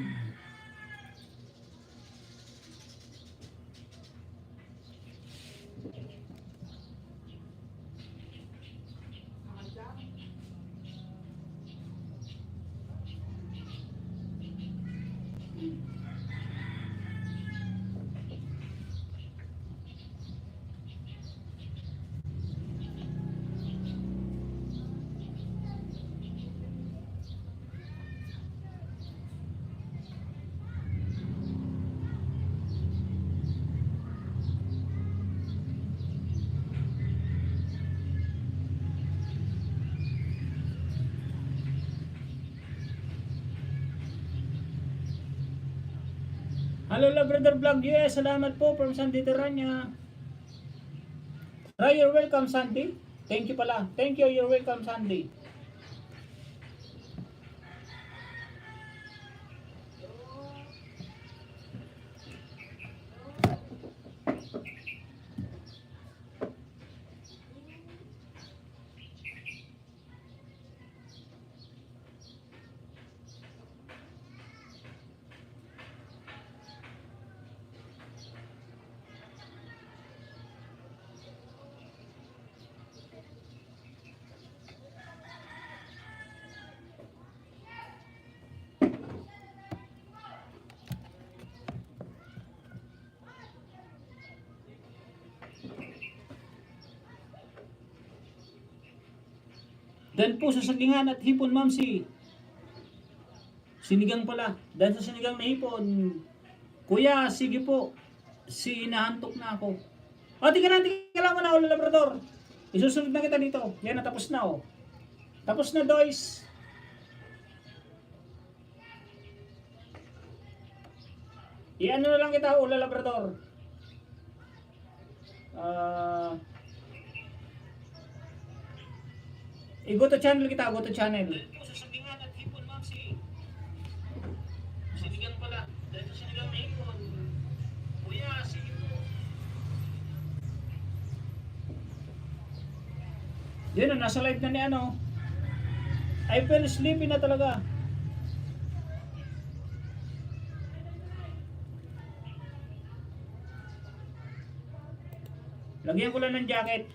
Hello Labrador Vlog US, salamat po from Sandy Teranya. You're welcome Sandy. Thank you pala. Thank you, you're welcome Sandy. Dahil po sa saglingan at hipon, ma'am, sinigang pala. Dahil sa sinigang na hipon, kuya, sige po. Inahantok na ako. O, tika lang muna, ulo labrador. Isusunod na kita dito. Yan, natapos na, oh. Tapos na, Dois. Iano na lang kita, ulo labrador. I-go to channel kita, go to channel. Sa sagingan at hipon, ma'am, sinigang pala. Dahil sa sinigang na hipon, kuya, sige po. Yun na, nasa live na ni ano. I feel sleepy na talaga. Lagyan ko lang ng jacket.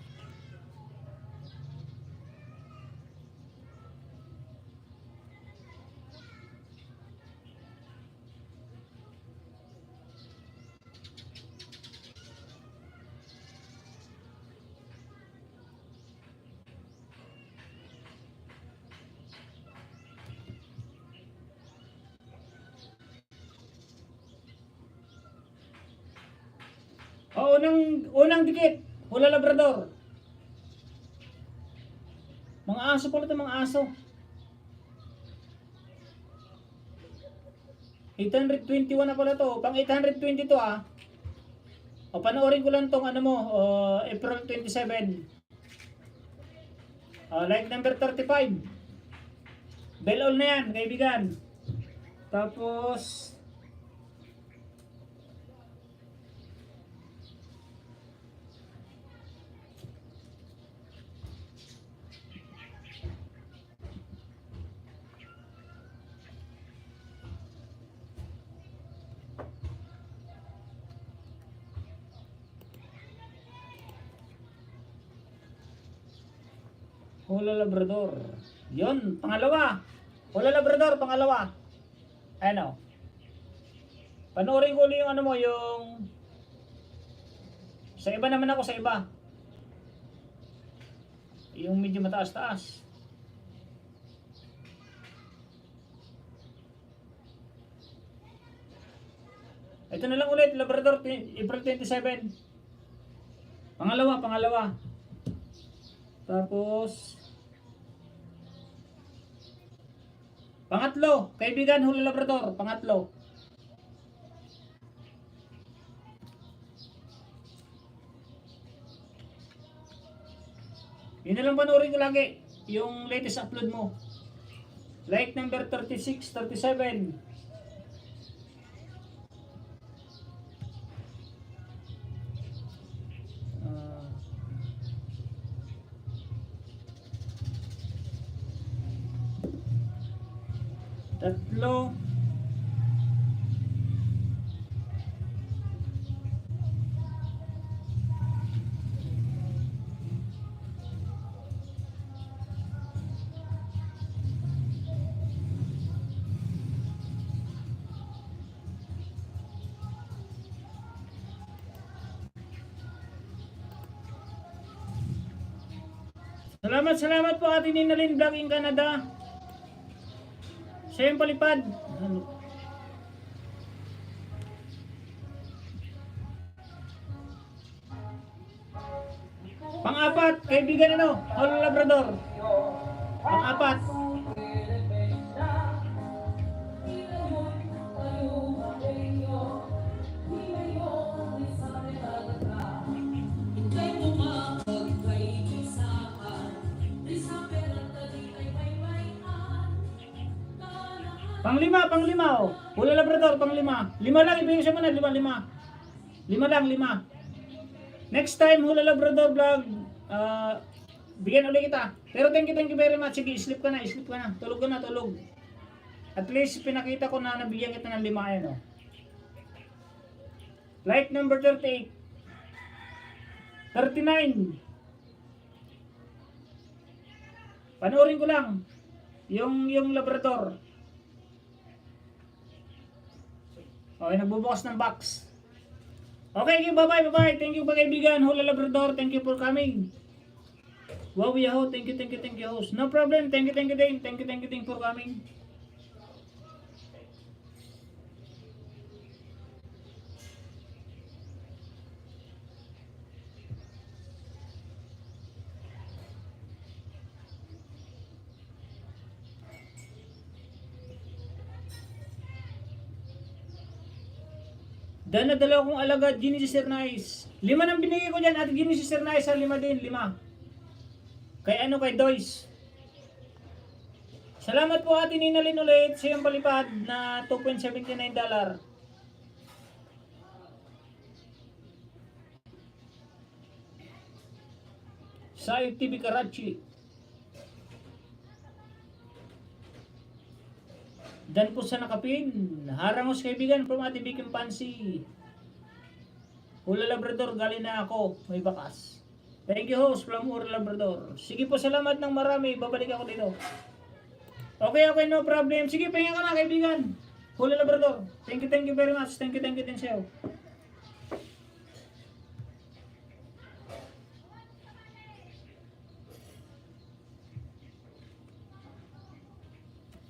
O, unang dikit. Hula labrador. Mga aso pala ito, mga aso. 821 na pala to. Pang 820 to, ah. O, panoorin ko lang tong ano mo, April 27. Like number 35. Bell all na yan, kaibigan. Tapos Hula labrador. Yon, pangalawa. Hula labrador, pangalawa. Ano? Panoorin ko ulit yung ano mo, yung sa iba naman ako, sa iba. Yung medyo mataas-taas. Ito na lang ulit, labrador, April 27. Pangalawa. Tapos pangatlo, kaibigan, hula labrador, pangatlo. Yun na lang panoorin ko lagi, yung latest upload mo. Like number 36, 37. Tatlo. Salamat po Ate Ninalyn Vlog in Canada. Siya yung palipad. Pang-apat, kaibigan ano? Hula labrador. Pang-apat. Pang-lima, oh. Hula labrador, pang-lima. Lima lang, ibigay siya mo na, lima. Lima lang. Next time, hula labrador vlog, bigyan ulit kita. Pero thank you very much. Sige, sleep ka na. Tulog ka na. At least, pinakita ko na nabigyan kita ng 5, oh. Like number 38. 39. Panoorin ko lang. Yung labrador. Okay, nagbubukas ng box. Okay, bye-bye. Thank you pa kaibigan. Hula labrador, thank you for coming. Wow, Yahoo, thank you, host. No problem, thank you, Dane. Thank you, Dane for coming. Dahil nadala kong alagad, Ginny si Sir Nice. 5 nang binigay ko dyan, at Ginny si Sir Nice, 5 din, 5. Kay Doyce. Salamat po Ate Ninalyn ulit sa iyong palipad na $2.79. Sa TV Karachi. Dan po sa nakapin. Harangos kaibigan from Ate Bikim Pansi. Hula Labrador, galing na ako. May bakas. Thank you host from Hula Labrador. Sige po, salamat ng marami. Babalik ako dito. Okay, no problem. Sige, pahinga ka na kaibigan. Hula Labrador. Thank you very much. Thank you din sa'yo.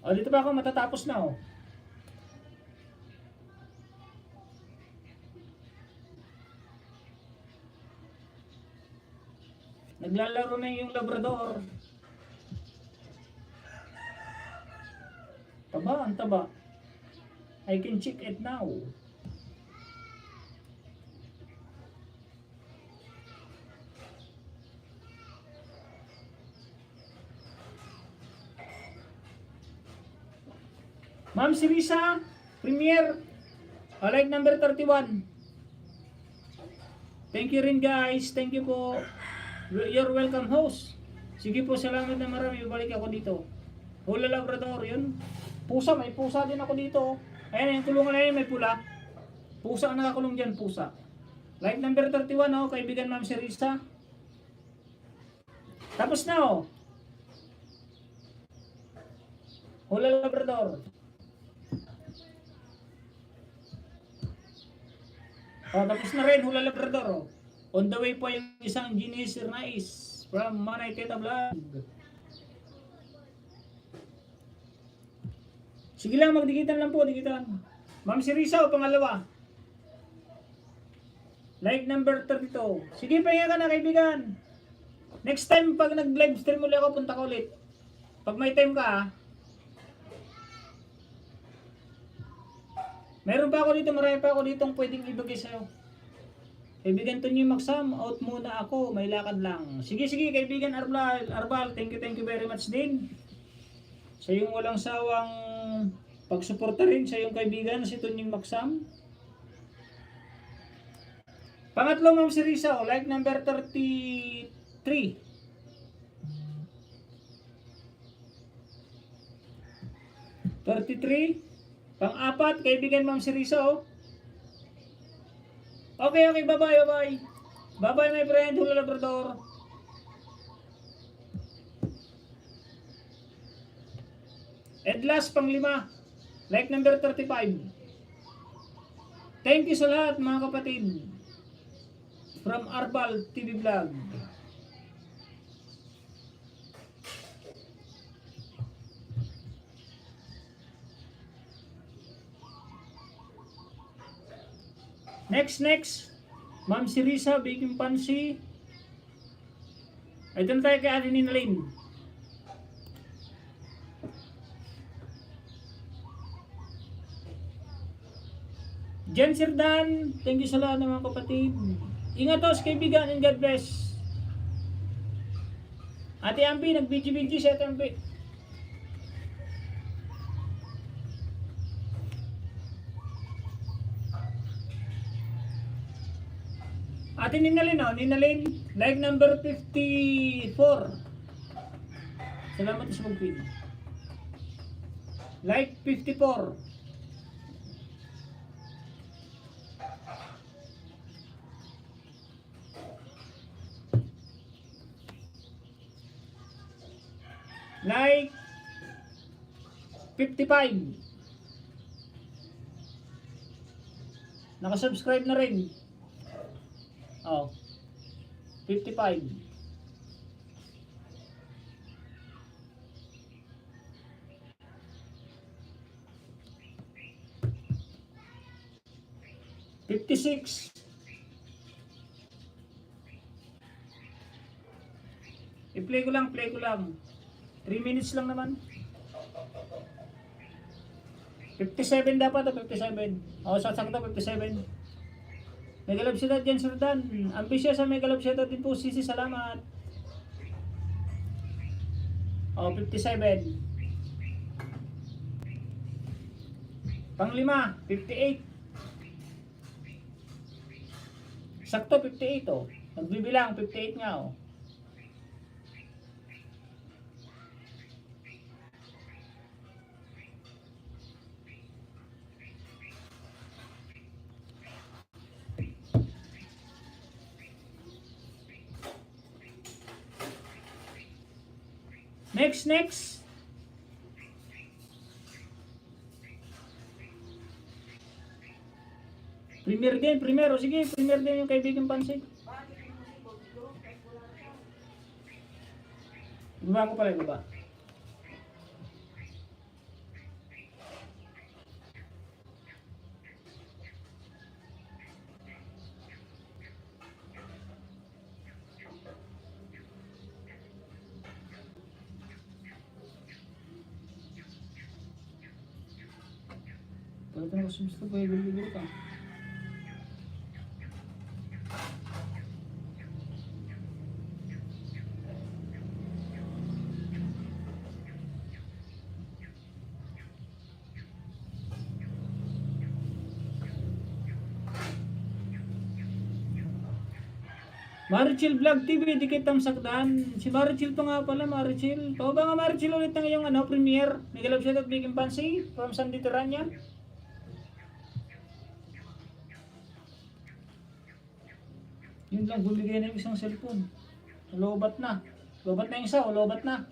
O, dito ba ako matatapos na, oh. Naglalaro na yung Labrador. Taba, ang taba. I can check it now. Ma'am Sirisa, Premier, like number 31. Thank you rin guys, thank you po. You're welcome host. Sige po, salamat na marami, balik ako dito. Hula Labrador, yun. Pusa, may pusa din ako dito. Ayan, yung kulungan na yun, may pula. Pusa ang nakakulong dyan, pusa. Like number 31, oh, kaibigan Ma'am Sirisa. Tapos na, oh. Hula Labrador. Oh, tapos na rin, Hula Labrador. Oh. On the way po yung isang Ginny Sir Nice from Manay Teta Vlog. Sige lang, magdikitan lang po, dikitan. Ma'am Sirisa, pangalawa. Like number 32. Sige, pahinga ka na kaibigan. Next time, pag nag-live stream ulit ako, punta ka ulit. Pag may time ka, ha. Meron pa ako dito, marami pa ako dito pwedeng ibigay sa'yo. Kaibigan Tonyo Magsam, out muna ako, may lakad lang. Sige, kaibigan Arbal, thank you very much din. Sa iyong walang sawang pagsuporta rin sa iyong kaibigan, si Tonyo Magsam. Pangatlo, Ma'am Sirisa, like number 33. 33. Pang-apat, kaibigan Ma'am Sirisa, oh. Okay, bye-bye. Bye-bye, my friend, Hula Labrador. And last, pang-5, like number 35. Thank you sa lahat, mga kapatid. From Arbal TV Vlog. Next. Ma'am Sirisa, Bikim Pansi. Ito na tayo kay Ate Ninalyn. Jen Sirdan, thank you sa lahat ng mga kapatid. Ingat tos kaibigan and God bless. Ate Ampi, nag-BG si Ate Ampi. Ate Ninalyn, oh, like number 54. Salamat sa mag-feed. Like 54. Like 55. Naka-subscribe na rin. Oh. 55. 56. I-play ko lang, play ko lang. 3 minutes lang naman. 57 dapat o 57. O, sasakta 57. Mega love shout out dyan, Sir Dan. Ambitious sa mega love shout out din po, Sisi. Salamat. O, 57. Panglima, 58. Sakto, 58 o. Nagbibilang, 58 nga o. Next. Premier din, primero. Sige, premier din yung kaibigan Pansit. Bakit hindi mo siguro? Siguro, kahit wala na siya. Ibaba ko pala, ibaba. Pagkata na gusto ko, gulo ka. Marichil Vlog TV, di kitang sakdan. Si Marichil pa nga pala, Marichil. Pao ba nga Marichil ulit ng iyong premiere? Miguel Obsed at Big Fancy from San Diteranya. Yun lang, bumigay na yung isang cellphone. Lobat na. Lobat na yung isa, lobat na.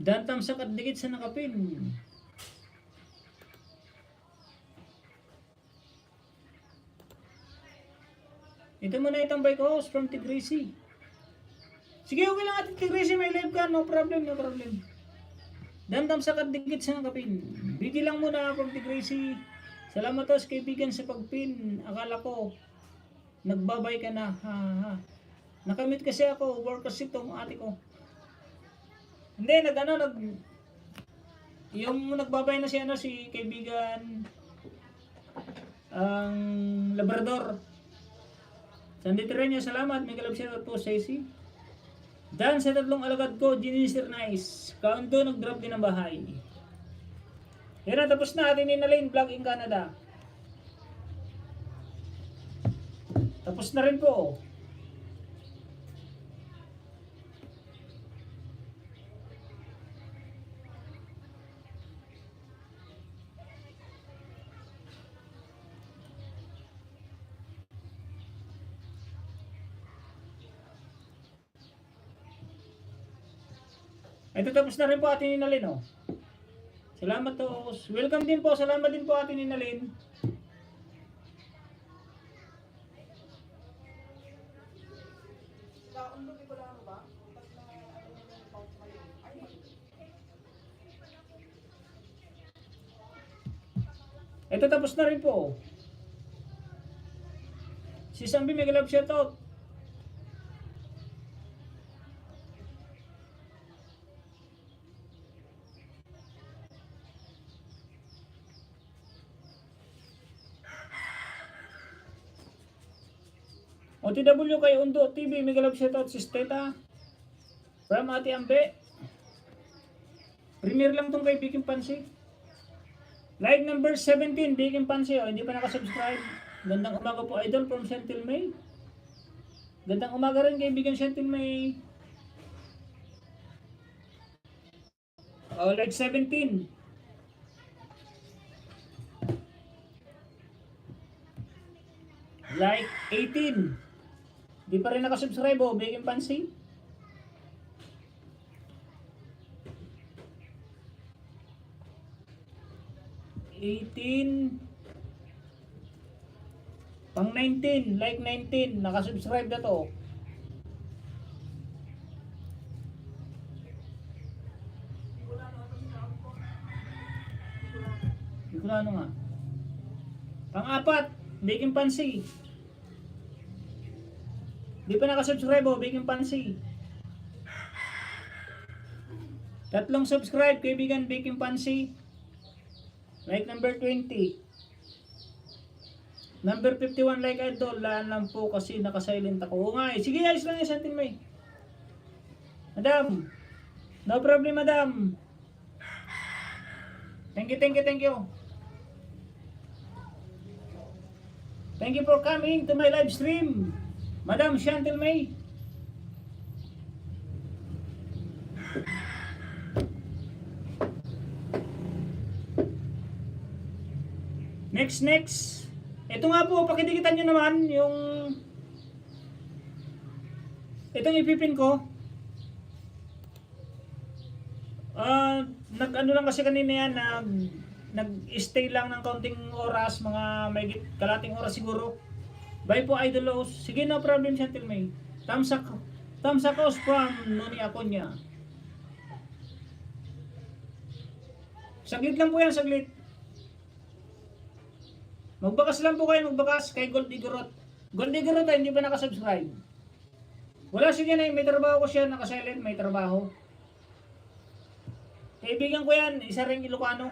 Dantam sa kadikit sa nakapin. Ito muna itong bike host from Tigrisi. Sige, okay lang atin Tigrisi, may live ka. No problem, no problem. Dantam sa kadikit sa nakapin. Bigi lang muna from Tigrisi. Salamat sa kaibigan sa pagpin. Akala ko, nagbabay ka na. Ha. Nakamit kasi ako. Work kasi itong ate ko. Hindi, yung nagbabay na si kaibigan ang Labrador. Sandito rin niya, salamat. May kalab siya po, Stacy. Dan sa tatlong alagad ko, Ginisir Nice. Kaundo, nag-drop din ang bahay. Yan na, tapos na atin ninalin, vlog in Canada. Tapos na rin po. Ito tapos na rin po atin ninalin, oh. Salamat to. Welcome din po. Salamat din po atin ninalin. Sila, undo, di ko lang ano ba? Tapos na, ano yung pouch na yun. Ay, Ito tapos na rin po. Si Sambi, mega love shoutout. OTW kay Undo TV, mega love shoutout si Steta. From Ate Ambe. Premier lang tong kay Biking Pansi. Live number 17, Biking Pansi. Oh, hindi pa nakasubscribe. Gandang umaga po, idol from Sentinel May. Gandang umaga rin kay Bigang Sentinel May. Oh, like 17. Like 18. Di pa rin nakasubscribe oh, Baking Pansy. Pang 19, like 19, nakasubscribe na to. Hindi ko na ano nga. Pang 4, Baking Pansy. Di pa nakasubscribe oh, Baking Pansy. 3 subscribe, kaibigan Baking Pansy. Like number 20. Number 51 like idol. Laan lang po kasi nakasilent ako. Oo nga eh. Sige, ayos lang yung Santin May. Madam. No problem, madam. Thank you, thank you, thank you. Thank you for coming to my live stream, Madam Chantel May. Next. Ito nga po, pakidikitan nyo naman yung itong ipipin ko. Nag-ano lang kasi kanina yan, nag-stay lang ng kaunting oras, mga may kalating oras siguro. Bye po, Idolos. Sige, no problem, Chantel May. Thumbs up from Noni Aconya. Saglit lang po yan, saglit. Magbakas lang po kayo, magbakas kay Gold Igorot. Gold Igorot ay hindi pa nakasubscribe. Wala siya na, may trabaho ko siya, nakasilent, may trabaho. Kaibigan ko yan, isa ring Ilocano.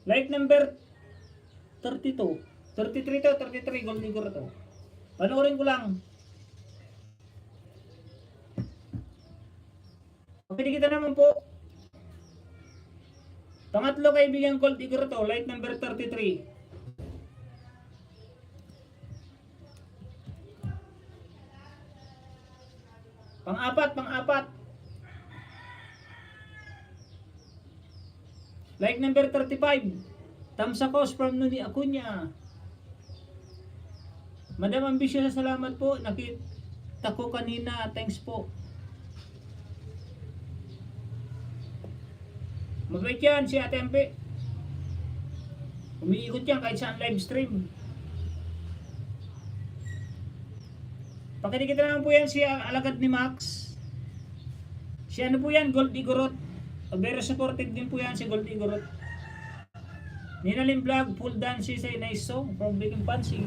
Like number 32. 33 to, 33, Gold Igorot to. Panoorin ko lang. Pwede kita naman po. Pangatlo kaibigan Gold Igorot to, like number 33. Pang-apat. Like number 35. Tamsakos from Nuni Acuña. Madam Ambisyosa, salamat po. Nakita ko kanina. Thanks po. Mabait yan si Ate Ampe. Umiikot yan kahit saan live stream. Pakikita naman po yan si alagad ni Max. Si ano po yan, Gold Igorot. Very supportive din po yan si Gold Igorot. Ninalim vlog, full dance si say nice song from Baking Pansy.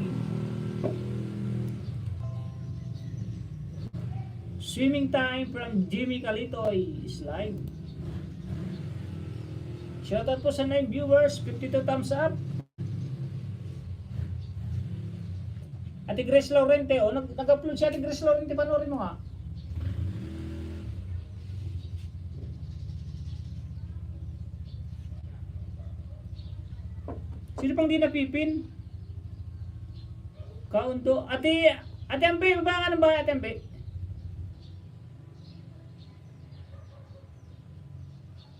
Swimming time from Jimmy Calitoy is live. Shoutout po sa 9 viewers, 52 thumbs up. Ate Grace Laurente, nag-upload si Ate Grace Laurente, panoorin mo nga. Sino pang di napipin? Kaundo. Ate Ampe, baba ka na ba, Ate Ampe?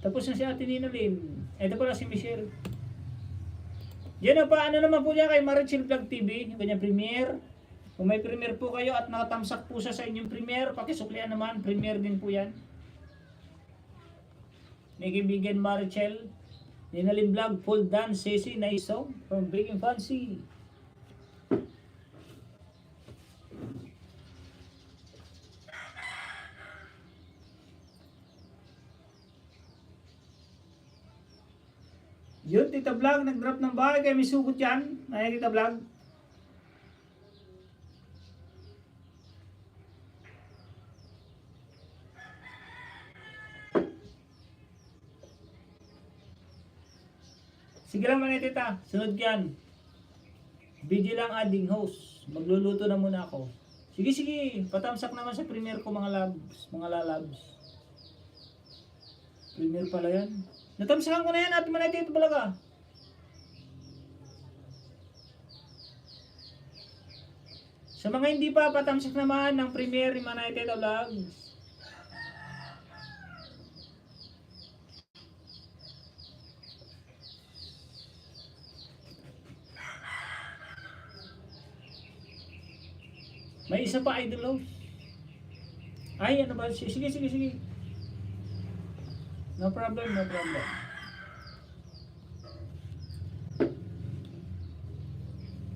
Tapos na si Ate Nina Lynn. Ito pala si Michelle. Yan pa, ano naman po niya kay Marichel Vlog TV, yung kanyang premiere. Kung may premiere po kayo at nakatamsak po sa inyong premiere, pakisuklian naman, premiere din po yan. May kaibigan Marichel. Ninalim vlog, full dance, sesi, nice song from Baking Pansy. Yun, Tita Vlog, nag-drop ng bahay kaya may sugot yan. Ay, Tita Vlog. Sige lang mga tita, sunod yan. Video lang adding host. Magluluto na muna ako. Sige, patamsak naman sa premiere ko mga labs, mga lalabs. Premiere pala yan. Natamsakan ko na yan at manay ito talaga. Sa mga hindi pa patamsak naman ng premiere ni Manay Tito Vlogs. May isa pa, Idol House. Ay, ano ba? Sige, sige, sige. No problem, no problem.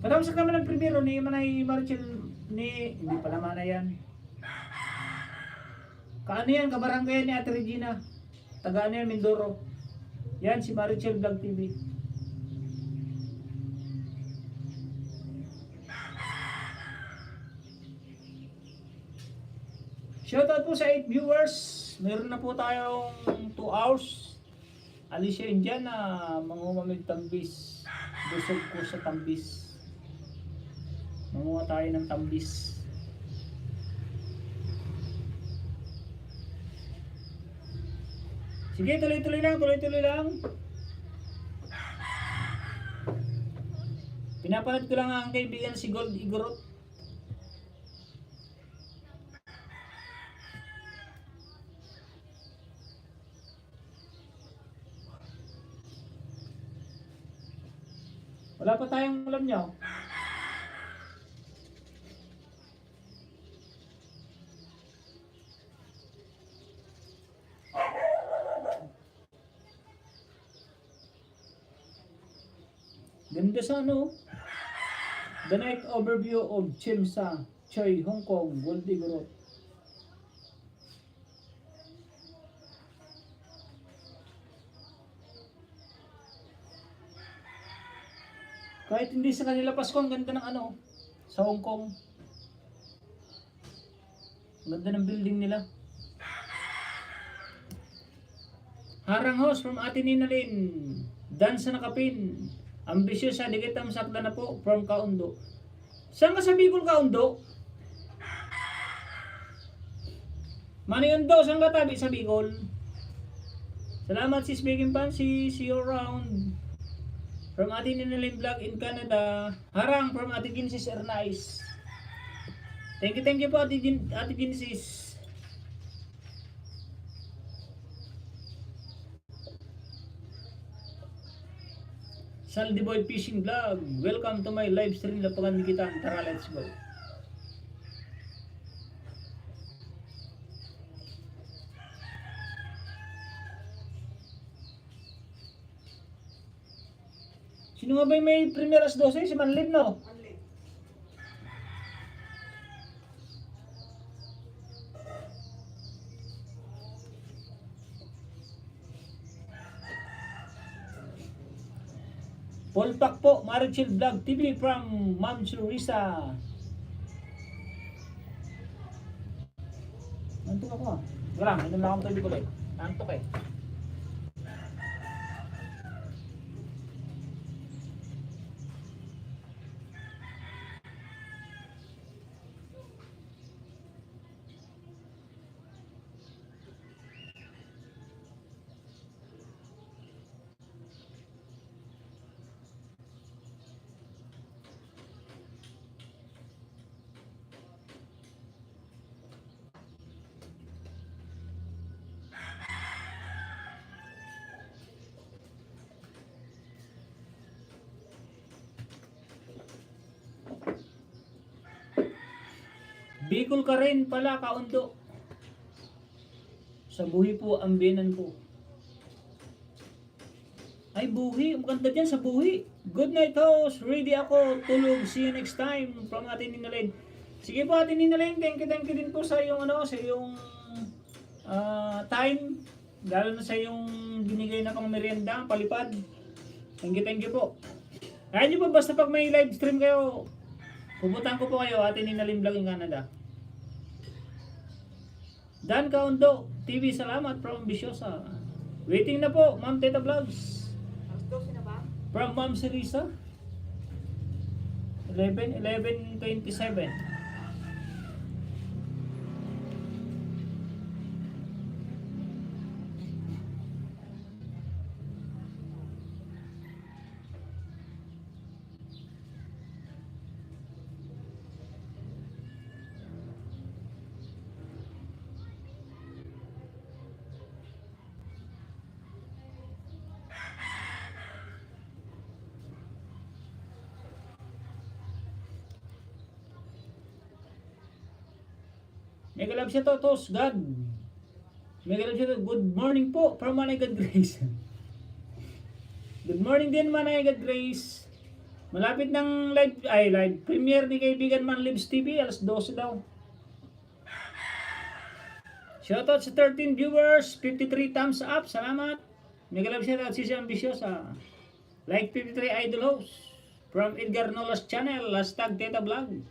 Patapos naman ng primero ni Manay Marchel ni... Hindi pala mana yan. Kaano yan? Kabarangay ni Ate Regina. Taga ano yan, Mindoro. Yan, si Marichel Vlog TV. Shoutout po sa 8 viewers. Meron na po tayong 2 hours. Alicia Indiana, mangumamig tambis. Busog ko sa tambis. Manguha tayo ng tambis. Sige, tuloy-tuloy lang, tuloy-tuloy lang. Pinapanood ko lang ang kaibigan si Gold Igorot. Wala pa tayong ulam niyo. Ganda sa ano? The night overview of Chimsa, Choi, Hong Kong, Gold Igorot. Kahit hindi sa kanila Pasko, ang ganda ng ano, sa Hong Kong. Ang ganda ng building nila. Harang House from Ate Nina Lynn. Dan sa nakapin. Ambitious sa dikitam sakda na po from Kaundo. Saan ka sa Bicol, Kaundo? Maniundo, saan ka tabi sa Bicol? Salamat sis Baking Fancy. See you around. From Ate Ninalim Vlog in Canada. Harang from Ate Genesis Ernais. Thank you po Ate Genesis. Saldi Boy Fishing Vlog. Welcome to my live stream. Lapagan kita. Tara, let's go. Sino nga ba yung may primeras 12? Si Manlid, no? Manlid. Polpak po, Marichel Vlog TV from Ma'am Surisa. Nantok ako ah. Garang, inom lang akong tubig ulit. Nantok eh. Bicol ka rin pala, Kaundo. Sa Buhi po, ang binan ko. Ay, Buhi. Ang ganda dyan sa Buhi. Good night, host. Ready ako. Tulog. See you next time. From Ate Ninalain. Sige po, Ate Ninalain. Thank you din po sa yung, ano, sa yung time. Lalo na sa yung binigay na pang merienda, palipad. Thank you po. Kaya nyo po, basta pag may live stream kayo, pupuntahan ko po kayo, Ate Ninalain Vlog in Canada. Dan Kaundo TV, salamat from Bisyosa. Waiting na po, Ma'am Teta Vlogs. Alas 12 na ba? From Ma'am Serisa. 11:27. Mega love siya to, tos, God. Mega love siya to, good morning po from Manay God Grace. Good morning din Manay God Grace. Malapit ng live premiere ni kaibigan Man Lives TV, alas 12 daw. Shoutout sa 13 viewers, 53 thumbs up, salamat. Mega love shoutout si Ambisyosa. Like 53 Idol Host from Edgar Nolas channel, hashtag Teta Vlog.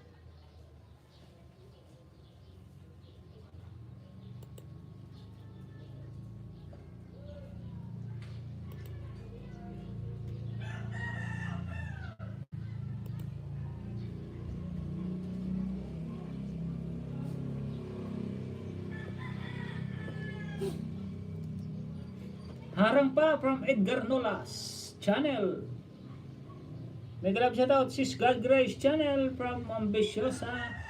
Harang pa from Edgar Nolas channel. Mega love shoutout sis God Grace channel from Ambisyosa.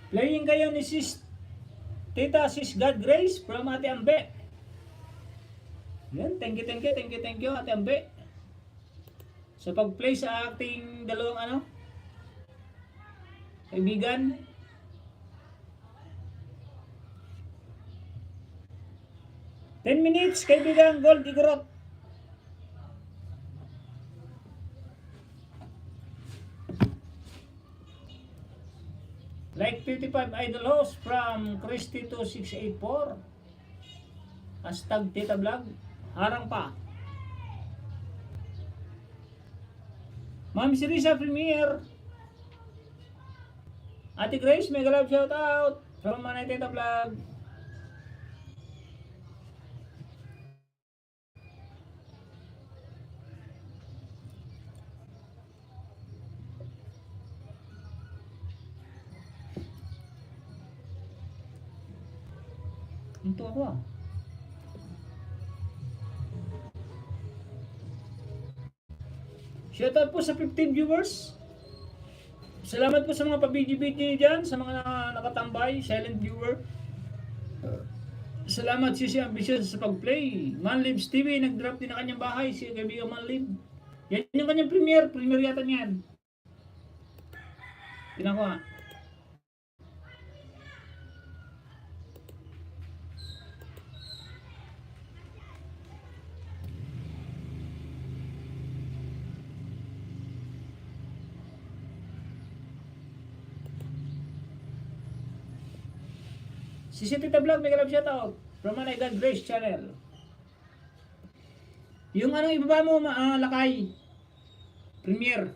Playing kayo ni sis Tita sis God Grace from Ate Ambe. Yan, thank you Ate Ambe. Sa pag-play sa ating dalawang kaibigan. Ten minutes, kaibigan Gold Igorot. Like 55 Idol Host from Christy2684. Hashtag Teta Vlog. Harang pa. Ma'am Sirisa Premier. Ate Grace, mega love shout out from Manay Teta Vlog. Ito ako ah. Shoutout po sa 15 viewers. Salamat po sa mga pabidyo-bidyo dyan, sa mga nakatambay, silent viewer. Salamat si Ambitious sa pag-play. Manlibs TV, nag-drop din na kanyang bahay, si kaibigan Manlib. Yan yung kanyang premiere yata niyan. Pinakuha. Si Tita Vlog, may kalab shoutout from Manay God Grace channel. Yung ibaba mo, lakay, premiere.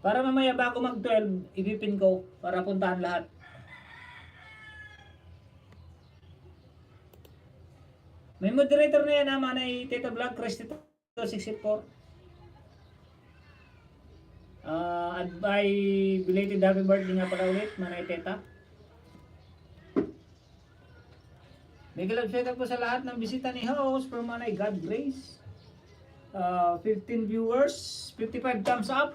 Para mamaya bago mag-12, ipipin ko para puntahan lahat. May moderator na yan Manay Tita Vlog, Christy2684. At by belated happy birthday nga pala ulit, Manay Teta. May galap shoutout po sa lahat ng bisita ni host from Manay God Grace. 15 viewers, 55 thumbs up.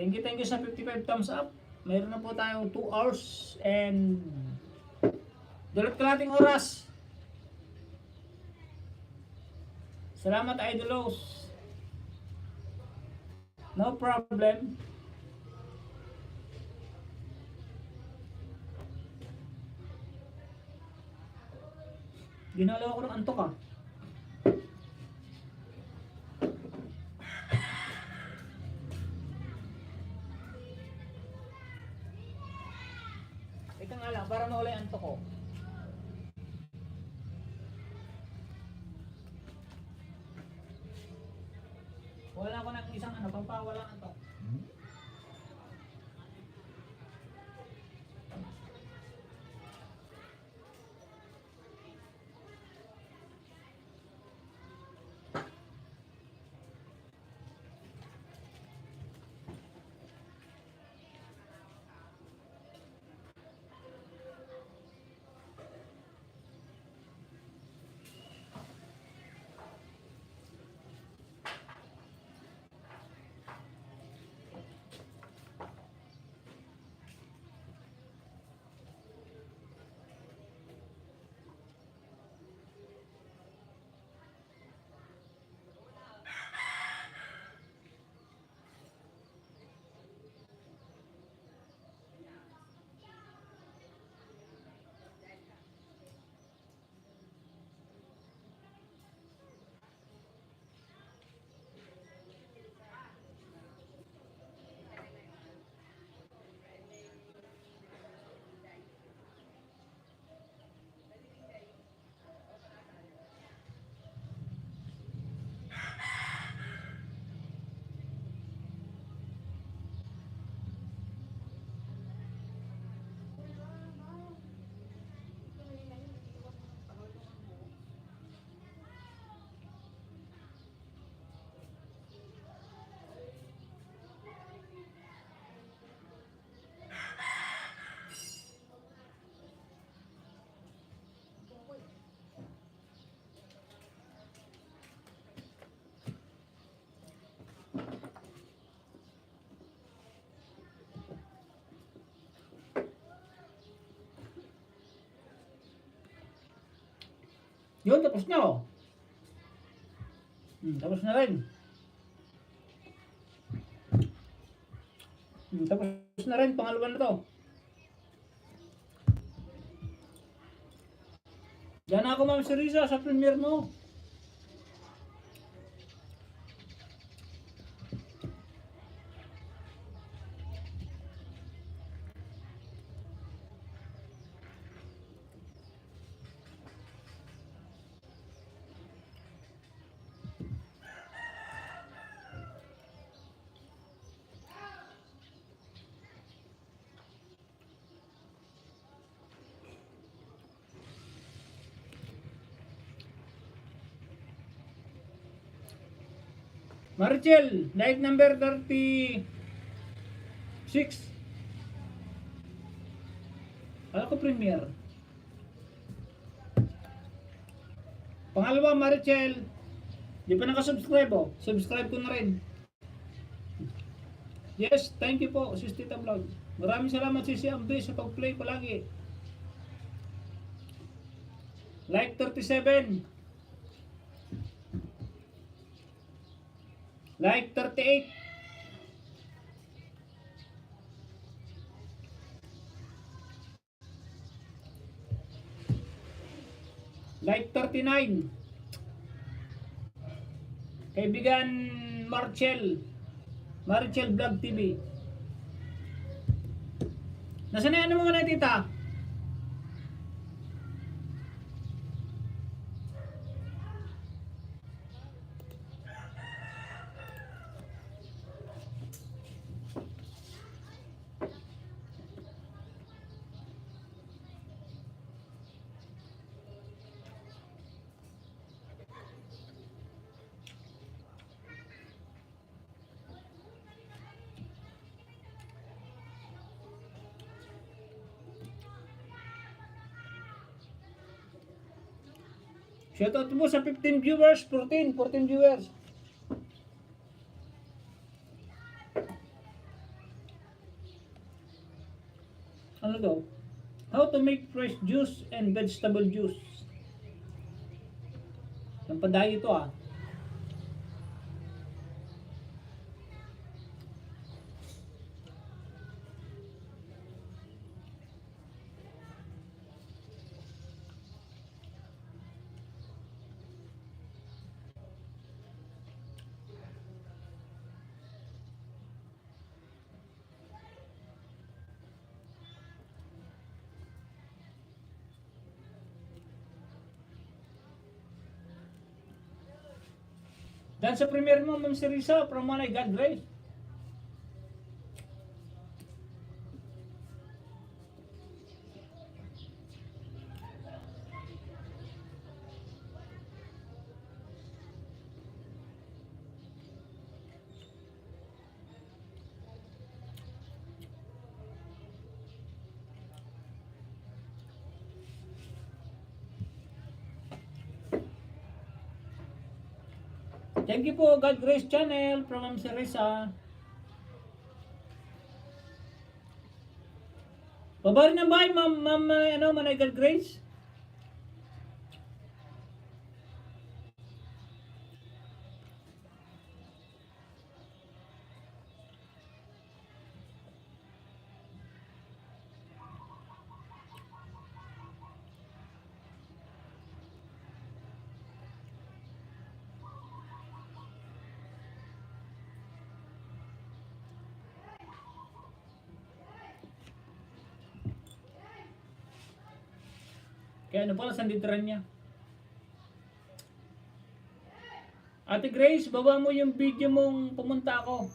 Thank you sa 55 thumbs up. Mayroon na po tayong 2 hours and dalawat kalating oras. Salamat Idolos. No problem. Ginalaw ko ng antok ah. Ika nga lang, para mawala yung antok ko. Wala ko ng isang pampawala ng antok. Yun, tapos na oh. Tapos na rin. Tapos na rin, pangalawa na to. Diyan ako, Ma'am Serisa, sa premiere mo. Marichel, like number 36. Alam ko premiere. Pangalawa, Marichel. Di pa nakasubscribe oh. Subscribe ko na rin. Yes, thank you po, Sis Tita Vlog. Maraming salamat Sisi Ambi sa pag-play palagi. Like 37. Like 38. Like 39. Kaibigan Marichel Vlog TV. Nasaan na ano mga na tita? Shoutout mo sa 15 viewers, 14 viewers. Ano daw? How to make fresh juice and vegetable juice. Ang padayo ito ah. Dan sa premiere mo, Ma'am Serisa, from Manay God Grace. Thank you po, God Grace Channel from Ma'am Serisa. Babari na ba, Ma'am, Manay God Grace? Kaya ano pala, sanditran niya. Ate Grace, baba mo yung video mong pumunta ako.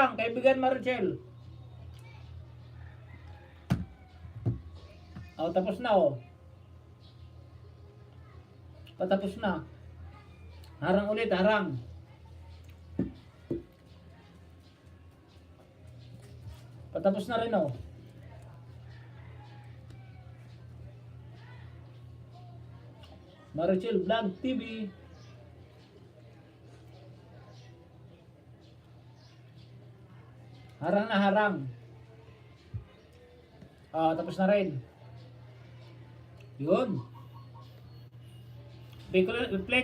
lang, kaibigan Marichel. Oh, tapos na oh. Patapos na. Harang ulit, harang. Patapos na rin oh. Marichel Vlog TV. Harang na harang. Tapos na rin. Yun. Play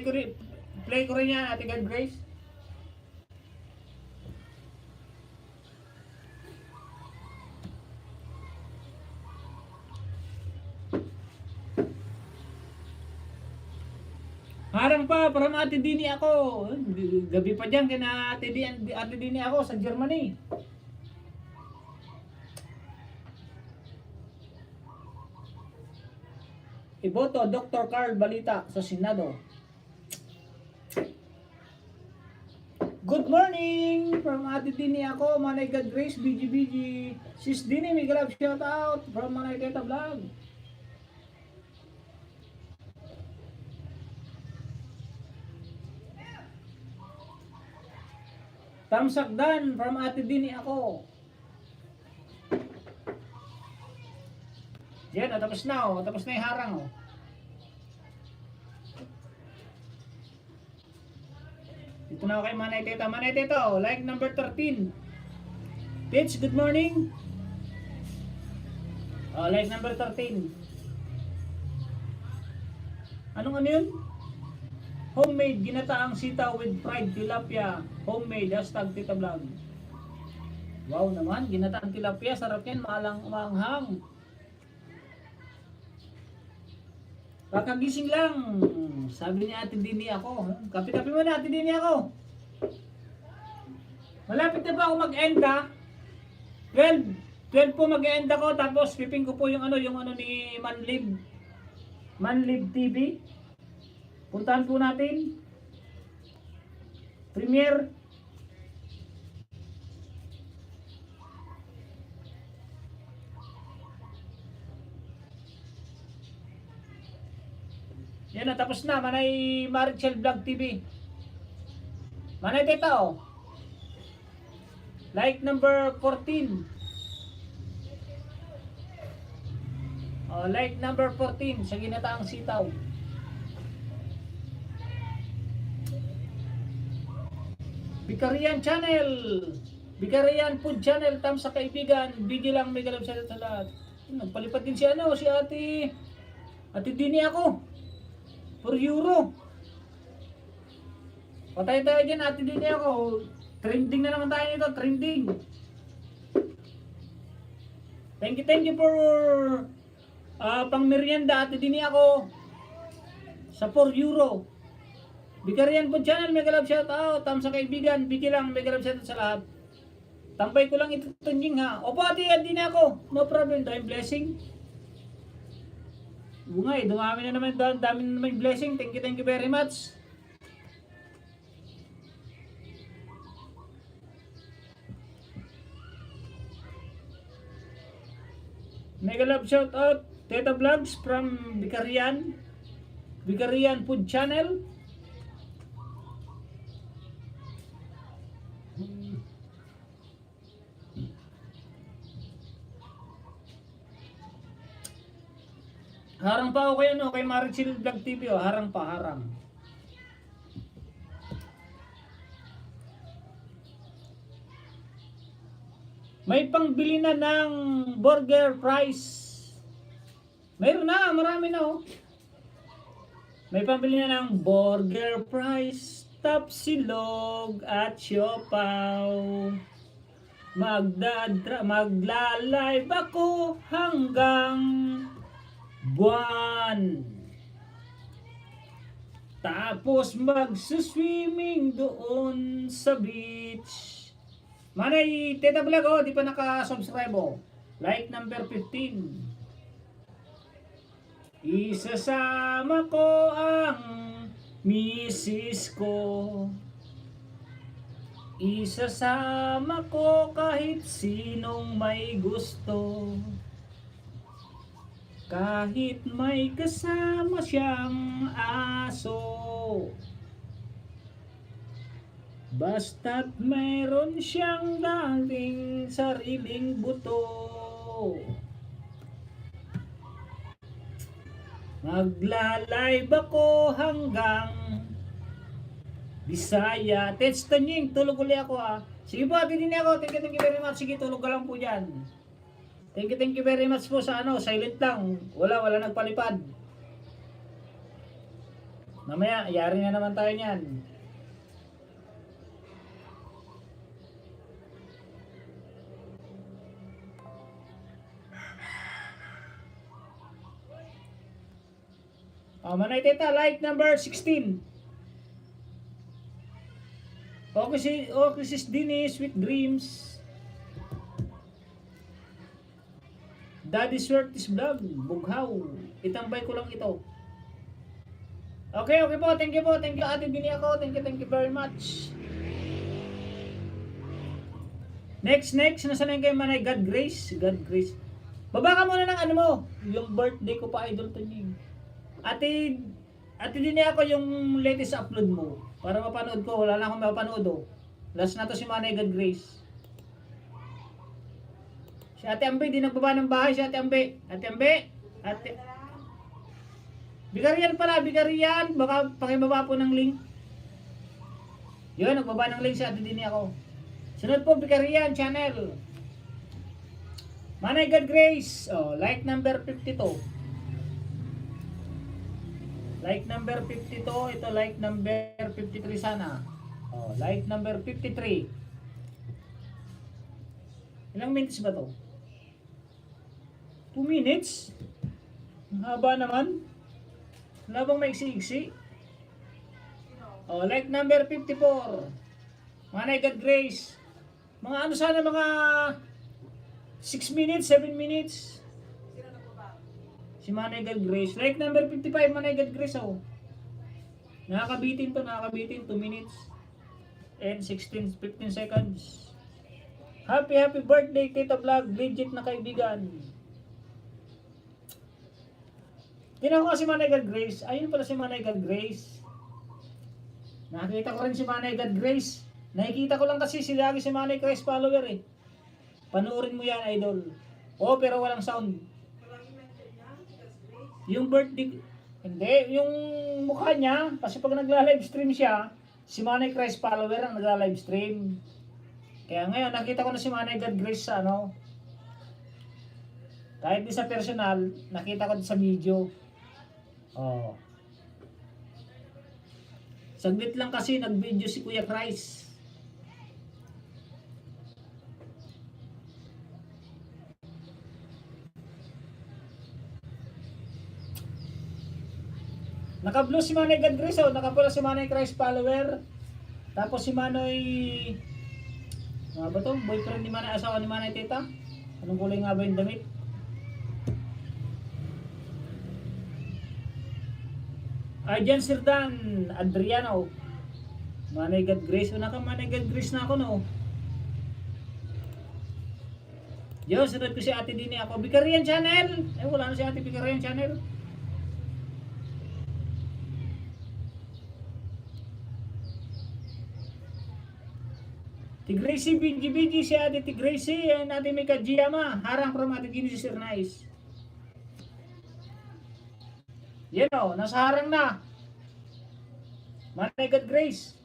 ko rin yan, Ate God Grace. Harang pa, para Ate Dini ako. Gabi pa dyan, kina Ate Dini ako sa Germany. Iboto, Dr. Carl Balita sa Senado. Good morning from Ate Dini ako, Manay God Grace, BGBG. Sis Dini, may grab shout out from Manay Teta Vlog. Tamsak Dan from Ate Dini ako. Yan, tapos na oh. Tapos na yung harang oh. Dito na ako kay Manay Teta. Manay Teta oh, like number 13. Pitch, good morning. Oh, like number 13. Anong ano yun? Homemade, ginataang sitaw with fried tilapia. Homemade, hashtag Tita Vlog. Wow naman, ginataang tilapia. Sarap yan, maanghang. Kakagising lang. Sabi ni Ate Dini ako. Kapi-kapi mo na, Ate Dini ako. Malapit na ba ako mag-end ha? 12 po mag-end ako. Tapos piping ko po yung ano ni Manlib TV. Puntahan po natin. Premiere. Yan na, tapos na. Manay Marichel Vlog TV. Manay Teta oh. Like number 14. Oh, like number 14 sa ginataang sitaw. Bicarian Channel. Bicarian Food Channel. Tam sa kaibigan. Bigyan lang, may galap sa lahat. Nagpalipad din si Ate Dini ako. €4. Patay tayo dyan, Ate Dini ako. Trending na naman tayo nito, trending. Thank you for pang merienda, Ate Dini ako. Sa €4. Bicarian po channel, mega love shout out. Tam sa kaibigan, bigyan lang, mega love shout out sa lahat. Tampay ko lang ito tunjing ha. Opo, Ate Dini ako. No problem, dahil blessing. Bungay, dumami na naman, dami na naman blessing. Thank you very much. Mega love shout out Teta Vlogs from Bicarian Food Channel. Harang pa ako kay Marichel Vlog TV oh. Harang pa, harang. May pangbili na ng burger price. Mayroon na, marami na oh. May pangbili na ng burger price, tapsilog at siopaw. Magla-live ako hanggang buwan. Tapos magsuswimming doon sa beach. Manay Teta Vlog oh, di pa naka-subscribe oh. Like number 15. Isasama ko ang misis ko. Isasama ko kahit sinong may gusto, kahit may kasama siyang aso, basta't mayroon siyang dating sariling buto. Magla-live ako hanggang Bisaya. Tets Tanying, tulog uli ako ha. Sige po, atinin ako. Thank you very much. Sige, tulog ka lang po dyan. Thank you very much po sa silent lang. Wala nagpalipad. Mamaya, yari na naman tayo niyan. Manay Teta, like number 16. Okay sis Dennis, Sweet Dreams. Daddy Swertis Vlog, Bughaw. Itambay ko lang ito. Okay po, thank you Ate Bini ako, thank you very much. Next, nasa na kayo Manay, God Grace. Baba ka muna ng ano mo, yung birthday ko pa, Idol Tanying. Ate Bini ako yung latest upload mo. Para mapanood ko, wala na akong mapanood oh. Last na to si Manay God Grace. Si Ate Ambe, di nagbaba ng bahay si Ate Ambe. Bigarian, baka pakibaba po ng link. Yun, nagbaba ng link si Ate Dini ako. Sunod po, Bigarian channel. Manay God Grace, like number 52. Like number 52, ito like number 53 sana. Like number 53. Ilang minutes ba to? 2 minutes? Ang haba naman. Wala bang maiksi-iksi? Like number 54. Manay God Grace. Mga ano sana, mga 6 minutes, 7 minutes. Si Manay God Grace. Like number 55, Manay God Grace Nakakabitin 2 minutes and 15 seconds. Happy birthday Tita Vlog, legit na kaibigan. Tingnan ko si Manay God Grace. Ayun pala si Manay God Grace. Nakita ko rin si Manay God Grace. Nakikita ko lang kasi lagi si Manay Grace follower eh. Panoorin mo yan, Idol. Pero walang sound. Yung birthday, hindi, yung mukha niya, kasi pag nagla-live stream siya, si Manay Christ follower ang nagla-live stream. Kaya ngayon, nakita ko na si Manay God Grace sa kahit di sa personal, nakita ko sa video. Saglit lang kasi nag-video si Kuya Christ. Naka-blue si Manay God Grace, nakapula si Manay Christ follower. Tapos si Manoy, ano ba to? Boyfriend ni Manay, asawa ni Manay Tita. Anong kulay nga ba yung damit? Arjan Sirdan, Adriano. Manay God Grace, Manay God Grace na ako no. Yo, sunod ko si Ate Dini ako. Bigarian channel. Wala na si Ate Bigarian channel. Tigracie BGBG si Ate Tigracie and Ate Mika Giyama. Harang from Ate Gini si Sir Nice. Yan nasa harang na. Manay God Grace.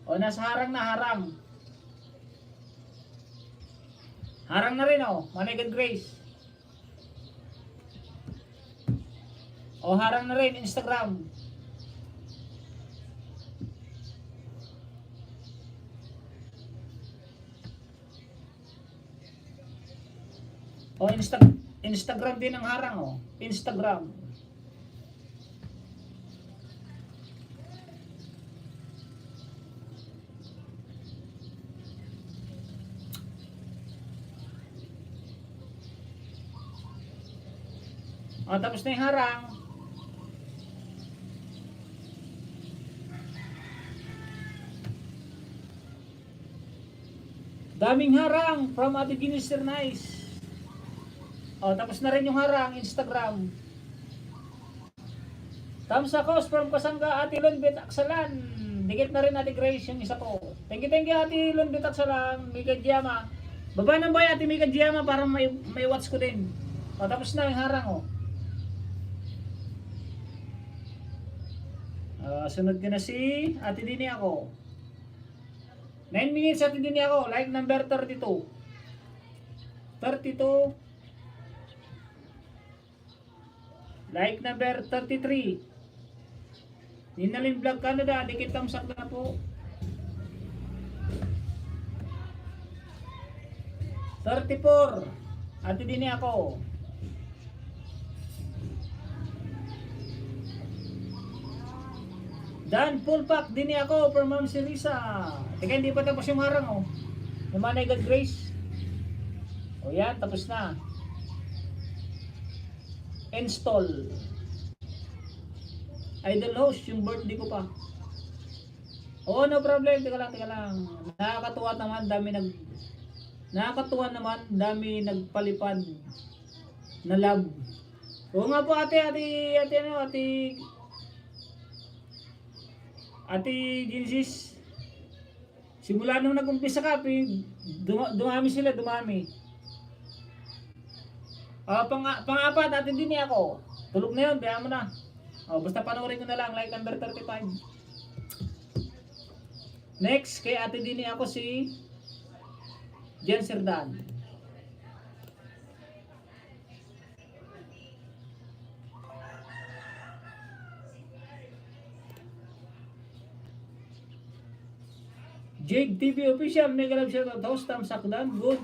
Nasa harang na, harang. Harang na rin Manay God Grace. Harang na rin, Instagram. Instagram din ang harang Instagram. Tapos na yung harang. Daming harang from Ate Ginister Nice. Oh, tapos na rin yung harang, Instagram. Tamsakos from Kasangga, Ate Lonbet Aksalan. Dikit na rin Ate Grace yung isa ko. Thank you Ate Lonbet Aksalan, Mika Giama. Baba ng bay Ate Mika Giama para may watch ko din. O, tapos na yung harang oh. Sunod ko na si Ate Dini ako. 9 minutes Ate Dini ako. Like number 32. 32. Like number 33. Ninalin Vlog Canada. Dikit tamsak na po. 34. Ate Dini ako. Dan full pack din ako from Ma'am Sirisa. Teka, hindi pa tapos yung harang oh. Yung Manay God Grace. O yan, tapos na. Install. Idol host, yung birthday ko pa. Oh, no problem. Teka lang. Nakakatuwa naman, dami nagpalipad na love. Oo nga po Ate Genesis, simula nung nag-umpisa ka, dumami sila. Pang-apat, Ate Dini ako. Tulog na yun, kaya mo na. Basta panoorin ko na lang, like number 35. Next, kay Ate Dini ako si Jen Serdan. Jade TV Official, mega love shoutout, host Tamsakdan, good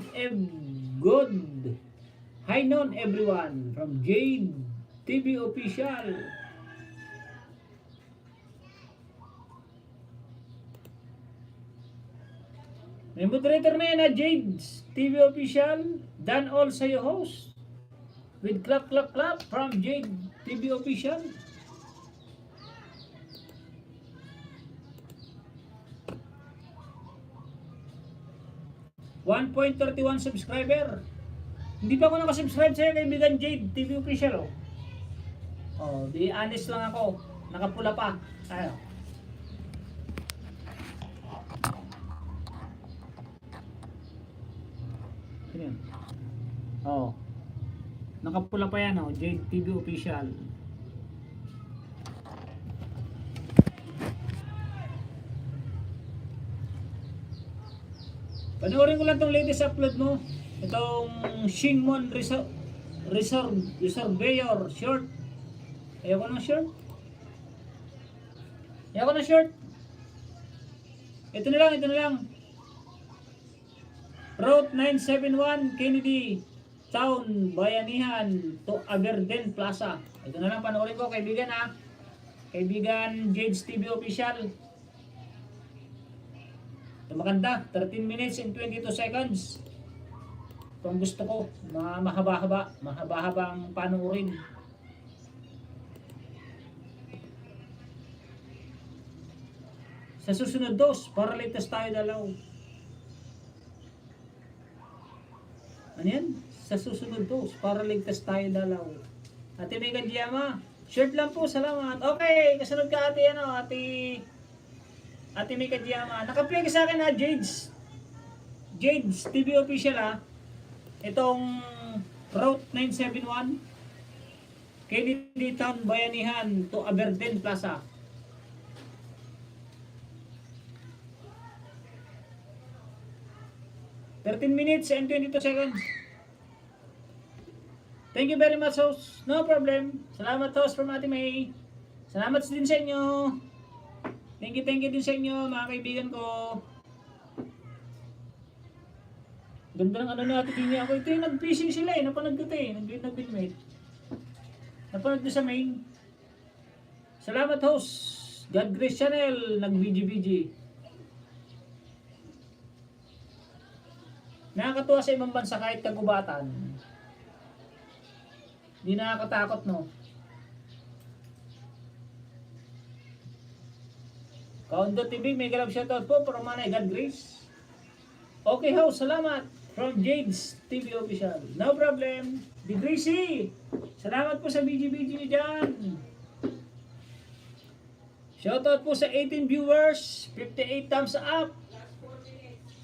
high noon everyone from Jade TV Official. May moderator na yan na Jade TV Official, Dan all sa'yo host with clap from Jade TV Official. 1.31 subscriber. Hindi pa ako nakasubscribe sa'yo, kaibigan Jade TV Official. Di honest lang ako. Nakapula pa. Ayo. Yan. Nakapula pa yan Jade TV Official. Panoorin ko lang itong latest upload mo. Itong Shinmon Reservoir short. Ayoko ng short. Ito na lang. Route 971 Kennedy Town, Bayanihan to Aberdeen Plaza. Ito na lang, panoorin ko kaibigan Kaibigan Jade's TV Official. Maganda, 13 minutes and 22 seconds. Kung gusto ko, mahaba-haba ang panuorin. Sa susunod dos, para ligtas tayo dalaw. Ano yan? Sa susunod dos, para ligtas tayo dalaw. Ate Mega Giama, shirt lang po, salamat. Okay, kasunod ka Ate Mika Giama, naka-play ka sa akin Jade's TV Official Itong Route 971 Kennedy Town, Bayanihan to Aberdeen Plaza. "13 minutes and 22 seconds. Thank you very much, host. No problem. Salamat, host from Ate May. Salamat din sa inyo. Thank you din sa inyo, mga kaibigan ko. Ganda ng na Ate Dini ako. Ito yung nag-fishing sila napanood ko ito nag-filmate. Napanood ko sa main. Salamat, host. God Grace Channel, nag-VG. Nakakatuwa sa ibang bansa kahit kagubatan. Hindi nakakatakot, no? Kaundo TV, may galap shoutout po para Manay God Grace. Okay ho, salamat. From Jade's TV Official. No problem. The Gracie. Salamat po sa BG-BG niyo dyan. Shoutout po sa 18 viewers. 58 thumbs up. Last 4 minutes.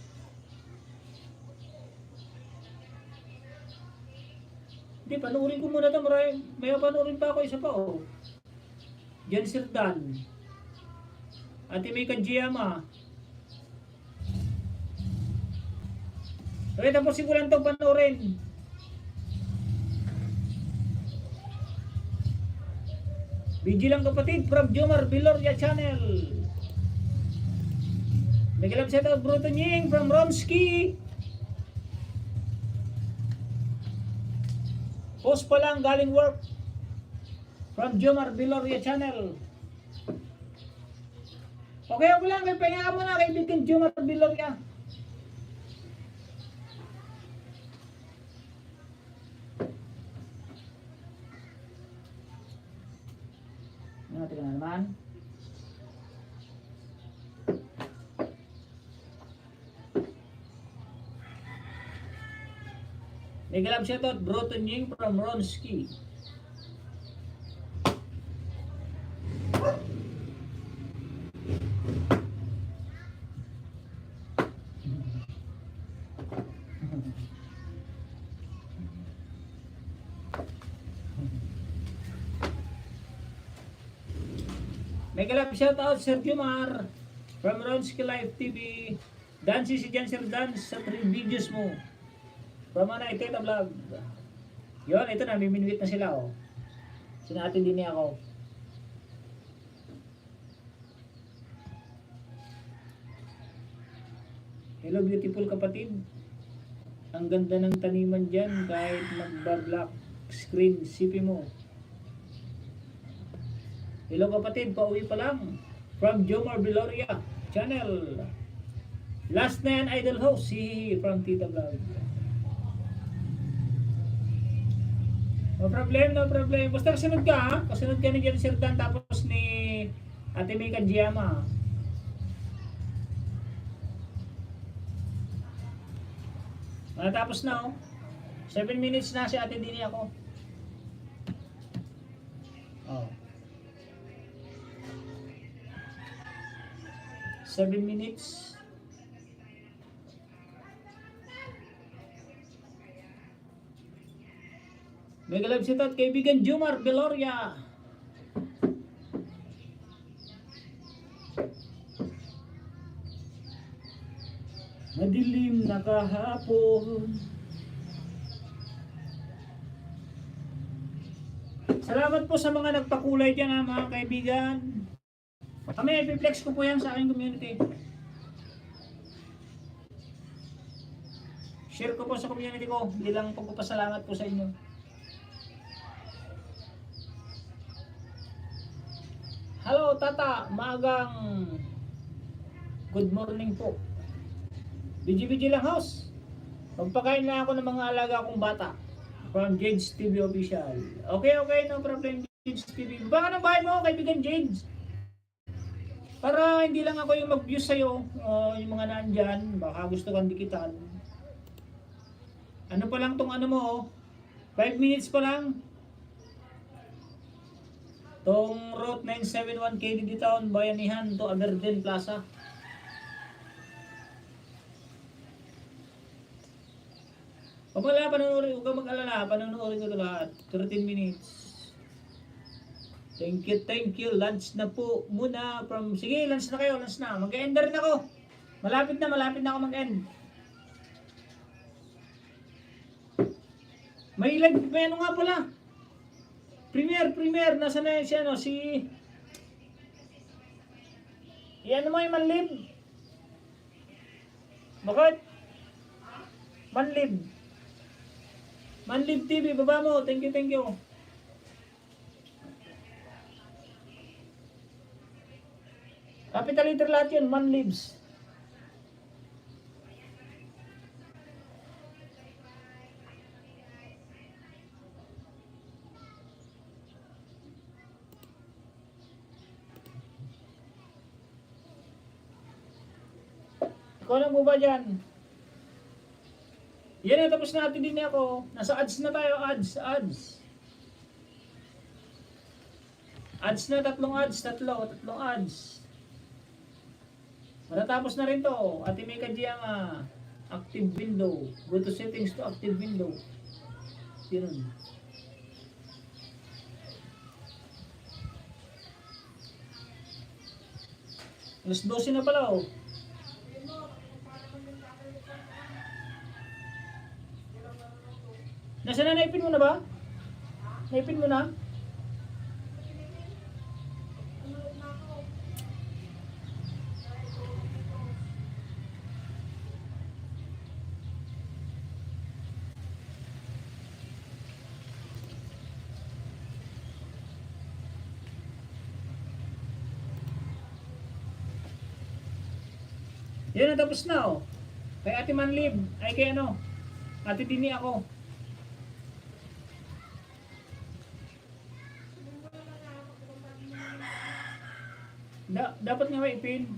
Hindi, panuorin ko muna ito. May panuorin pa ako isa pa oh. Jan Sirdan. Ate May Kanjiyama. Okay, tapos ko lang itong panuorin. BG lang kapatid from Jomar Biloria Channel. Nagalap set out Bruto Nying from Romski. Post pa lang galing work from Jomar Biloria Channel. Okay, ako lang. Pahinga mo na kaibigan Jomar Biloria. Tingnan na naman. Nagalap siya to, Bruto Nying from Ronski. Nagalap shout out Sergio Mar from Ronski Live TV. Dance si Jan Sir Dance sa 3 videos mo. From Teta Vlog. Yun, ito na, miminwit na sila oh. Sinatin din niya ako. Hello beautiful kapatid. Ang ganda ng taniman dyan kahit magba-black screen sipi mo. Hello kapatid, pauwi pa lang. From Jomar Biloria Channel. Last na yan, idol host, si from Tita Vlog. No problem, no problem. Basta kasunod ka ha. Kasunod ka ni Jan Sirdan tapos ni Ate May Kanjiyama. Natapos na oh. 7 minutes na si Ate Dini ako. Oh. 7 minutes. Mega live sit out kaibigan Jomar Biloria. Madilim na kahapon. Salamat po sa mga nagpakulay dyan mga kaibigan. Kami i-flex ko po yan sa aking community. Share ko po sa community ko. Bilang pagpapasalamat po sa inyo. Hello Tata, maagang good morning po. BG lang house. Magpakain na ako ng mga alaga kong bata. From Jade's TV Official. Okay, no problem Jade's TV. Baka ng bahay mo kaibigan Jade's. Para hindi lang ako yung mag-view sa'yo, yung mga naandyan, baka gusto kang dikitan. Ano pa lang tong ano mo, 5 minutes pa lang. Tong Route 971 KDD Town, Bayanihan to Aberdeen Plaza. Huwag kang mag-alala, panunuorin ko ito lahat. 13 minutes. Thank you. Lunch na po muna from... Sige, lunch na kayo, lunch na. Mag-end na rin ako. Malapit na ako mag-end. May ano nga pala. Premier. Nasa na siya, no? Si... Iyan mo yung Manlib. Bakit? Manlib TV, baba mo. Thank you. Capital letter lahat yun, Manlibs. Ikaw lang mo ba dyan? Yan na, tapos natin din ako. Nasa ads na tayo, ads. Ads na, tatlong ads. Matatapos na rin to. Ate Mika Gianga, active window. Go to settings to active window. Yun. Alas 12 na pala oh. Nasaan na, naipin mo na ba? Naipin mo na? Yan, natapos na oh. Kay Ate Manlib, ay kay ano, Ate Dini ako. Dapat nga maipin.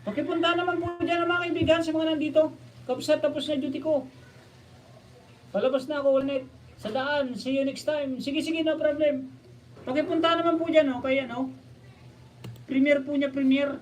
Pakipunta naman po dyan mga kaibigan sa mga nandito. Kapsa tapos na duty ko. Palabas na ako ulit sa daan. See you next time. Sige, no problem. Pakipunta naman po dyan, kaya Premier po niya, premier.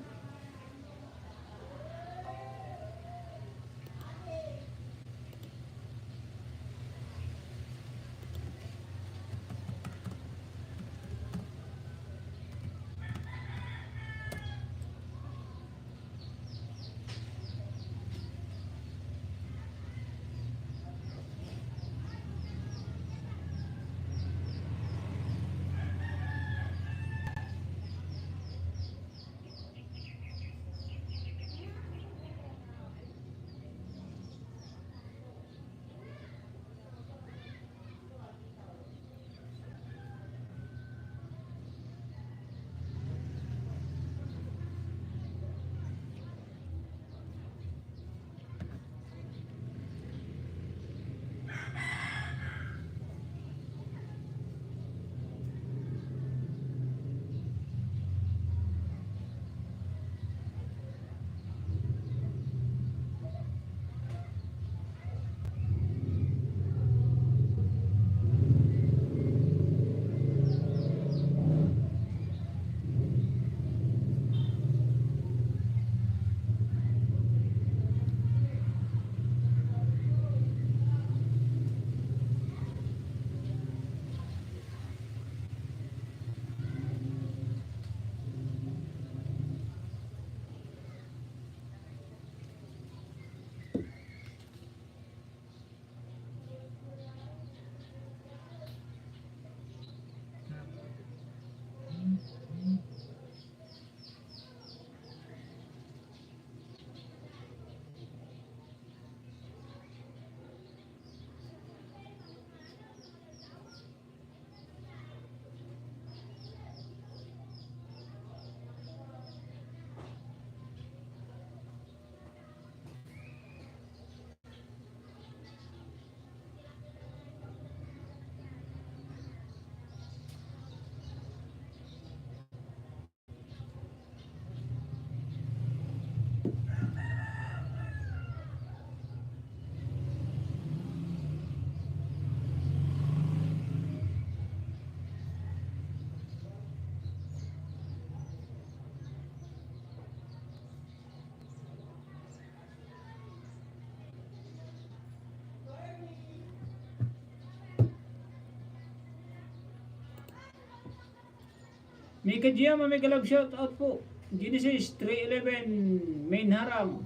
Mika Giama, may galab shout out po. Genesis 311 main haram.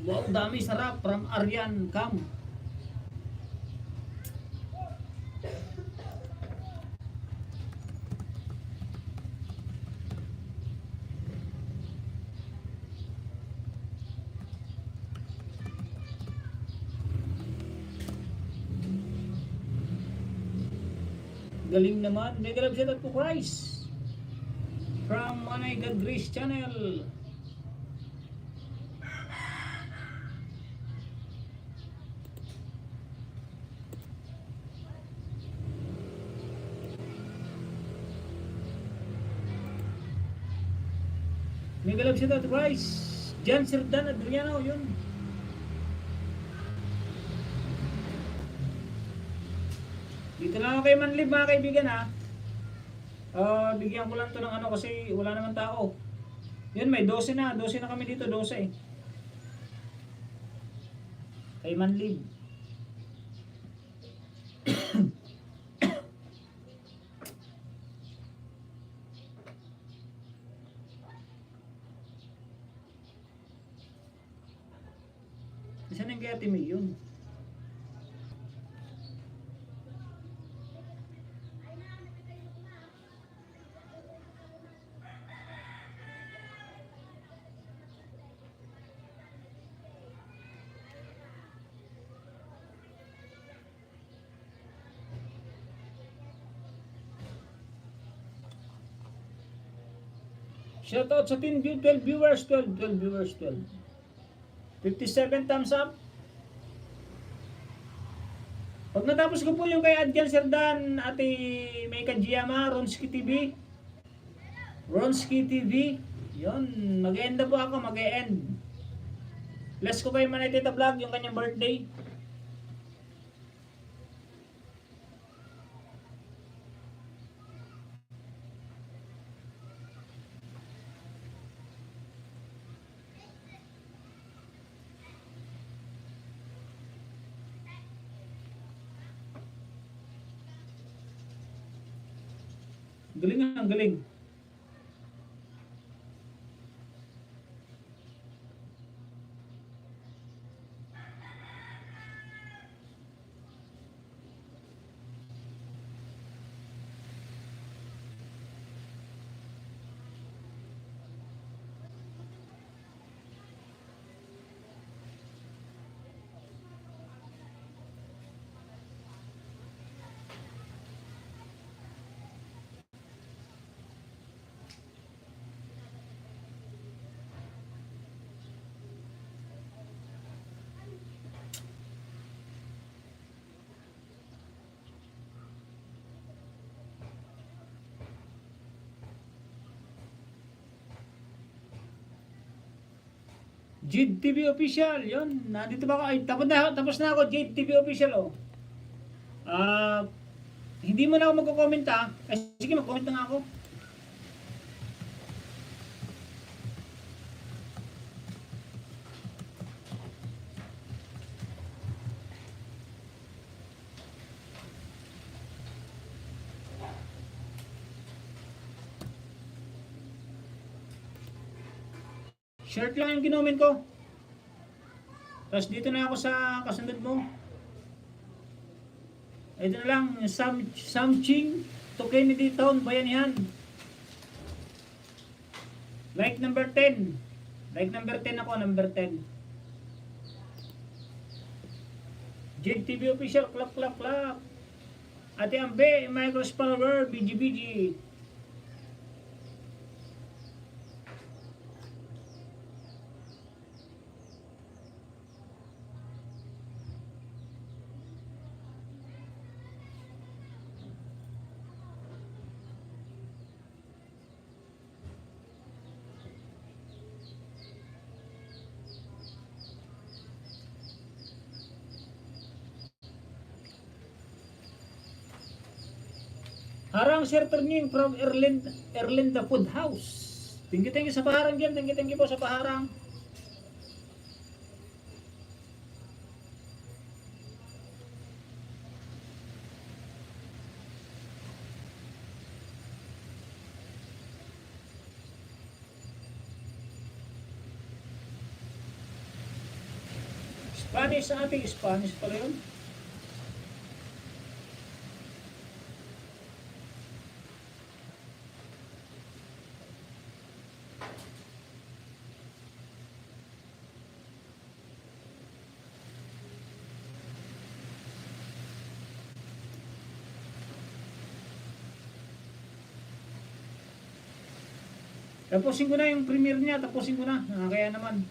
Wow, dami sarap from Aryan Cam. Galing naman. Mega love shout out to Christ. From Manay God Grace Channel. Mega love shout out to Christ. Jan Sirdan Adriano, yun. Dito lang ako kay Manlib mga kaibigan ha. Bigyan ko lang to ng ano kasi wala naman tao. Yun, may 12 na. 12 na kami dito, 12. Kay Manlib. Saan yung kaya Timmy yun? Shoutout sa 12 viewers, 12 viewers, 12. 57 thumbs up. Pag natapos ko po yung kay Adjan Serdan, Ate May Kajiyama, Ronski TV. Ronski TV. Yun, mag-e-end na po ako, mag-e-end. Bless ko kay Manay Tita Vlog, yung kanyang birthday. Galing nga, galing. Jade TV Official, yun. Nandito ba ako? Ay, tapos na ako, Jade TV Official, oh. Hindi mo na ako magko-comment, ha? Ay, sige, mag-comment na nga ako. Shirt lang yung ginomen ko. Tapos dito na ako sa kasunod mo. Ito na lang, Samching to Kennedy Town, Bayanihan. Like number 10. Like number 10 ako, number 10. Jade TV Official, clap, clap, clap. Ate Ambe, Micros Power, BGBG. Harang Sir Turning from Erlinda Food House. Thank you sa paharang dyan. Thank you po sa paharang. Spanish sa ating Spanish pala yun. Tapusin ko na yung premiere niya, tapusin ko na. Kaya naman.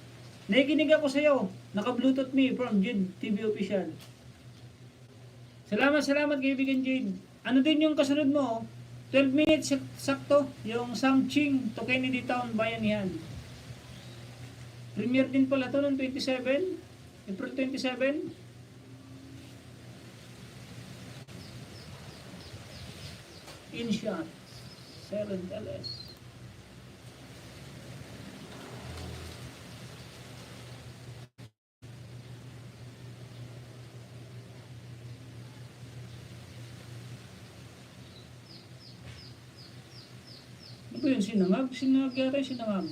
Nakikinig ako sa'yo. Naka-Bluetooth me from Jade TV Official. Salamat kaibigan Jade. Ano din yung kasunod mo? 12 minutes sakto. Yung Samching to Kennedy Town, Bayanihan. Premiere din pala to noong 27. April 27. InShot. 7 LS. Ano ba yun? Sinangag? Sinangag yata yung sinangag.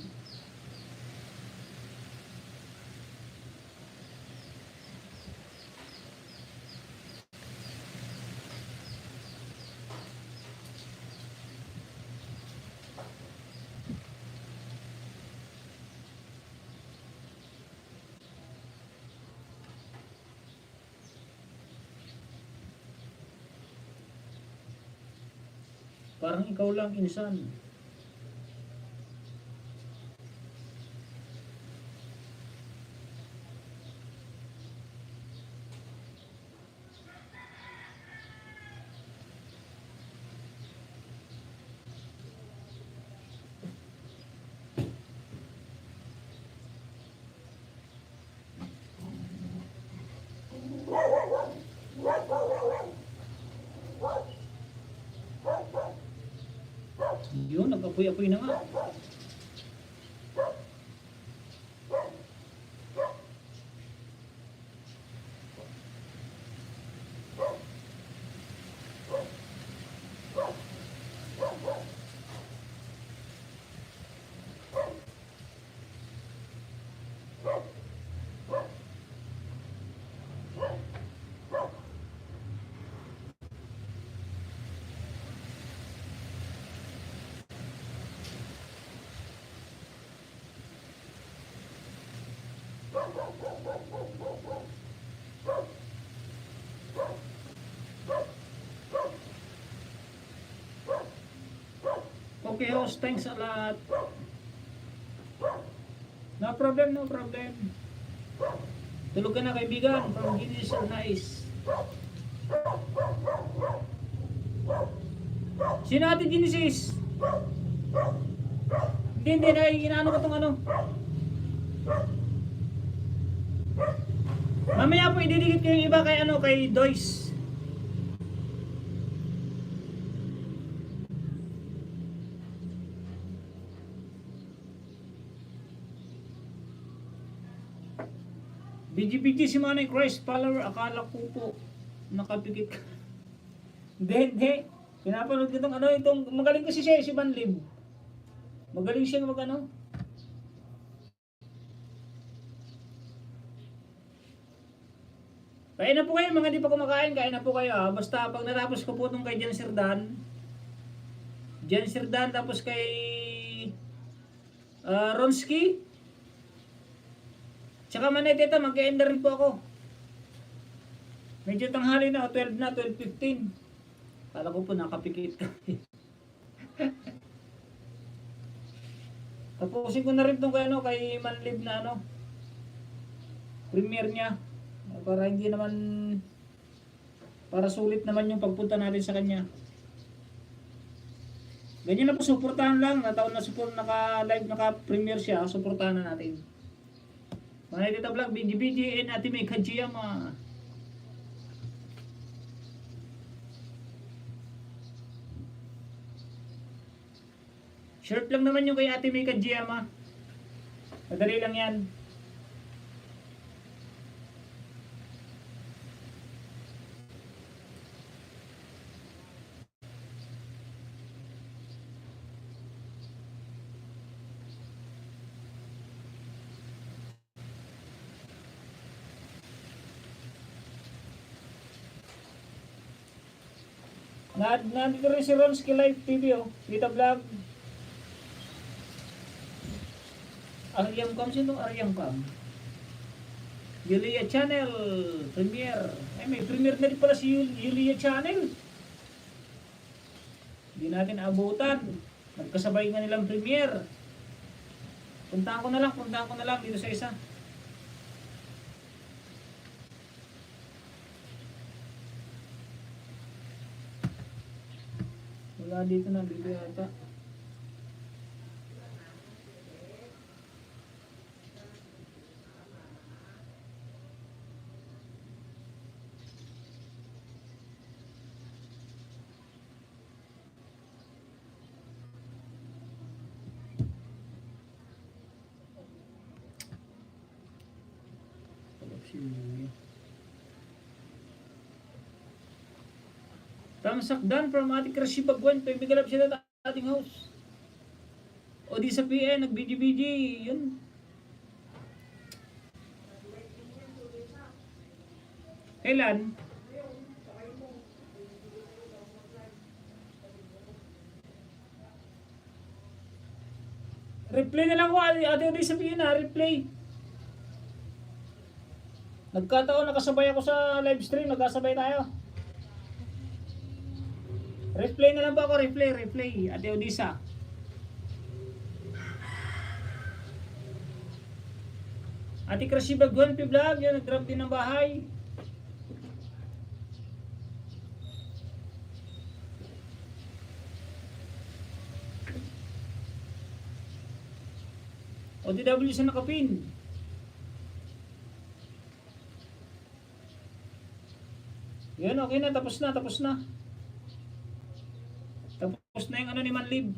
Parang ikaw lang insan. Yun, nagkapoy-apoy na nga. Okay, host, thanks a lot. No problem, no problem. Tulog ka na kaibigan, from Guinness or Nice. Sino ating Genesis? Hindi na, inaano ko tong ano. Mamaya po ididikit ko yung iba kay ano, kay Doyce. BG si Manay Christ follower, akala ko po nakapikit ka. Hindi. Pinapanood ko itong ano, itong magaling kasi siya, si Banlib. Magaling siya mag ano. Kain na po kayo, mga di pa kumakain, kain na po kayo ha. Basta pag natapos ko po itong kay Jan Sirdan, tapos kay Ronski, tsaka Maneteta, mag-e-end na rin po ako. Medyo tanghali na, 12 na, 12:15. Kala ko po nakapikit ka. Tapusin ko na rin itong kay, ano, kay Manlib na ano, premiere niya. Para hindi naman, para sulit naman yung pagpunta natin sa kanya. Ganyan na po, suportahan lang. Nataon na support, naka-live, naka-premiere siya, suportahan na natin. Maneteta Vlog, BG and Ate May Kajiyama. Shirt lang naman yung kay Ate May Kajiyama. Madali lang yan. Nandito rin si Ronski Live TV, oh. Vita Vlog. Ariam Cam, sino Ariam Cam? Yulia Channel, Premiere. Ay, may premiere na rin pala si Yulia Channel. Hindi natin abutan. Nagkasabay nga nilang premiere. Puntahan ko na lang dito sa isa. Wala dito yata. Tamsak Dan from Ate Crush Bagwan, pimigalap sila sa ating house. O di sa PN, nag-BG-BG, yun. Kailan? Replay na lang ko, Ate Odi sa PN ha, replay. Nagkataon, nakasabay ako sa live stream, nagkasabay tayo. Replay na lang ba ako? Replay. Ate Odisa. Ate Crush Bagwan, P-Vlog, yun, nag-drop din ng bahay. OTW sa nakapin. Yun, okay na, tapos na. Tapos na yung ano ni Manlib.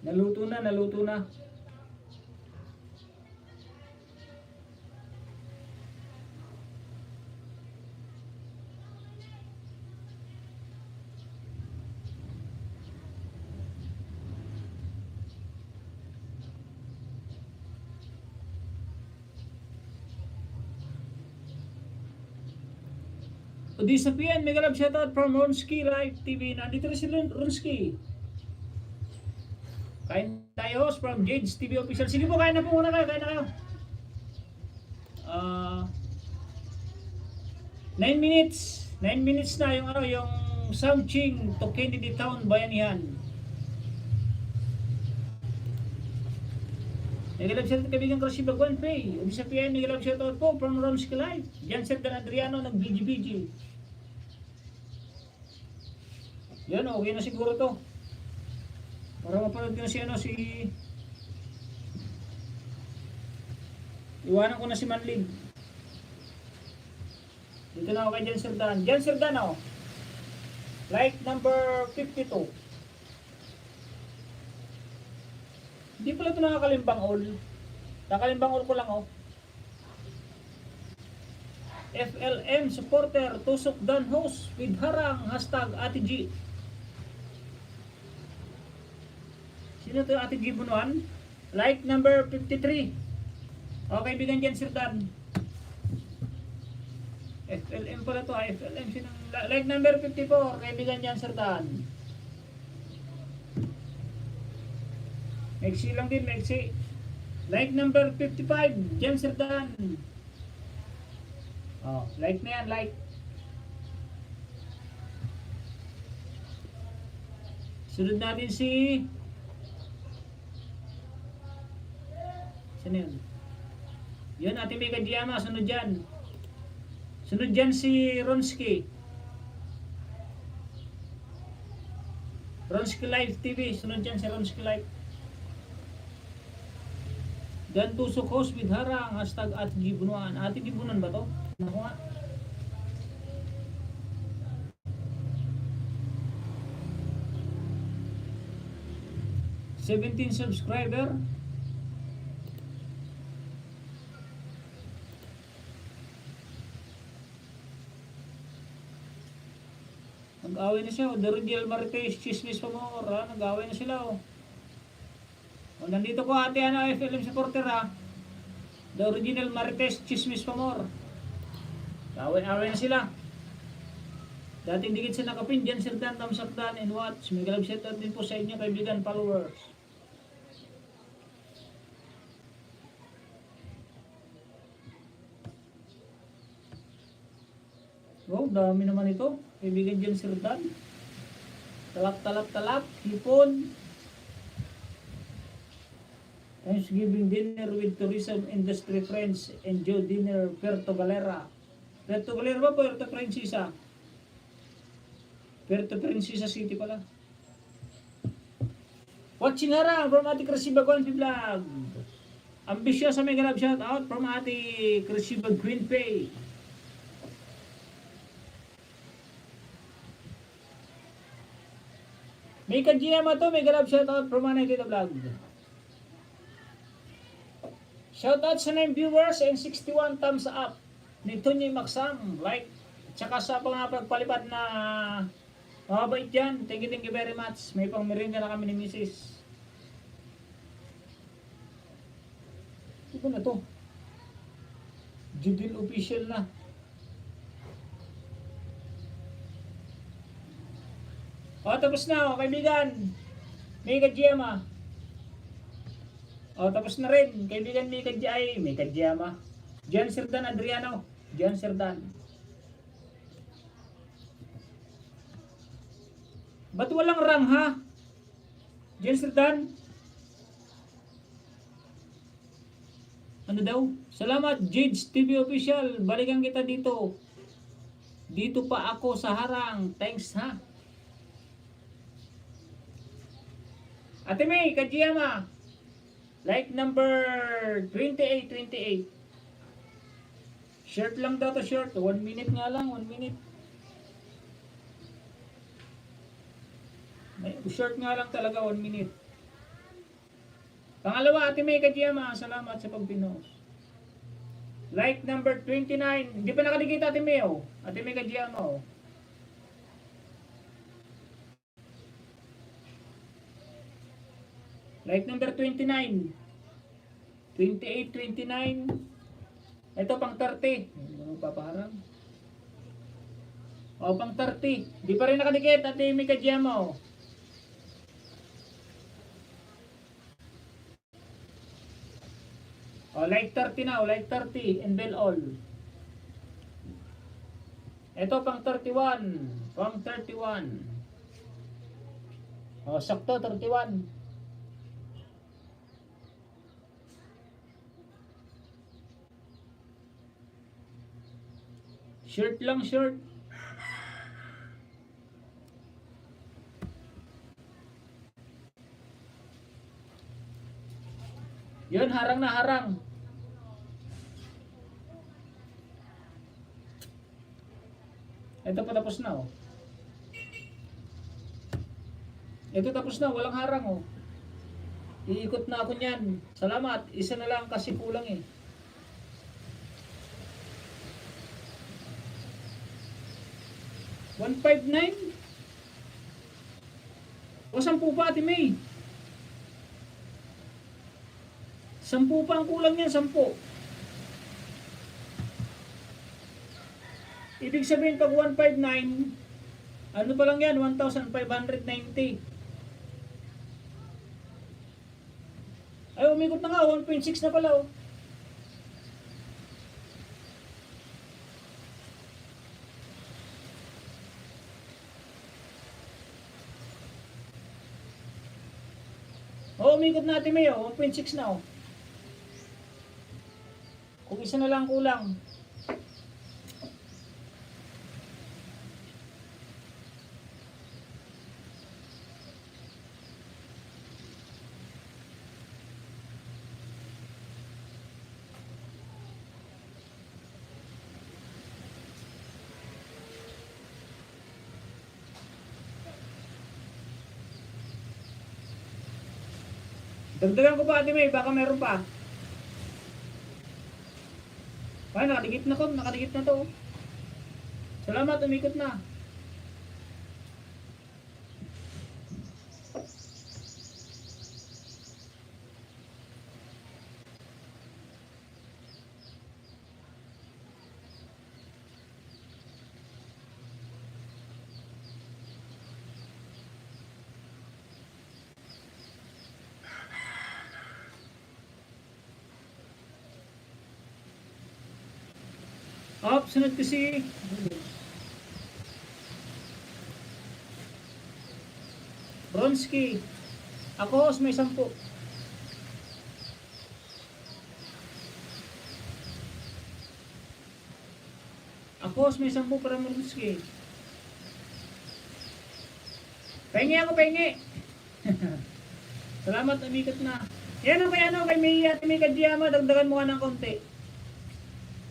Naluto na. O di sa PN, mega love shoutout from Ronski Live TV. Nandito rin si Ronski. Kain tayo, host from Jades TV Official. Sige po, kain na po muna kayo. 9 minutes. 9 minutes na yung yung Samching to Kennedy Town, Bayanihan. Mega love shoutout kaibigan Crush Bagwan Pay. O di sa PN, mega love shoutout po from Ronski Live. Jansen Dan Adriano, nag-BG-BG. Yan, okay na siguro to. Para mapanood ko na si iwanan ko na si Manlig. Dito na ako kay Jan Serdan. Jan Serdan ako. Like number 52. Hindi pala ito nakakalimbang all. Nakakalimbang all ko lang oh. FLM supporter tusok Dan host with harang hashtag Ate G. Sino to Ate G Bunuan? Like number 53. Okay, bigan dyan Sir Dan. FLM pala to, FLM. Like number 54. Kaibigan dyan Sir Dan. Mexi lang din, Mexi. Like number 55. Dyan Sir Dan. Oh, like na yan, like. Sunod natin si sino yun? Yun, Ate Mika Diama, sunod dyan. Sunod dyan si Ronski. Ronski Live TV, sunod dyan si Ronski Live. Dan tusok host with harang, hashtag Ate Gibunuan. Ate Gibunuan ba to? Naku nga. $17 subscriber. Nag-away na siya. The Real Marites Chismis pa mo. Nag-away na sila. O, nandito ko ate FLM supporter ha. The original Marites Chismis Pamor. Away-away na sila. Dating dikit sa nakapin, dyan Sir Dan, thumbs up Dan, and watch. May galab shoutout din po sa inyo, kaibigan, followers. Wow, dami naman ito. Kaibigan dyan Sir Dan. Talap, hipon. Thanksgiving dinner with tourism industry friends. Enjoy dinner, Puerto Galera. Puerto Galera ba? Puerto Princesa? Puerto Princesa City pala. Watching harang from Ate Crisiba Guanpi Vlog. Ambitious sa mega love shout out from Ate Crisiba Green Pay. May ka-GM to, mega love shout out from Ate Kita Vlog. Shoutout sa 9 viewers and 61 thumbs up. Nito niyo maksam, like, tsaka sa mga pagpalipad na mabait yan. Thank you very much. May pang merinda na kami ni Mrs. Ito na to. Judil official na. O, tapos na, o, kaibigan. May ka-GM. O, tapos na rin. Kaibigan may kadyama. Jan Sirdan Adriano. Jan Sirdan. Ba't walang rang ha? Jan Sirdan? Ano daw? Salamat Jids TV Official. Balikan kita dito. Dito pa ako sa harang. Thanks ha. Ate May, kadyama. Like number 28. Short lang daw to, short. 1 minute nga lang, 1 minute. Short nga lang talaga, 1 minute. Pangalawa, Ate May Kajiyama, salamat sa pagpinos. Like number 29. Hindi pa nakadikit Ate May, oh. Ate May Kajiyama, oh. Like number 29. 28, 29. Ito pang 30. Ano papaharang? O, pang 30. Di pa rin nakadikit at may kadyama, o. O, like 30 na, o. Like 30. And bell all. Ito pang 31. Pang 31. O, sakto, 31. Shirt lang, shirt. Yun, harang na harang. Ito pa tapos na, oh. Ito tapos na, walang harang, oh. Iikot na ako niyan. Salamat, isa na lang kasi kulang, eh. $159? O 10 pa, Ate May. 10 pa ang kulang yan, 10. Ibig sabihin pag 159, ano pa lang yan, 1,590. Ay, umikot na nga, 1.6 na pala, oh. Umikot natin may 1.6 na, oh. Kung isa na lang kulang. Dagdagan ko pa, Ate May, baka meron pa. Ay, nakadikit na ko, nakadikit na to. Salamat, umikot na. Sunod kasi. Bronski. Ako, host, may 10. Ako, host, may 10 para Bronski. Pahingi ako, pahingi. Salamat, umikat na. Yan o, kay may kadyama, dagdagan mo ka ng konti.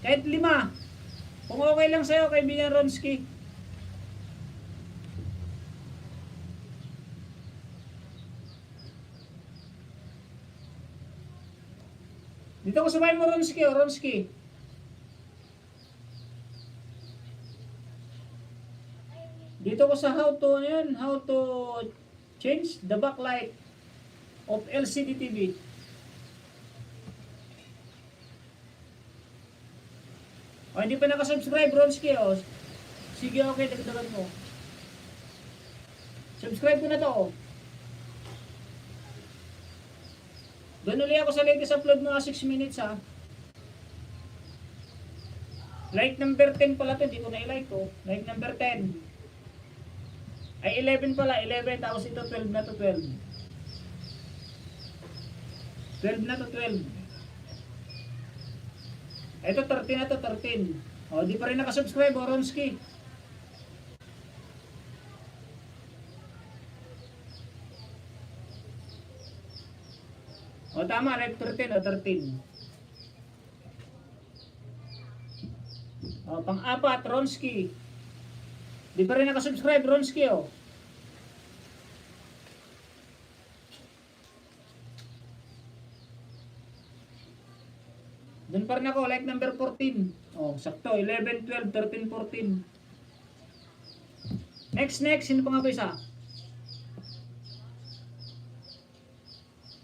Kahit 5. Kung okay lang sa'yo, kaibigan Ronski. Dito ko sabay mo Ronski, Ronski. Dito ko sa how to change the backlight of LCD TV. O, hindi pa nakasubscribe, Ronski, o. Sige, okay, dagdagan mo. Subscribe ko na to, o. Doon ulit ako sa latest upload mga 6 minutes, ha. Like number 10 pala to, hindi ko na i-like, o. Like number 10. Ay, 11 pala, 11, tapos ito 12 na to 12. 12 na to 12. Ito 13 na to 13. O, di pa rin nakasubscribe, o, Ronski. O, tama, like 13, o, 13. O, pang-apat, Ronski. Di pa rin nakasubscribe, Ronski, o. Doon pa rin ako, like number 14. Oh, sakto, 11, 12, 13, 14. Next, sino pa nga ba isa?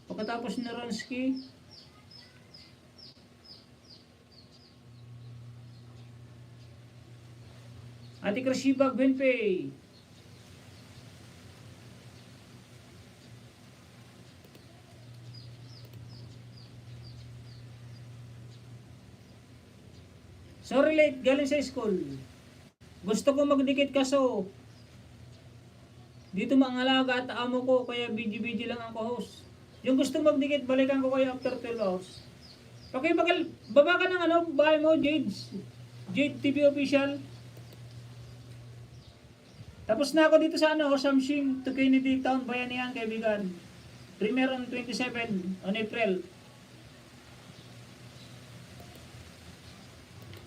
Pagkatapos ni Ronski. Ate Krasiba, Gwenpei. Sorry late, galing sa school. Gusto ko magdikit kaso dito maangalaga at amo ko, kaya busy lang ako host. Yung gusto magdikit, balikan ko kayo after 12 hours. Okay, baba ka ng bahay mo, Jade TV official. Tapos na ako dito sa Samsung to Kennedy Town, Bayanihan, kaibigan. Premiere on 27 on April.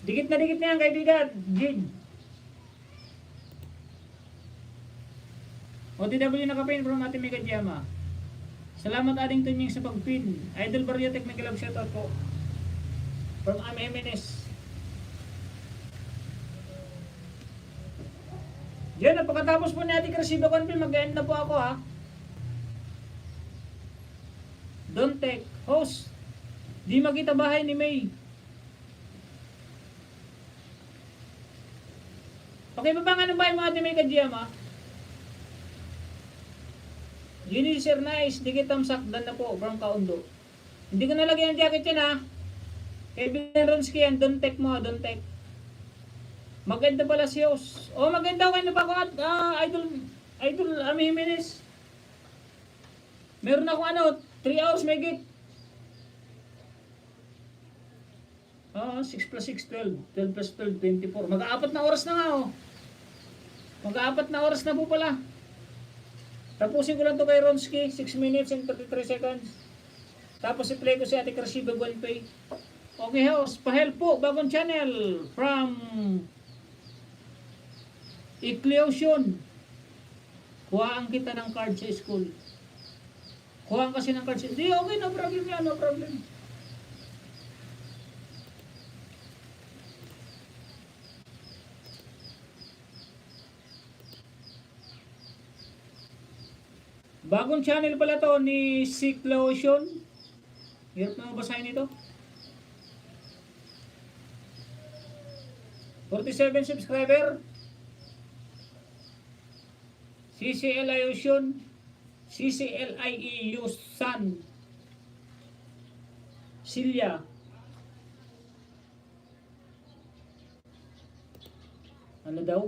Dikit na yan, kaibigan. Jade. OTW na kapin from Ate Mega Jama. Salamat ading tunying sa pagpin. Idol Barriotech, may kalab shoutout po. From Ami Jimenez. Yan, pagkatapos po ni Ate Krasiba Conville, mag-end na po ako, ha. Don't take. Host. Di makita bahay ni May. Okay ba nga ng bahay mo Ate May Kajiyama? Yun sir, nice. Dikit tamsak. Dan na po. From Kaundo. Hindi ko nalagyan ang jacket yan, ha. Kaibigan Ronski yan. Don't take mo. Don't take. Maganda pala si Os. Oh, maganda. Kayo na ba ako at Idol Ami Jimenez. Meron ako 3 hours may git. 6 plus 6, 12. 12 plus 12, 24. Mag-aapat na oras na nga, oh. Mag-aapat na oras na po pala. Tapusin ko lang to kay Ronski. 6 minutes and 33 seconds. Tapos i-play ko si Ate Krasiba Guanpay. Okay, host. Pa-help po. Bagong channel. From Ecleosion. Kuhaan kita ng card sa school. Kuhaan kasi ng card sa... Di, okay. No problem yan. No problem. Bagong channel pala to ni Ecleosion. Hirap na mabasahin ito. 47 subscriber. CCLIUSION. CCLIEUSAN. Silya. Ano daw?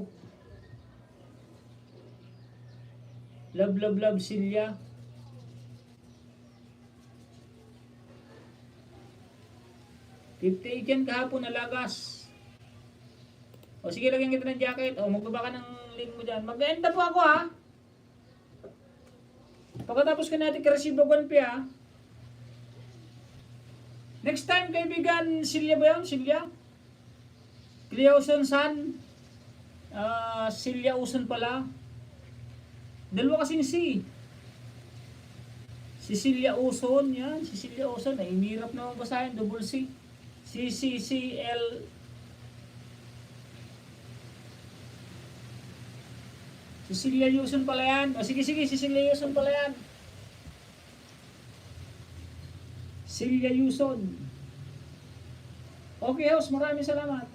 Love, love, love, Silya. $58 yan kahapon na lagas. O sige, lagyan kita ng jacket. O magbaba ka ng link mo dyan. Mag-end na po ako ha. Pagkatapos ko natin ka-receive ng 1P ha. Next time kaibigan, Silya ba yun? Silya? Clea Uson San. Silya Uson pala. Dalawa kasing C. Cecilia Uson. Yan, Cecilia Uson. Ay, hirap naman basahin. Double C. C-C-C-L. Cecilia Uson pala yan. O sige, Cecilia Uson pala yan. Celia Uson. Okay, host. Maraming salamat.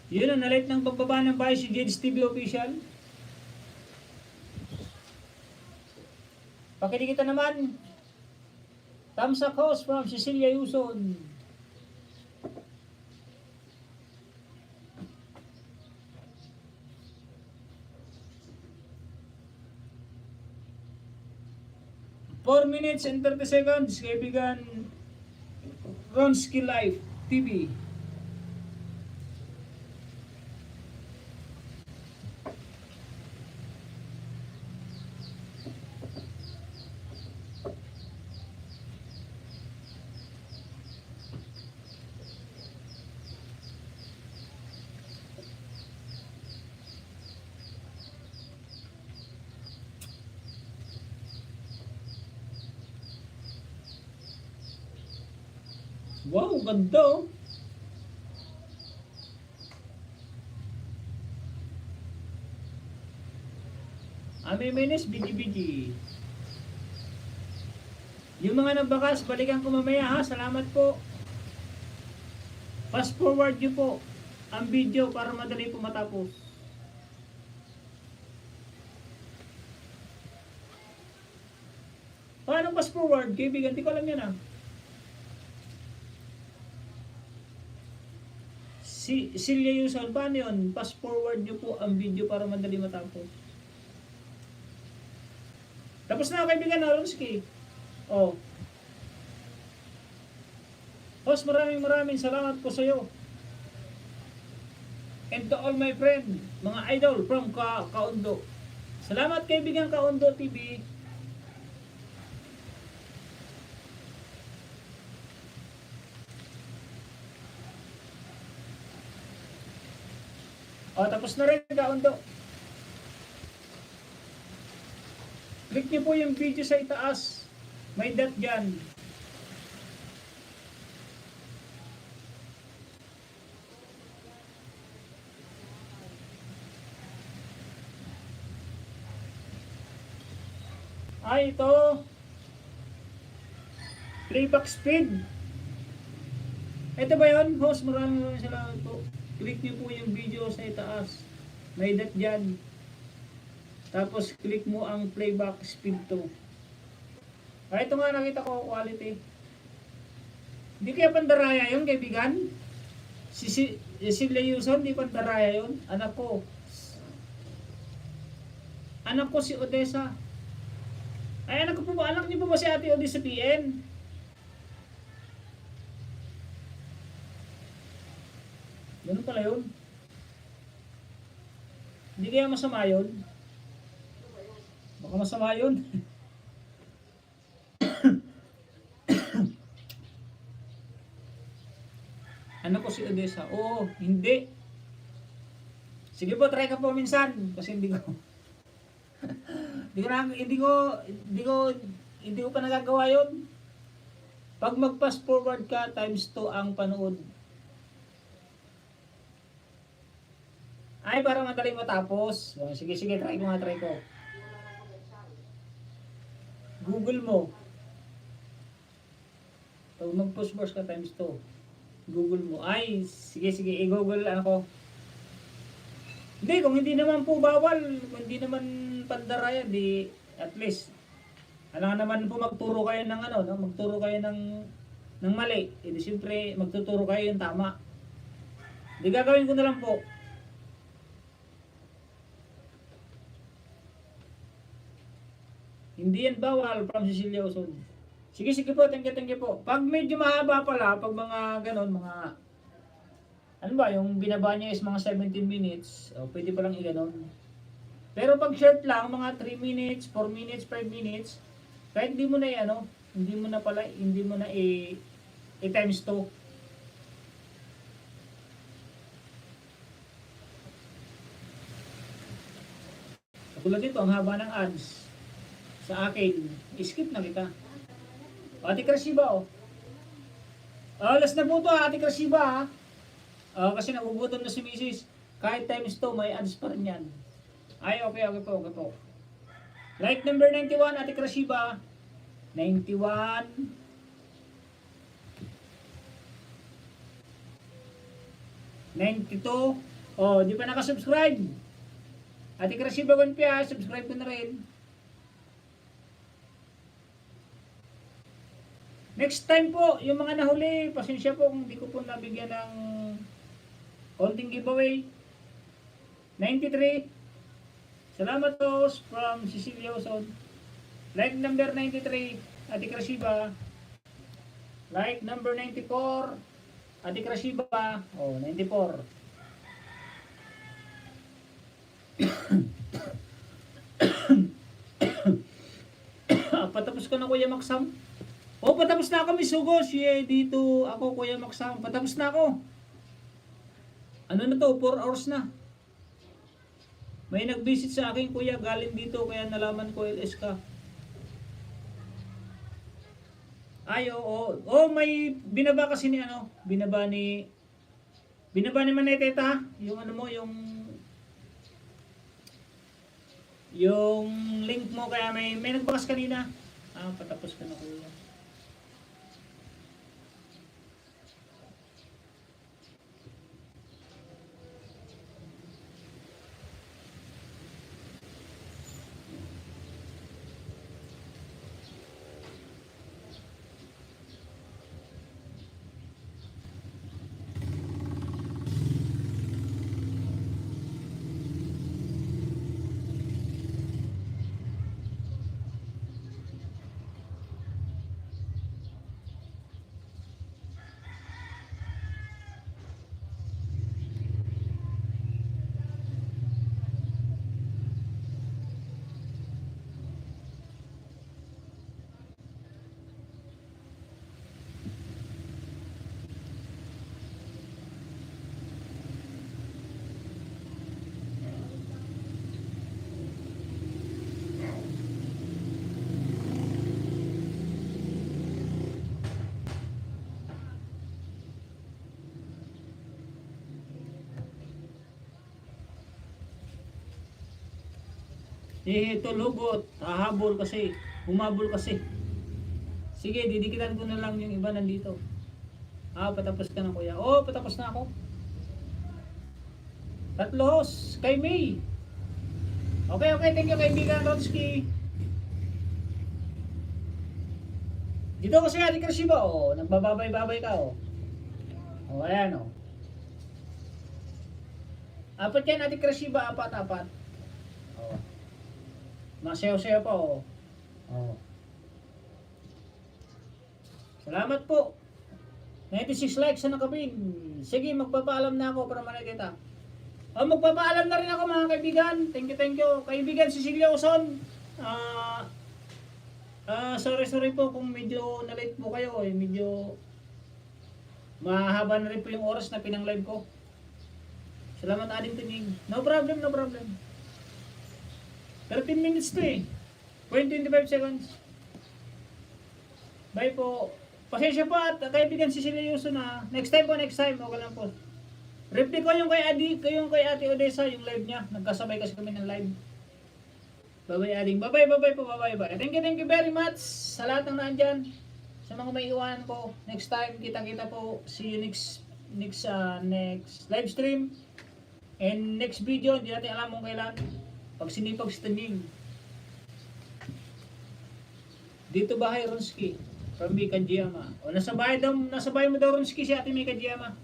Yun ang nalate ng pagbaba ng bahay si Jades TV Official. Pakikita naman. Thumbs up host from Cecilia Uson. Four minutes and 30 seconds, kaibigan Ronski Live TV. Wow, ganda oh. Ame Menes, bigi-bigi. Yung mga nagbakas, balikan ko mamaya ha. Salamat po. Fast forward nyo po ang video para madali po matapos. Paano fast forward? Kaibigan, di ko alam yan ah. Silya Uson, paano yun? Fast forward nyo po ang video para madali matapos. Tapos na kaibigan na Ronski. Oh. Host, maraming salamat po sa iyo. And to all my friend, mga idol from Kaundo. Salamat kaibigan Kaundo TV. O, tapos na rin, Kaundo. Click niyo po yung video sa itaas. May dot dyan. Ay, ito. Playback speed. Ito ba yun? Host, maraming salamat po. Click niyo po yung video sa itaas. May dot dyan. Tapos click mo ang playback speed to. Ay, ito nga nakita ko quality. Hindi kaya pandaraya yun, kaibigan? Si Silya Uson, di pandaraya yun? Anak ko. Anak ko si Odessa. Ay, anak ko po ba? Anak niyo po ba si Ate Odessa PN? Ganun pala yun. Hindi kaya masama yun? Baka masama yun. Ano ko si Odessa? Oo, hindi. Sige po, try ka po minsan. Kasi hindi ko hindi ko pa nagagawa yun. Pag mag-fast forward ka, times 2 ang panood. Ay, para madaling matapos. Oh, sige, try ko. Google mo. Pag mag-push force ka times 2. Google mo. Ay, sige, i-google ano ko. Hindi, kung hindi naman po bawal, kung hindi naman pandaraya, di at least. Alam naman po magturo kayo ng ano, no? Magturo kayo ng ng mali, edi siyempre magtuturo kayo yung tama. Di gagawin ko na lang po. Hindi yan bawal from Cecilia Uson. Sige, sige po, thank you po. Pag medyo mahaba pala, pag mga ganon, mga, ano ba, yung binaba niya is mga 17 minutes, o pwede pa lang i-ganon. Pero pag short lang, mga 3 minutes, 4 minutes, 5 minutes, kahit hindi mo na i-ano, hindi mo na i-times 2. Katulad dito, ang haba ng ads sa akin, skip na kita. Ate Krasiba, oh. Last na po to, Ate Krasiba, ha. Kasi nagugutom na si Mrs. Kahit times 2, may ads pa rin yan. Ay, okay po. Like number 91, Ate Krasiba. 91. 92. Oh, di pa nakasubscribe. Ate Krasiba Gonpia, subscribe ko na rin. Next time po, yung mga nahuli, pasensya po kung hindi ko po nabigyan ng konting giveaway. 93. Salamat po from Cecilia Uson. Like number 93, Ate Krasiba. Like number 94, Ate Krasiba. Oh, 94. Patapos ko na Kuya Maksam. Oh, patapos na ako, Miss Hugo. Dito ako, Kuya Maksam. Patapos na ako. Ano na to? 4 hours na. May nag-visit sa akin, Kuya. Galing dito, kaya nalaman ko LS ka. Ay, oo. Oh, may binaba kasi ni ano. Binaba ni Maneteta. Yung ano mo, yung link mo, kaya may nagbakas kanina. Patapos ka na, Kuya. Tulugot, hahabol kasi, humabol kasi. Sige, didikitan ko na lang yung iba nandito. Patapos ka na, Kuya. Oh, patapos na ako. Tatlos, kay May. Okay, thank you kaibigan Rodsky. Dito kasi Ate Krasiba, oh, nagbababay-babay ka, oh. Oh, ayan, oh. Apat yan, Ate Krasiba, apat. Oh. Masayaw-sayaw pa, oh. Oh. Salamat po. 96 likes sa nakapin. Sige, magpapaalam na ako para manakita. Magpapaalam na rin ako, mga kaibigan. Thank you. Kaibigan Cecilia Uson. Sorry po kung medyo na-late po kayo. Medyo mahaba na rin po yung oras na pinang-live ko. Salamat, Ading Tunig. No problem. 13 minutes to, 0.25 seconds. Bye po. Pasensya po at kaibigan Cecilia Uson na. Next time. Okay lang po. Reply ko yung kay Ate Odessa, yung live niya. Nagkasabay kasi kami ng live. Bye-bye, Ading. Bye-bye po. Bye-bye. Thank you very much sa lahat ng naandyan. Sa mga may iwanan ko. Next time, kita-kita po. See you next live stream. And next video, hindi natin alam kung kailan. Pag sinipag si Taning. Dito bahay Ronski. From Mika Giyama. O, nasabay mo daw rin si Ate Mika Giyama.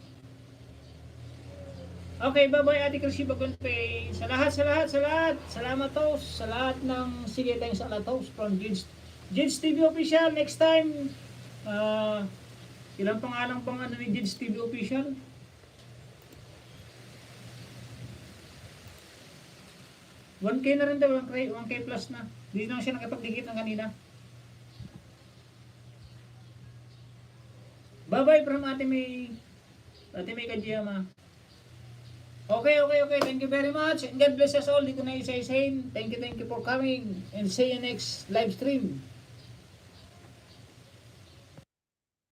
Okay, bye-bye Ate Chrissy Bagunpay. Sa lahat. Salamat host. Sa lahat ng sige tayong sa lahat host from Jids TV Official. Next time, ilang pangalang pang ano ni Jids TV Official? 1K na rin daw, 1K plus na. Hindi na siya nakipagdikit ng kanina. Bye-bye from Ate May Kajiyama. Okay. Thank you very much. And God bless us all. Dito na isa-isahin. Thank you for coming. And see you next live stream.